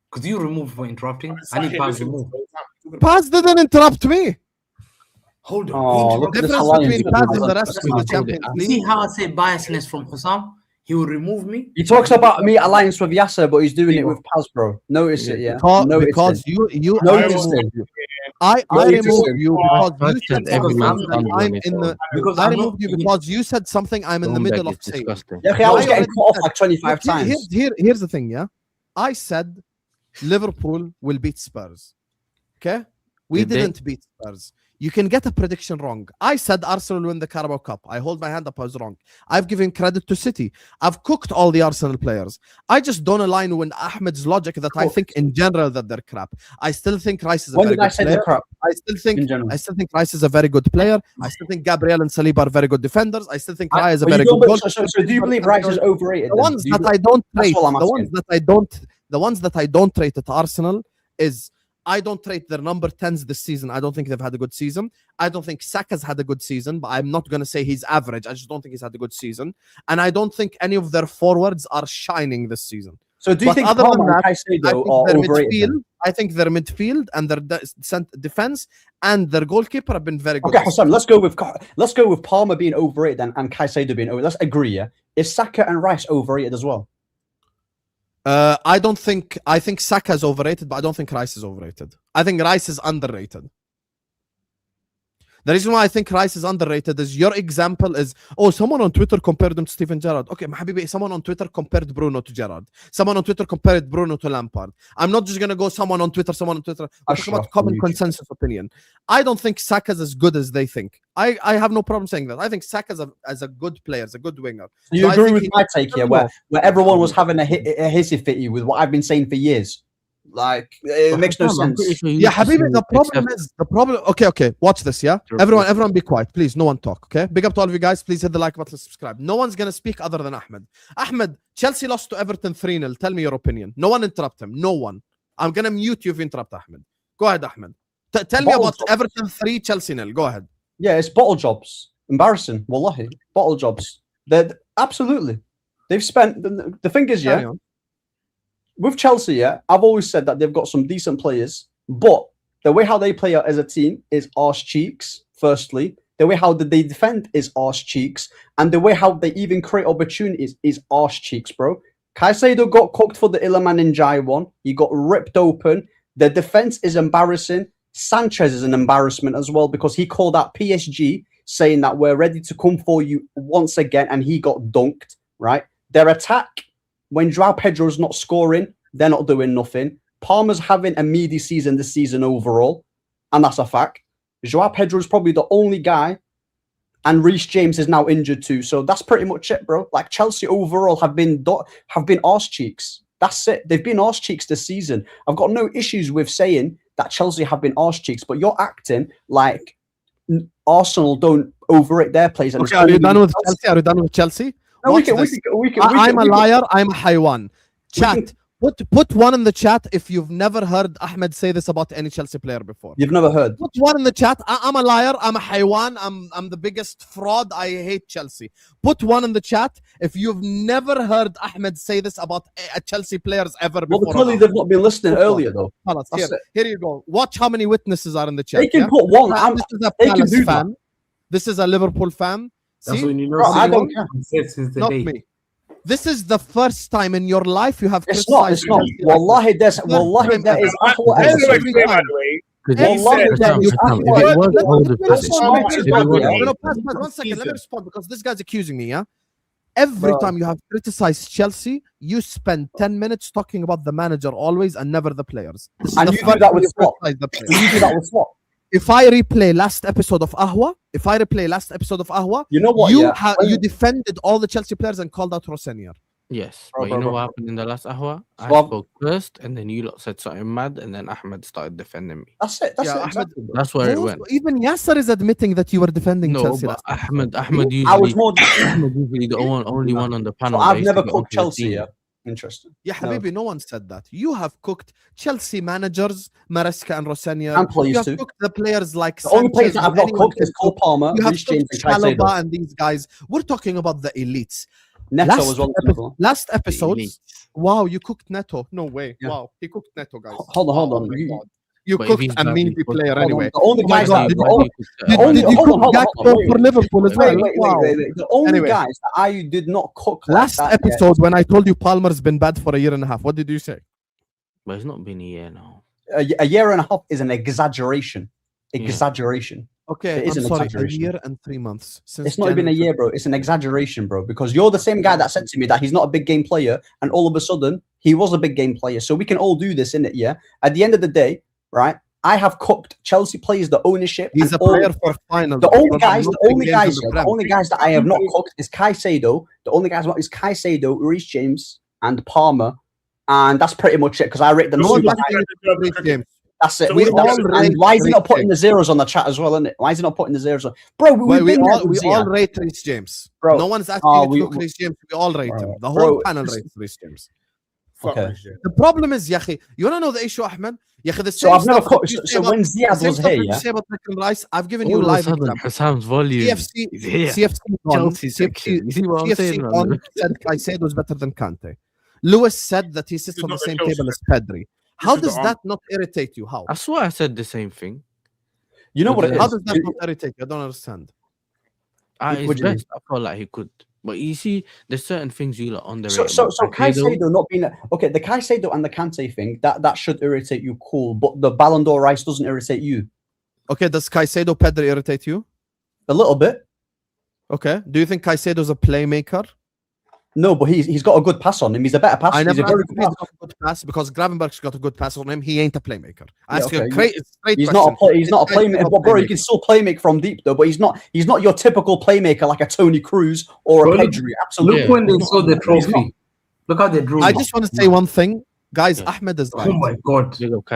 H: Because you removed for interrupting. I need Pazz removed.
E: Pazz didn't interrupt me.
H: Hold on.
E: Oh, the difference between Pazz and the rest of the Champions League.
H: See how I say biasness from Hussam? He will remove me.
G: He talks about me alliance with Yasser, but he's doing it with Pazz, bro. Notice it, yeah.
E: Because you
G: notice it.
E: I removed you because you said something. I'm in the. I removed you because you said something. I'm in the middle of saying.
G: Yeah, I was getting cut off like 25 times.
E: Here's the thing, yeah. I said Liverpool will beat Spurs. Okay, we didn't beat Spurs. You can get a prediction wrong. I said Arsenal will win the Carabao Cup. I hold my hand up. I was wrong. I've given credit to City. I've cooked all the Arsenal players. I just don't align with Ahmed's logic that I think in general that they're crap. I still think Rice is a very good player. I still think Rice is a very good player. I still think Gabriel and Saliba are very good defenders. I still think Raya is a very good goalkeeper.
G: So do you believe Rice is overrated?
E: The ones that I don't rate at Arsenal is I don't rate their number 10s this season. I don't think they've had a good season. I don't think Saka's had a good season, but I'm not going to say he's average. I just don't think he's had a good season. And I don't think any of their forwards are shining this season.
G: So do you think other than that,
E: I think their midfield and their defense and their goalkeeper have been very good.
G: Okay, Hassan, let's go with Palmer being overrated and Caicedo being overrated. Let's agree, yeah? Is Saka and Rice overrated as well?
E: I think Saka is overrated, but I don't think Rice is overrated. I think Rice is underrated. The reason why I think Rice is underrated is your example is, someone on Twitter compared him to Steven Gerrard. Okay, Habibi, someone on Twitter compared Bruno to Gerrard. Someone on Twitter compared Bruno to Lampard. I'm not just going to go someone on Twitter. I'm talking about common consensus opinion. I don't think Saka's as good as they think. I have no problem saying that. I think Saka's as a good player, as a good winger.
G: So you agree with my take here, where everyone was having a hissy fitty with what I've been saying for years? Like, it makes no sense.
E: Yeah, Habibi, the problem. Okay, watch this, yeah? Everyone be quiet, please. No one talk, okay? Big up to all of you guys. Please hit the like button, subscribe. No one's going to speak other than Ahmed. Ahmed, Chelsea lost to Everton 3-0. Tell me your opinion. No one interrupt him. No one. I'm going to mute you if you interrupt Ahmed. Go ahead, Ahmed. Tell me about Everton 3, Chelsea 0. Go ahead.
G: Yeah, it's bottle jobs. Embarrassing. Wallahi. Bottle jobs. Absolutely. They've spent... The thing is, yeah... With Chelsea, yeah, I've always said that they've got some decent players, but the way how they play out as a team is arse cheeks, firstly. The way how they defend is arse cheeks. And the way how they even create opportunities is arse cheeks, bro. Caicedo got cooked for the Illiman Ndiaye one. He got ripped open. The defense is embarrassing. Sanchez is an embarrassment as well because he called out PSG saying that we're ready to come for you once again, and he got dunked, right? Their attack, when Joao Pedro's not scoring, they're not doing nothing. Palmer's having a meaty season this season overall, and that's a fact. Joao Pedro's probably the only guy, and Reece James is now injured too. So that's pretty much it, bro. Like, Chelsea overall have been arse cheeks. That's it. They've been arse cheeks this season. I've got no issues with saying that Chelsea have been arse cheeks, but you're acting like Arsenal don't overrate their players.
E: Okay, are you done with Chelsea? Are you done with Chelsea?
G: No,
E: I'm a liar. I'm a haywan. Chat. Put one in the chat if you've never heard Ahmed say this about any Chelsea player before.
G: You've never heard.
E: Put one in the chat. I'm a liar. I'm a haywan. I'm the biggest fraud. I hate Chelsea. Put one in the chat if you've never heard Ahmed say this about Chelsea players ever before.
G: Well, clearly they've not been listening earlier though.
E: Here you go. Watch how many witnesses are in the chat.
G: They can put one.
E: This is a Palace fan. This is a Liverpool fan.
H: That's when you know.
G: I don't care.
E: Not me. This is the first time in your life you have
G: criticized. It's not. Wallahi, there is Ahwa every time.
E: One second, let me respond because this guy's accusing me, yeah? Every time you have criticized Chelsea, you spend 10 minutes talking about the manager always and never the players.
G: And you do that with Swap. You do that with Swap.
E: if I replay last episode of Ahwa,
G: you know what?
E: You defended all the Chelsea players and called out Rossinier.
A: Yes, but you know what happened in the last Ahwa? I spoke first, and then you lot said something mad, and then Ahmed started defending me.
G: That's it.
A: That's where it went.
E: Even Yasser is admitting that you were defending Chelsea.
A: But Ahmed usually,
G: I was more
A: the only one on the panel.
G: So I've never cooked Chelsea. Yeah, interesting.
E: Yeah, Habibi, no one said that. You have cooked Chelsea managers, Maresca and Rossinier.
G: You
E: have
G: too.
E: cooked the players like
G: the only players that I've not cooked is Cole Palmer,
E: you have
G: Reece James,
E: cooked
G: and Caicedo.
E: Chalobah and these guys. We're talking about the elites.
G: Neto was one.
E: Last episode. Wow, you cooked Neto. No way. Yeah. Wow, he cooked Neto, guys.
G: Hold on.
E: You cooked a meaty player anyway.
G: The only guys
E: that did you cook Gakpo for Liverpool as well?
G: Wait. The only guys that I did not cook
E: last episode when I told you Palmer's been bad for a year and a half. What did you say?
A: But it's not been a year now.
G: A year and a half is an exaggeration.
E: Okay, I'm sorry, a year and 3 months.
G: It's not even a year, bro. It's an exaggeration, bro. Because you're the same guy that said to me that he's not a big game player, and all of a sudden he was a big game player. So we can all do this, innit? Yeah. At the end of the day, right? I have cooked Chelsea players, the ownership.
E: He's a player for final.
G: The only guys that I have not cooked is Caicedo. The only guys is Caicedo, Reece James, and Palmer, and that's pretty much it. Because I rate them super high. That's it. Why is he not putting the zeros on the chat as well, isn't it? Why is he not putting the zeros on? Bro, we
E: all rate Reece James. Bro, no one's asking you to cook Reece James. We all rate him. The whole panel rates Reece James.
G: Okay.
E: The problem is, Yahi, you want to know the issue, Ahmed?
G: So I've never cooked. So when Ziad was here, yeah.
E: Say about Rice, I've given you live example.
A: Hassan's volume.
E: CFC
A: Chelsea section. You see what I'm saying?
E: Said Caicedo is better than Kante. Lewis said that he sits on the same table as Pedri. How does that not irritate you? How?
A: I swear I said the same thing.
G: You know what it is?
E: How does that not irritate you? I don't understand.
A: It's best. I felt like he could. But you see, there's certain things you lot underrate.
G: So Caicedo not being okay, the Caicedo and the Kante thing, that should irritate you, cool. But the Ballon d'Or Rice doesn't irritate you.
E: Okay, does Caicedo Pedri irritate you?
G: A little bit.
E: Okay. Do you think Caicedo's a playmaker?
G: No, but he's got a good pass on him. He's a better passer.
E: He's got a good pass because Gravenberg's got a good pass on him. He ain't a playmaker.
G: He's not a playmaker. But bro, he can still playmake from deep though. But he's not your typical playmaker like a Toni Kroos or a Pedri. Absolutely.
H: Look when they saw the trophy. Look how they drew.
E: I just want to say one thing. Guys, Ahmed is right.
H: Oh my God.
E: I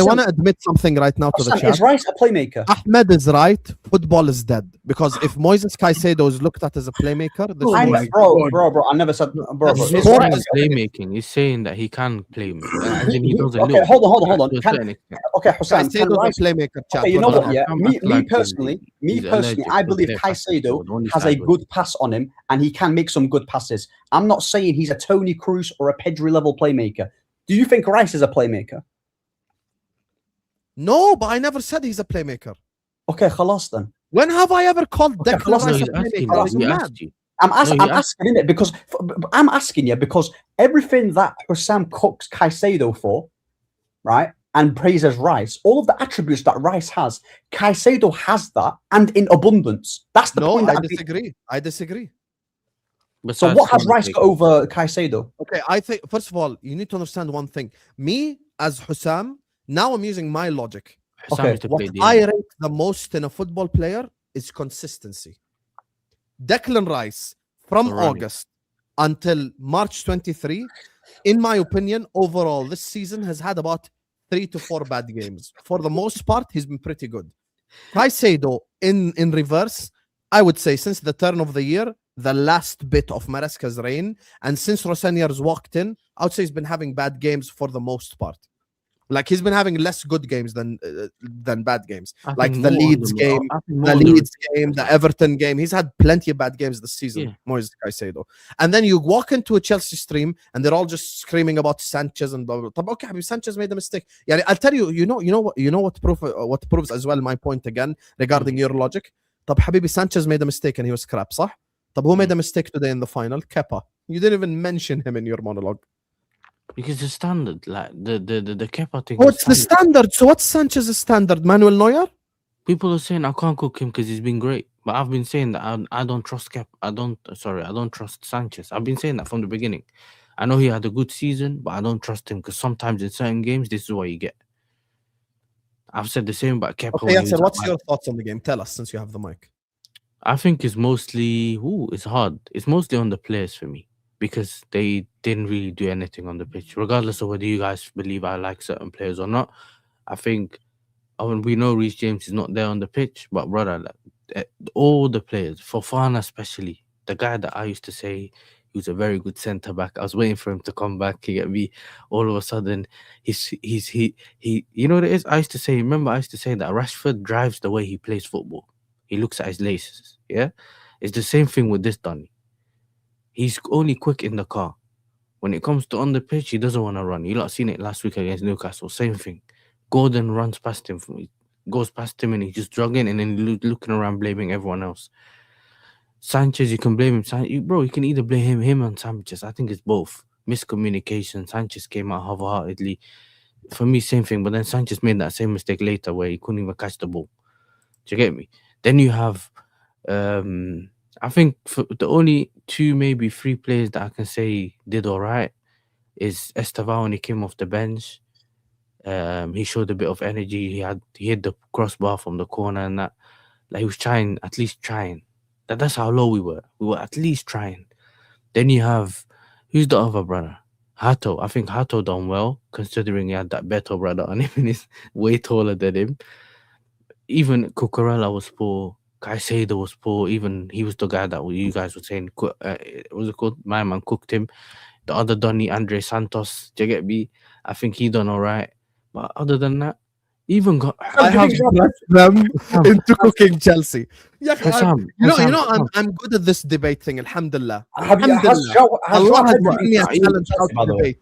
E: want to admit something right now to the chat.
G: Is Rice a playmaker?
E: Ahmed is right. Football is dead. Because if Moises Caicedo is looked at as a playmaker...
G: Bro, I never said... Bro.
A: He's not playmaking. He's saying that he can play.
G: Okay, hold on. Okay, Hussein.
E: Caicedo is a playmaker.
G: Okay, you know what, yeah? Me personally, I believe Caicedo has a good pass on him and he can make some good passes. I'm not saying he's a Toni Kroos or a Pedri level playmaker. Do you think Rice is a playmaker?
E: No, but I never said he's a playmaker.
G: Okay, khalas then.
E: When have I ever called Declan Rice a playmaker?
G: I'm asking you because everything that Hussam cooks Caicedo for, right, and praises Rice, all of the attributes that Rice has, Caicedo has that and in abundance. That's the point.
E: I disagree.
G: So what has Rice got over Caicedo?
E: Okay, I think, first of all, you need to understand one thing. Me, as Hussam, now I'm using my logic.
G: Okay,
E: what I rate the most in a football player is consistency. Declan Rice, from August until March 23, in my opinion, overall, this season has had about 3 to 4 bad games. For the most part, he's been pretty good. Caicedo, in reverse, I would say since the turn of the year, the last bit of Maresca's reign, and since Rossonier's walked in, I would say he's been having bad games for the most part. Like he's been having less good games than bad games. Like the Leeds game, the Everton game. He's had plenty of bad games this season. Moises Caicedo. And then you walk into a Chelsea stream and they're all just screaming about Sanchez and blah blah blah. Okay, Sanchez made a mistake. Yeah, I'll tell you. You know what proves as well my point again regarding your logic. Habibi, Sanchez made a mistake and he was crap, صح? Who made a mistake today in the final? Kepa. You didn't even mention him in your monologue.
A: Because the standard, like the Kepa thing.
E: What's the standard? So what's Sanchez's standard? Manuel Neuer?
A: People are saying I can't cook him because he's been great. But I've been saying that I don't trust Kepa. I don't trust Sanchez. I've been saying that from the beginning. I know he had a good season, but I don't trust him because sometimes in certain games, this is what you get. I've said the same about Kepa.
E: Okay, Yasser, what's your thoughts on the game? Tell us, since you have the mic.
A: I think it's mostly, it's hard. It's mostly on the players for me because they didn't really do anything on the pitch. Regardless of whether you guys believe I like certain players or not, I think we know Reece James is not there on the pitch, but brother, all the players, Fofana especially, the guy that I used to say he was a very good centre back. I was waiting for him to come back. He get me. All of a sudden, he. You know what it is? I used to say that Rashford drives the way he plays football. He looks at his laces. Yeah, it's the same thing with this Donny. He's only quick in the car. When it comes to on the pitch, he doesn't want to run. You lot seen it last week against Newcastle. Same thing. Gordon runs past him. Goes past him and he's just jogging and then looking around blaming everyone else. Sanchez, you can blame him. Bro, you can either blame him and Sanchez. I think it's both. Miscommunication. Sanchez came out half-heartedly. For me, same thing. But then Sanchez made that same mistake later where he couldn't even catch the ball. Do you get me? Then you have, I think for the only 2, maybe 3 players that I can say did all right is Estevao when he came off the bench. He showed a bit of energy. He hit the crossbar from the corner and that. Like he was trying, at least trying. That's how low we were. We were at least trying. Then you have, who's the other brother? Hato. I think Hato done well, considering he had that Beto brother on him and he's way taller than him. Even Cucurella was poor. Caicedo was poor. Even he was the guy that you guys were saying, what was it called? My man cooked him. The other Donny, Andre Santos, do you get me? I think he done all right. But other than that,
E: I have blessed them into cooking Chelsea. Yeah, I'm good at this debate thing. Alhamdulillah. Allah has given me a challenge out of debate.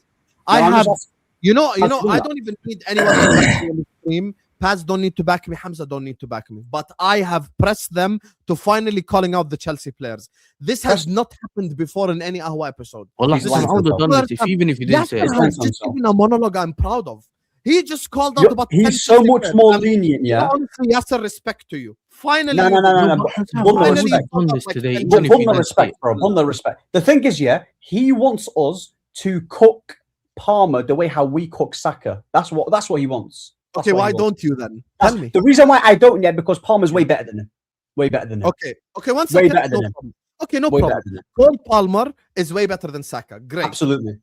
E: I have, I don't even need anyone to back me on the stream. Pazz don't need to back me. Hamza don't need to back me. But I have pressed them to finally calling out the Chelsea players. This has not happened before in any Ahwa episode.
A: Even if you didn't say it.
E: It's just even a monologue I'm proud of. He just called out about.
G: He's so much more lenient, yeah.
E: Honestly, Yasser, respect to you. Finally,
G: no. Respect, bro. Respect. The thing is, yeah, he wants us to cook Palmer the way how we cook Saka. That's what he wants.
E: Okay, why don't you then? Tell me.
G: The reason why I don't yet because Palmer's way better than him. Way better than him.
E: Okay, one second.
G: Way better than him.
E: Okay, no problem. Cole Palmer is way better than Saka. Great.
G: Absolutely.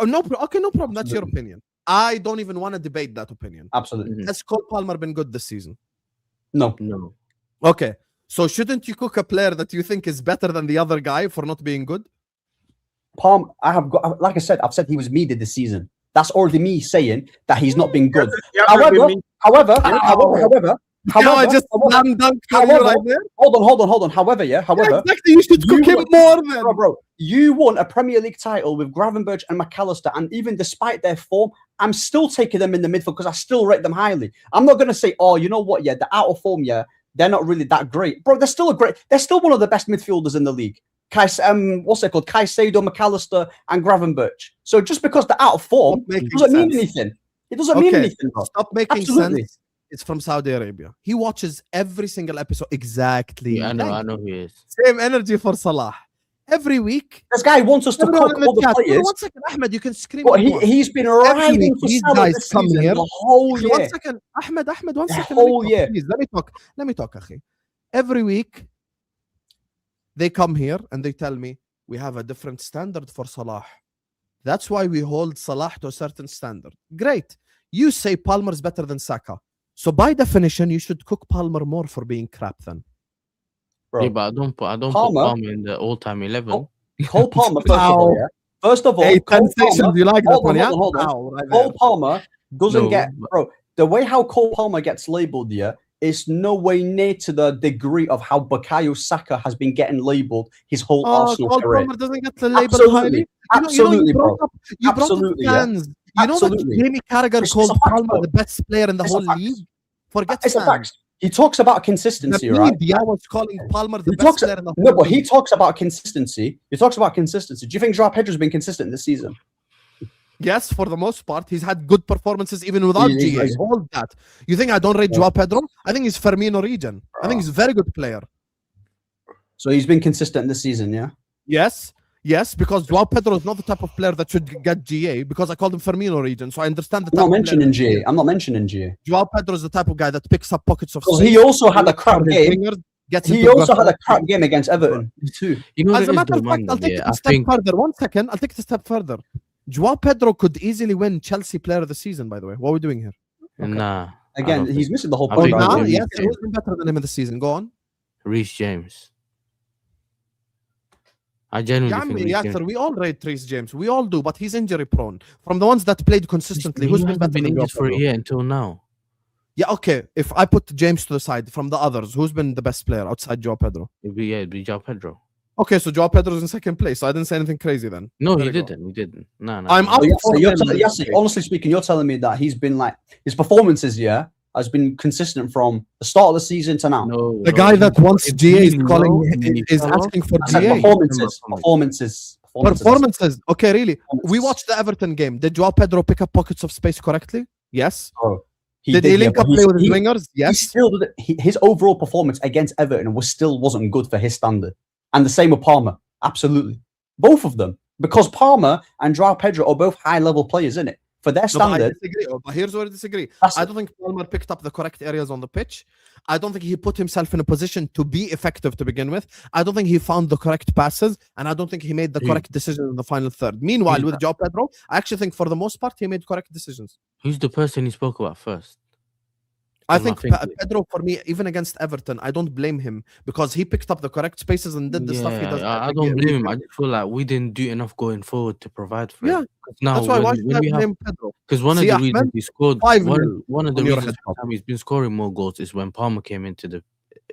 E: No problem. That's your opinion. I don't even want to debate that opinion.
G: Absolutely.
E: Has Cole Palmer been good this season?
G: No.
E: Okay. So shouldn't you cook a player that you think is better than the other guy for not being good?
G: Palmer, like I said, I've said he was needed this season. That's already me saying that he's not been good. However,
E: I just slam dunk you right there.
G: Hold on. However,
E: exactly. You should cook him more, man.
G: Bro, you won a Premier League title with Gravenberch and McAllister, and even despite their form, I'm still taking them in the midfield because I still rate them highly. I'm not gonna say, oh, you know what? Yeah, they're out of form. Yeah, they're not really that great, bro. They're still one of the best midfielders in the league. What's it called? Caicedo, McAllister, and Gravenberch. So just because they're out of form, it doesn't mean anything. It doesn't mean anything. Bro.
E: Stop making sense. It's from Saudi Arabia. He watches every single episode exactly.
A: Yeah, I know he is.
E: Same energy for Salah. Every week.
G: This guy wants us to cook all the players.
E: 1 second, Ahmed, you can scream.
G: But he's been riding for Salah this season the whole year.
E: 1 second, Ahmed, 1 second.
G: Whole year.
E: Please, let me talk, akhi. Every week, they come here and they tell me, we have a different standard for Salah. That's why we hold Salah to a certain standard. Great. You say Palmer's better than Saka. So by definition, you should cook Palmer more for being crap then.
A: Bro. Yeah, but I don't put Palmer in the all-time 11.
G: Cole Palmer, first of all,
E: hey, Cole Palmer,
G: you like that one, yeah? Hold on. Cole Palmer doesn't bro, the way how Cole Palmer gets labelled here is no way near to the degree of how Bukayo Saka has been getting labelled his whole Arsenal
E: Cole
G: career.
E: Palmer doesn't get the label highly.
G: Absolutely,
E: bro. You brought up fans. You know that Jamie Carragher called Palmer the best player in the whole league? Forget
G: it's a fact. He talks about consistency, right?
E: I was calling Palmer the best player in the whole league.
G: No, but he talks about consistency. Do you think Joao Pedro's been consistent this season?
E: Yes, for the most part. He's had good performances even without GA. Hold that. You think I don't rate Joao Pedro? I think he's Firmino region. I think he's a very good player.
G: So he's been consistent this season, yeah?
E: Yes. Yes, because Joao Pedro is not the type of player that should get GA because I called him Firmino region, so I understand the type
G: I'm not mentioning GA. I'm not mentioning GA.
E: Joao Pedro is the type of guy that picks up pockets of
G: because he also had a crap game. He also had a crap game against Everton too.
E: You know, as a matter of fact, I'll take it a step further. 1 second, I'll take it a step further. Joao Pedro could easily win Chelsea Player of the Season. By the way, what are we doing here?
A: Okay. Nah.
G: Again, he's missing the whole
E: point.
G: Right?
E: Yes, who's been better than him in the season? Go on.
A: Reece James. I genuinely think
E: sir, we all rate Reece James. We all do, but he's injury prone. From the ones that played consistently, who's been better than
A: injured for a year until now?
E: Yeah, okay. If I put James to the side, from the others, who's been the best player outside Joao Pedro?
A: It'd be Joao Pedro.
E: Okay, so Joao Pedro's in second place. So I didn't say anything crazy then.
A: No, he didn't. He didn't. No.
G: I'm up. Honestly speaking, you're telling me that he's been like his performances, has been consistent from the start of the season to now.
A: No,
E: the guy that wants GA is asking for GA. Performances. Okay, really. We watched the Everton game. Did Joao Pedro pick up pockets of space correctly? Yes. Did he link up play with his wingers? Yes.
G: His overall performance against Everton wasn't good for his standard. And the same with Palmer. Absolutely. Both of them. Because Palmer and Joao Pedro are both high-level players, isn't it? For their standard.
E: But here's where I disagree. I don't think Palmer picked up the correct areas on the pitch. I don't think he put himself in a position to be effective to begin with. I don't think he found the correct passes, and I don't think he made the correct decision in the final third. Meanwhile, with Joao Pedro, I actually think for the most part he made correct decisions.
A: Who's the person you spoke about first?
E: I think Pedro, for me, even against Everton, I don't blame him because he picked up the correct spaces and did the stuff he does.
A: I don't blame him. I just feel like we didn't do enough going forward to provide for him. Now,
E: that's why should I blame Pedro?
A: Because one of the reasons he scored, one of the reasons he's been scoring more goals is when Palmer came into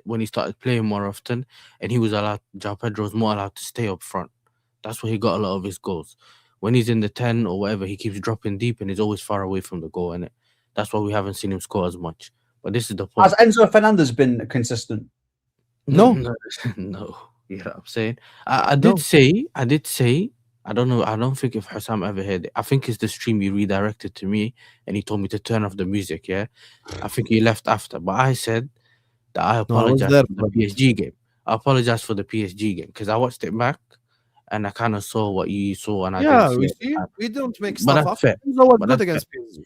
A: when he started playing more often, and he was allowed. Joao Pedro was more allowed to stay up front. That's where he got a lot of his goals. When he's in the 10 or whatever, he keeps dropping deep and he's always far away from the goal. And that's why we haven't seen him score as much. But this is the point.
G: Has Enzo Fernandez been consistent?
E: No.
A: You know what I'm saying? I did say, I don't know, I don't think if Hussam ever heard it. I think it's the stream he redirected to me and he told me to turn off the music, I think he left after. But I said that I apologize for the PSG game. I apologize for the PSG game because I watched it back and I kind of saw what you saw and I didn't see it.
E: We don't make stuff up.
A: Fair.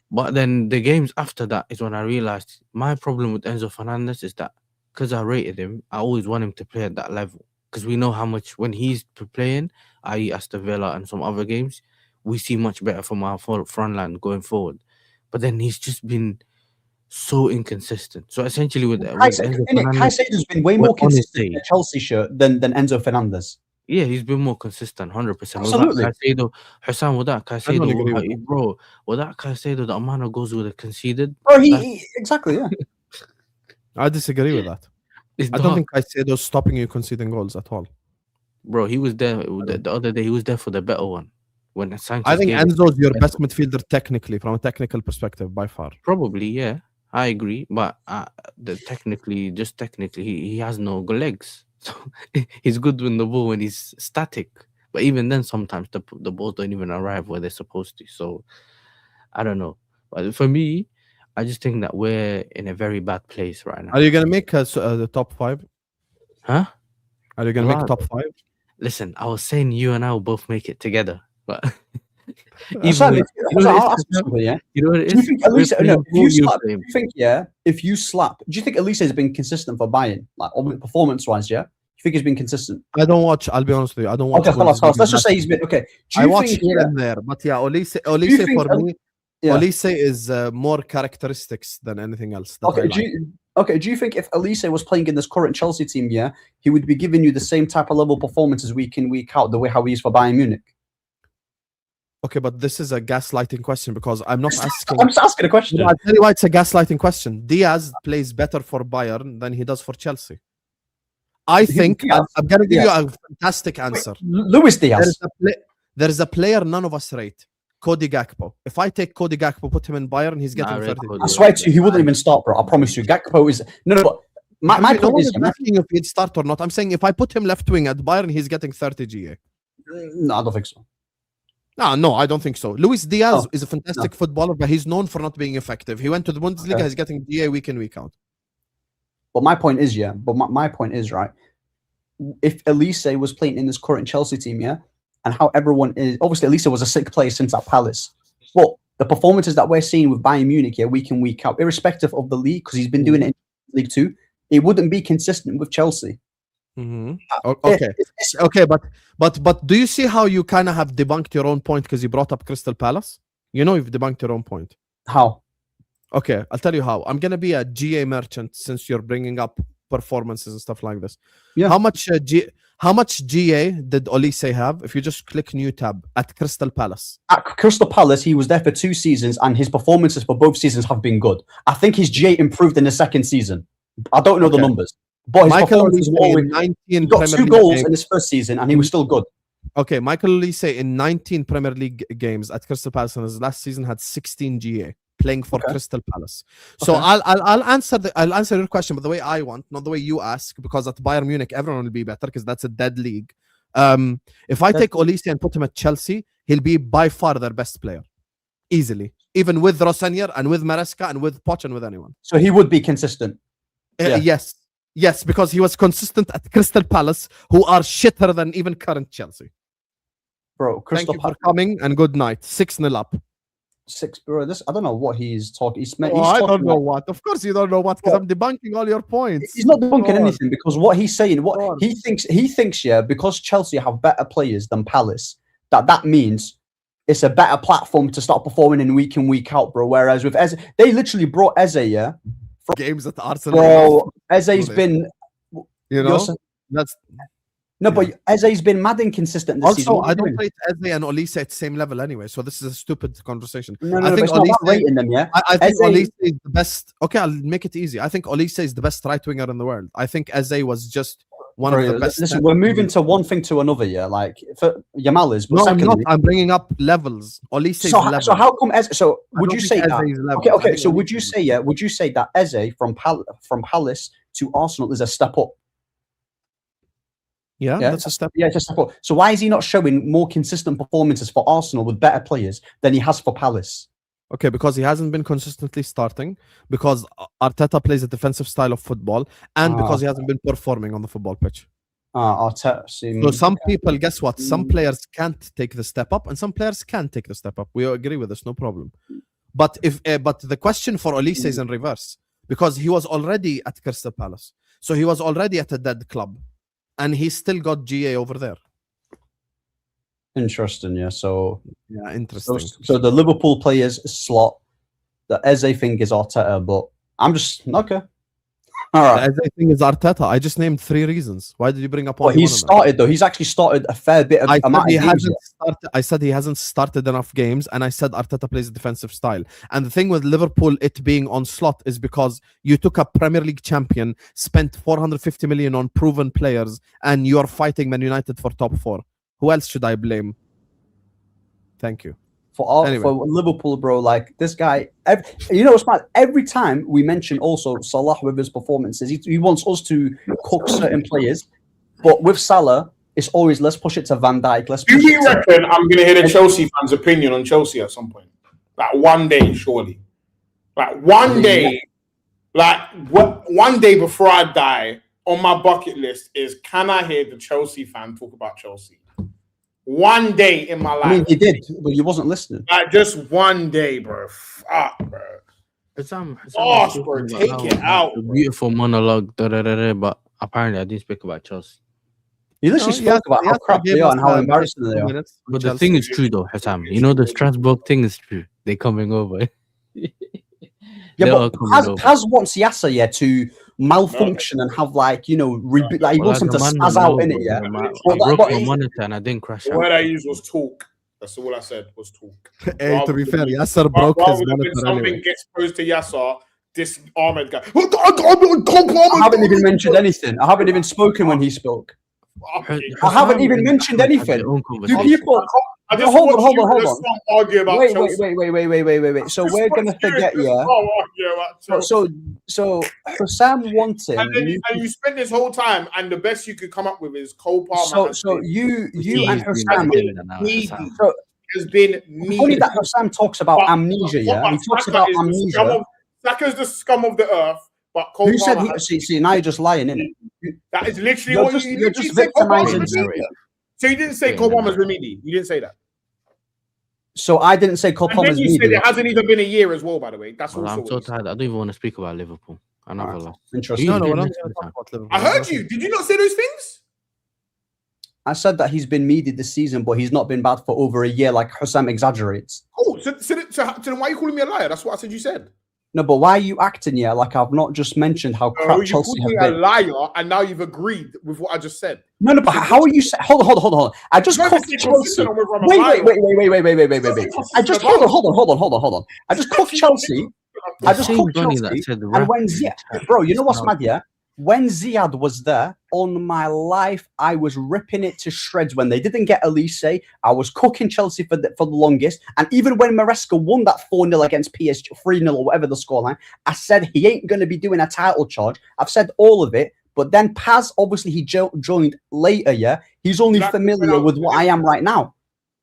E: But
A: then the games after that is when I realized my problem with Enzo Fernandez is that because I rated him, I always want him to play at that level. Because we know how much when he's playing, i.e. Aston Villa and some other games, we see much better from our front line going forward. But then he's just been so inconsistent. So essentially with
G: Caicedo's been way more consistent in a Chelsea shirt than Enzo Fernandez.
A: Yeah, he's been more consistent, 100%.
G: Absolutely.
A: Caicedo, Hussam, without Caicedo, bro, without Caicedo, the amount of goals would have conceded.
G: Bro, exactly, yeah.
E: I disagree with that. I don't think Caicedo's stopping you conceding goals at all.
A: Bro, he was there the other day. He was there for the better one. When Sanchez
E: I think Enzo's your best midfielder technically, from a technical perspective, by far.
A: Probably, yeah. I agree. But technically, he has no legs. So he's good with the ball when he's static, but even then, sometimes the balls don't even arrive where they're supposed to. So I don't know. But for me, I just think that we're in a very bad place right now.
E: Are you gonna make the top 5?
A: Huh?
E: Are you gonna make top 5?
A: Listen, I was saying you and I will both make it together, but
G: you know what it is? Do you think Elise? No, if you slap, do you think Elise has been consistent for Bayern, like performance-wise? Yeah, you think he's been consistent?
E: I don't watch. I'll be honest with you. I don't watch.
G: Okay, let's just say he's been okay.
E: I watch here and there, but yeah, Elise for me, Elise is more characteristics than anything else.
G: Okay, do you think if Elise was playing in this current Chelsea team, he would be giving you the same type of level performances week in, week out, the way how he is for Bayern Munich?
E: Okay, but this is a gaslighting question because I'm not asking.
G: I'm just asking a question.
E: I'll tell you why it's a gaslighting question. Diaz plays better for Bayern than he does for Chelsea. I think I'm going to give you a fantastic answer.
G: Luis Diaz.
E: There is a player none of us rate. Cody Gakpo. If I take Cody Gakpo, put him in Bayern, he's getting 30.
G: I swear to you, he wouldn't even start, bro. I promise you. Gakpo is no. My point is,
E: I'm asking if he'd start or not. I'm saying if I put him left wing at Bayern, he's getting 30 GA.
G: No, I don't think so.
E: No, I don't think so. Luis Diaz is a fantastic footballer, but he's known for not being effective. He went to the Bundesliga, he's getting GA week in, week out.
G: But my point is, my point is, right, if Elise was playing in this current Chelsea team, and how everyone is. Obviously, Elisa was a sick player since at Palace, but the performances that we're seeing with Bayern Munich here, week in, week out, irrespective of the league, because he's been doing it in League 2, it wouldn't be consistent with Chelsea.
E: Okay, but do you see how you kind of have debunked your own point because you brought up Crystal Palace? You know you've debunked your own point.
G: How?
E: Okay, I'll tell you how. I'm gonna be a GA merchant since you're bringing up performances and stuff like this.
G: Yeah.
E: How much GA did Olise have? If you just click new tab at Crystal Palace.
G: At Crystal Palace, he was there for 2 seasons, and his performances for both seasons have been good. I think his GA improved in the second season. I don't know the numbers, but his performances were always. He got 2 goals in his first season, and he was still good.
E: Okay, Michael Olise in 19 Premier League games at Crystal Palace in his last season had 16 GA. Playing for Crystal Palace. So I'll answer your question, but the way I want, not the way you ask, because at Bayern Munich everyone will be better because that's a dead league. If I take Olise and put him at Chelsea, he'll be by far their best player, easily, even with Rossanier and with Maresca and with Poch and with anyone.
G: So he would be consistent.
E: Yes, because he was consistent at Crystal Palace, who are shitter than even current Chelsea.
G: Bro,
E: thank you for coming and good night. 6-0 up.
G: 6, bro. This I don't know what he's talking.
E: I don't know what. Of course, you don't know what because I'm debunking all your points.
G: He's not debunking anything because what he's saying, what he thinks, yeah, because Chelsea have better players than Palace, that means it's a better platform to start performing in, week out, bro. Whereas with Eze, they literally brought Eze, yeah,
E: from games at Arsenal.
G: Bro, Eze's been,
E: that's.
G: No, but Eze's been mad inconsistent this season.
E: Also, I don't rate Eze and Olise at the same level anyway, so this is a stupid conversation.
G: I think Olise, not rating them, yeah?
E: I think Olise is the best. Okay, I'll make it easy. I think Olise is the best right winger in the world. I think Eze was just one of the best.
G: Listen, we're moving to one thing to another, yeah? Like, for Yamal is, but
E: no,
G: secondly,
E: I'm not. I'm bringing up levels. Olise's level.
G: So how come Eze? So would you say that? Okay. So would you say that Eze from Palace to Arsenal is a step up?
E: Yeah, that's a step.
G: Yeah, it's a step up. So why is he not showing more consistent performances for Arsenal with better players than he has for Palace?
E: Okay, because he hasn't been consistently starting, because Arteta plays a defensive style of football, and because he hasn't been performing on the football pitch.
G: Arteta.
E: So some people, guess what? Some players can't take the step up, and some players can take the step up. We agree with this, no problem. But but the question for Olise is in reverse, because he was already at Crystal Palace, so he was already at a dead club. And he still got GA over there.
G: Interesting, yeah. So
E: yeah, interesting.
G: So the Liverpool players slot, the Eze thing is Arteta, but I'm just okay. All right.
E: The Eze thing is Arteta. I just named 3 reasons. Why did you bring up?
G: Well, he's started though. He's actually started a fair bit of.
E: I said he hasn't started enough games, and I said Arteta plays a defensive style. And the thing with Liverpool, it being on slot, is because you took a Premier League champion, spent 450 million on proven players, and you're fighting Man United for top 4. Who else should I blame? Thank you.
G: For Liverpool, bro, like this guy, you know what's mad? Every time we mention also Salah with his performances, he wants us to cook certain players, but with Salah, it's always let's push it to Van Dijk.
F: Do you reckon I'm going to hear the Chelsea fans' opinion on Chelsea at some point? Like one day, surely. Like one day, one day before I die, on my bucket list is can I hear the Chelsea fan talk about Chelsea? One day in my life.
G: I mean, he did, but he wasn't listening.
F: Like just one day, bro. Fuck, bro. Bro, take it out.
A: Beautiful monologue, but apparently I didn't speak about Chelsea.
G: You literally spoke about how crap they are and how embarrassing they are.
A: But the thing is true, though, Hassam. You know, the Strasbourg thing is true. They're coming over.
G: Yeah, but Pazz wants Yasser, to malfunction and have like he wants him to spaz out in it, yeah.
A: I broke my monitor and I didn't crash.
F: The word I used was talk. That's all I said was talk.
E: Hey, to be fair, Yasser broke his monitor.
F: Something gets posed to Yasser. This Ahmed guy.
G: I haven't even mentioned anything. I haven't even spoken when he spoke. I haven't even mentioned anything. Do people? Hold on. Wait. So we're gonna forget, yeah. So Hussam wanted,
F: and you spent this whole time, and the best you could come up with is Cole Palmer.
G: So you and Hussam
F: has been me.
G: Only that Hussam talks about amnesia, yeah. He talks about amnesia.
F: Saka's the scum of the earth. But Cole
G: who said see now you're just lying, innit?
F: That is literally what
G: you're just victimizing.
F: So you didn't say Cole Palmer's remedy. You didn't say that.
G: So I didn't say Cole Palmer's
F: remedy. You said it hasn't even been a year as well, by the way. That's also
A: I'm so tired. I don't even want to speak about Liverpool. I never lost.
G: Interesting.
E: No, we're not going to talk about Liverpool.
F: I heard you. Did you not say those things?
G: I said that he's been meaty this season, but he's not been bad for over a year, like Hussam exaggerates.
F: Oh, so then why are you calling me a liar? That's what I said you said.
G: No, but why are you acting, like I've not just mentioned how crap Chelsea have been?
F: You called me a liar, and now you've agreed with what I just said.
G: No, but how are you saying? Hold on. I just cooked Chelsea. Wait. I just hold on. I just cooked Chelsea. And when Ziad, bro, you know what's mad, yeah? When Ziad was there, on my life, I was ripping it to shreds. When they didn't get Elise, I was cooking Chelsea for the longest. And even when Maresca won that 4-0 against PSG, 3-0 or whatever the scoreline, I said he ain't going to be doing a title charge. I've said all of it. But then Pazz, obviously, he joined later, yeah? He's only familiar with what I am right now.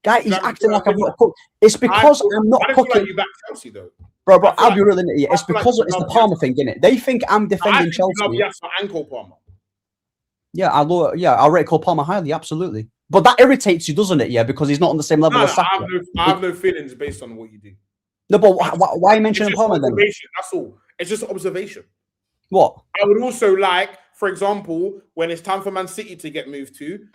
G: Guy, he's acting like I'm not cooked. It's because I'm not cooking.
F: You back Chelsea, though.
G: Bro, I'll be real in it. It's because it's the Palmer thing, innit? They think I'm defending Chelsea.
F: And Cole Palmer.
G: Yeah, I rate Cole Palmer highly, absolutely. But that irritates you, doesn't it? Yeah, because he's not on the same level as Saka.
F: I have no feelings based on what you do.
G: No, but why are you mentioning Palmer then?
F: That's all. It's just observation.
G: What?
F: I would also like, for example, when it's time for Man City to get moved to,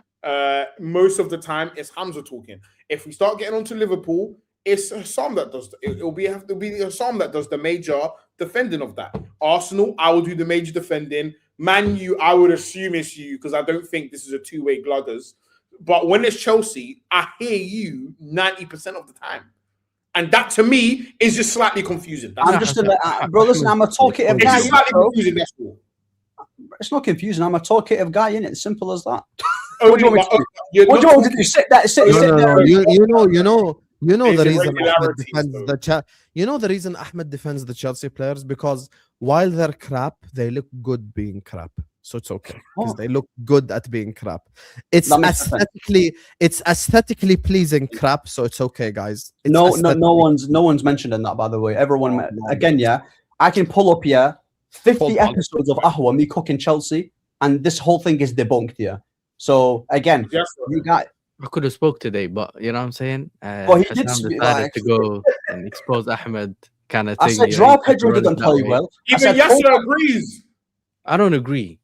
F: most of the time it's Hamza talking. If we start getting onto Liverpool, it's Hussam that does. It'll be Hussam that does the major defending of that. Arsenal, I will do the major defending. Man U, I would assume it's you because I don't think this is a two-way gluggers. But when it's Chelsea, I hear you 90% of the time, and that to me is just slightly confusing.
G: I'm just bro. Listen, I'm a talkative guy.
F: It's slightly confusing. That's all.
G: It's not confusing. I'm a talkative guy, innit? Simple as that. What do you want me to do? Sit there.
E: You know the reason Ahmed defends the You know the reason Ahmed defends the Chelsea players because while they're crap, they look good being crap. So it's okay because they look good at being crap. It's aesthetically pleasing crap. So it's okay, guys.
G: No one's mentioning that, by the way. Everyone again, yeah. I can pull up 50 episodes of Ahwa, me cooking Chelsea, and this whole thing is debunked here. So again, you got.
A: I could have spoke today, but you know what I'm saying?
G: Well, he did
A: decided to go and expose Ahmed kind of thing.
G: I said, Joao Pedro didn't play well.
F: Even Yasser agrees.
A: I don't agree.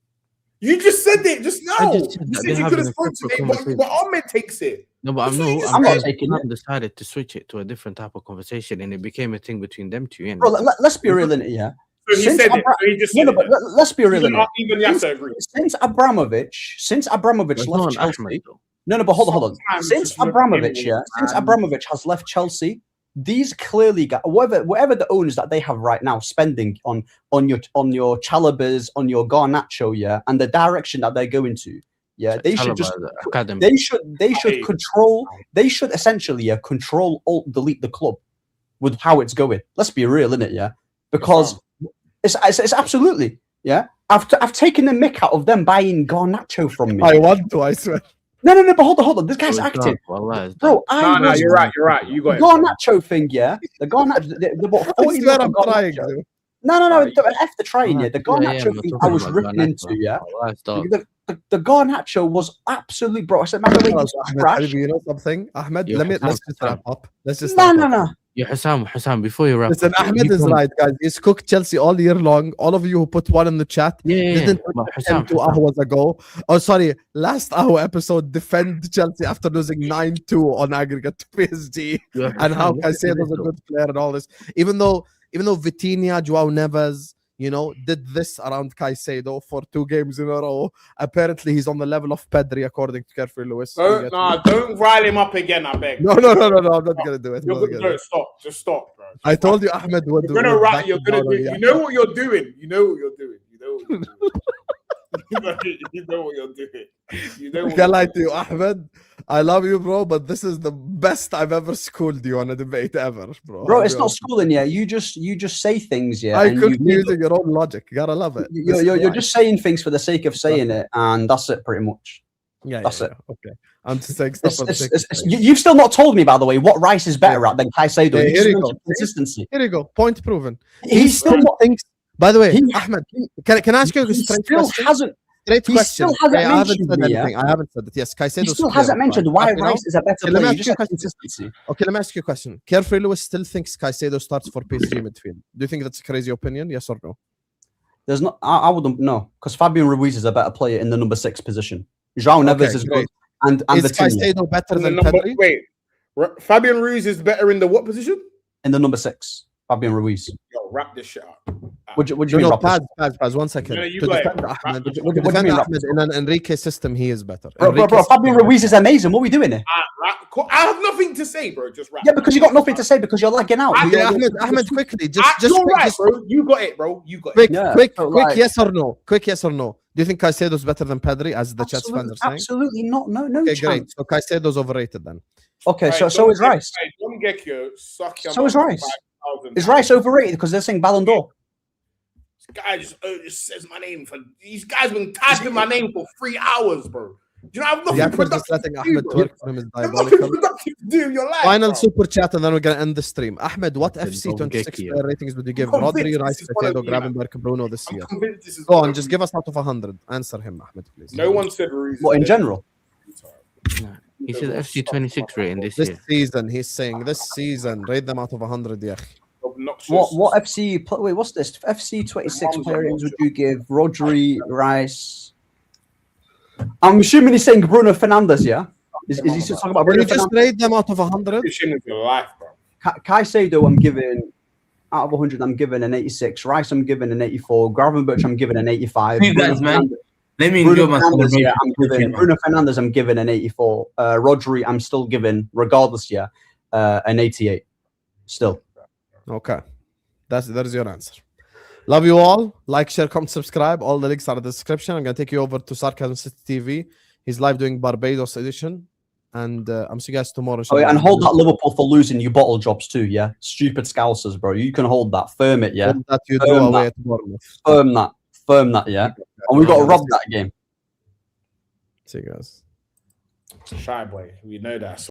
F: You just said it just now. You said you could have spoke today, but Ahmed takes it.
A: No, but I'm not taking it. Decided to switch it to a different type of conversation, and it became a thing between them two.
G: Bro, let's be real in it, yeah.
F: So he said it. So he just said it.
G: Let's be real in it.
F: Even Yasser agrees.
G: Since Abramovich left Chelsea. No, but hold on. Since Abramovich has left Chelsea, these clearly got whatever the owners that they have right now spending on your Chalobahs, on your Garnacho, and the direction that they're going to, they should essentially control, alt, delete the club with how it's going. Let's be real, innit, because it's absolutely, I've taken the mick out of them buying Garnacho from me.
E: I want to, I swear.
G: No, but hold on. This guy's acting. Bro,
F: you're right. You got
G: it. The Garnacho thing, the Garnacho, they bought 40 million. I'm trying. No, F the trying, The Garnacho thing I was ripping into, The Garnacho was absolutely, bro. I said, man,
E: you know something? Ahmed, let's just wrap up.
G: No.
A: Yeah, Hussam, before you wrap
E: Listen, Ahmed is right, guys. He's cooked Chelsea all year long. All of you who put one in the chat didn't Hussam 2 hours ago. Oh, sorry. Last hour episode, defend Chelsea after losing 9-2 on aggregate to PSG. And how Caicedo's a good player and all this. Even though Vitinha, Joao Neves, did this around Caicedo for 2 games in a row. Apparently, he's on the level of Pedri, according to Carefree Lewis.
F: Don't rile him up again, I beg.
E: No, I'm not going to do it.
F: Stop. Just stop, bro.
E: I told you Ahmed would do it.
F: You know what you're doing. You know what you're doing.
E: I can't lie to you, Ahmed. I love you, bro, but this is the best I've ever schooled you on a debate ever, bro.
G: Bro, it's not schooling, You just say things,
E: I could be using your own logic. You gotta love it.
G: You're just saying things for the sake of saying it, and that's it, pretty much. That's it.
E: Okay, I'm just saying stuff for the sake of
G: you've still not told me, by the way, what Rice is better at than Caicedo.
E: Here you go.
G: Consistency.
E: Here you go. Point proven. He still not thinks. By the way, Ahmed, can I ask you a straight question? Great
G: He
E: question.
G: still hasn't
E: I haven't
G: mentioned
E: said
G: me,
E: anything.
G: yeah?
E: I haven't said it. Yes,
G: He
E: Caicedo's
G: still
E: clear,
G: hasn't mentioned
E: right?
G: why
E: You know?
G: Rice is a better
E: Okay, let me
G: player.
E: ask
G: You
E: you a
G: just said
E: question.
G: consistency.
E: Okay, let me ask you a question. Carefree Lewis still thinks Caicedo starts for PSG midfield. Do you think that's a crazy opinion? Yes or no?
G: There's not. I wouldn't know because Fabian Ruiz is a better player in the number 6 position. João Neves is
E: great.
G: good, and
E: Is Caicedo better than Pedri?
F: Wait, Fabian Ruiz is better in the what position?
G: in the number 6. Fabian Ruiz.
F: Yo, wrap this shit up.
G: Would you mean?
E: Paz, 1 second.
F: No, you
E: To
F: got it.
E: defend Ahmed,
G: What
E: to
G: do you
E: defend
G: mean,
E: Ahmed in an Enrique system, he is better.
G: Bro, Fabian Ruiz is amazing. What are we doing here?
F: I have nothing to say, bro. Just rap.
G: Yeah, because you got nothing to say because you're lagging out.
E: Okay, Ahmed, quickly, just
F: you're
E: quick,
F: right,
E: just
F: bro. You got it, bro. You got
E: quick,
F: it.
G: Yeah,
E: quick,
G: so
E: quick,
G: like-
E: yes or no? Quick, yes or no? Do you think Caicedo's better than Pedri, as the Chelsea fans are saying?
G: Absolutely not. No
E: Okay,
G: chance.
E: great. So Caicedo's overrated then.
G: Okay,
F: Hey,
G: so is Rice.
F: Hey, Don Gekio, suck your
G: So is
F: mouth
G: Rice.
F: for 5,000.
G: Is Rice overrated because they're saying Ballon d'Or?
F: This guy just says my name for these guys been typing my name for 3 hours, bro. You know, I've nothing
E: Jakob
F: productive
E: just letting
F: to do,
E: Ahmed
F: bro.
E: twerk for him is
F: I've nothing
E: diabolical.
F: productive to do in your life.
E: Final
F: bro.
E: super chat and then we're gonna end the stream. Ahmed, what
A: Then
E: FC 26
A: Gekio.
E: player ratings would you give
F: I'm convinced
E: Rodri,
F: this
E: Rice,
F: is one of
E: Caicedo,
F: you, man.
E: Gravenberch, Bruno this
F: I'm
E: year?
F: convinced this is
E: Go
F: one
E: on,
F: of
E: just
F: you.
E: give us out of 100. Answer him, Ahmed, please.
F: No one said Ruiz.
G: What, in general?
A: He said FC 26 rating this
E: This
A: year.
E: season, he's saying this season, rate them out of 100, yeah.
F: Obnoxious.
G: What FC? Wait, what's this? FC 26 player ratings would you give Rodri, Rice? I'm assuming he's saying Bruno Fernandes, yeah? Is he still talking about
E: Can
G: Bruno
E: you just
G: Fernandes?
E: rate them out of 100?
F: Fishing is your life, bro.
G: Caicedo, I'm giving out of 100. I'm giving an 86. Rice, I'm giving an 84. Gravenberch, I'm giving an 85.
H: You guys, man. Let me
G: Bruno
H: enjoy my
G: Fernandes,
H: celebration.
G: yeah, I'm giving Bruno Fernandes. I'm giving an 84. Rodri, I'm still giving, regardless, yeah, an 88. Still.
E: Okay. That is your answer. Love you all. Like, share, comment, subscribe. All the links are in the description. I'm going to take you over to Sarcasm City TV. He's live doing Barbados edition. And I'm seeing you guys tomorrow.
G: Oh, yeah, and hold that Liverpool for losing you bottle jobs too, yeah? Stupid Scousers, bro. You can hold that. Firm it, yeah?
E: Hold that you
G: Firm
E: do
G: that.
E: away at Bournemouth.
G: Firm that, yeah? And we got to rob that game.
E: See you guys.
F: Shy boy. We know that.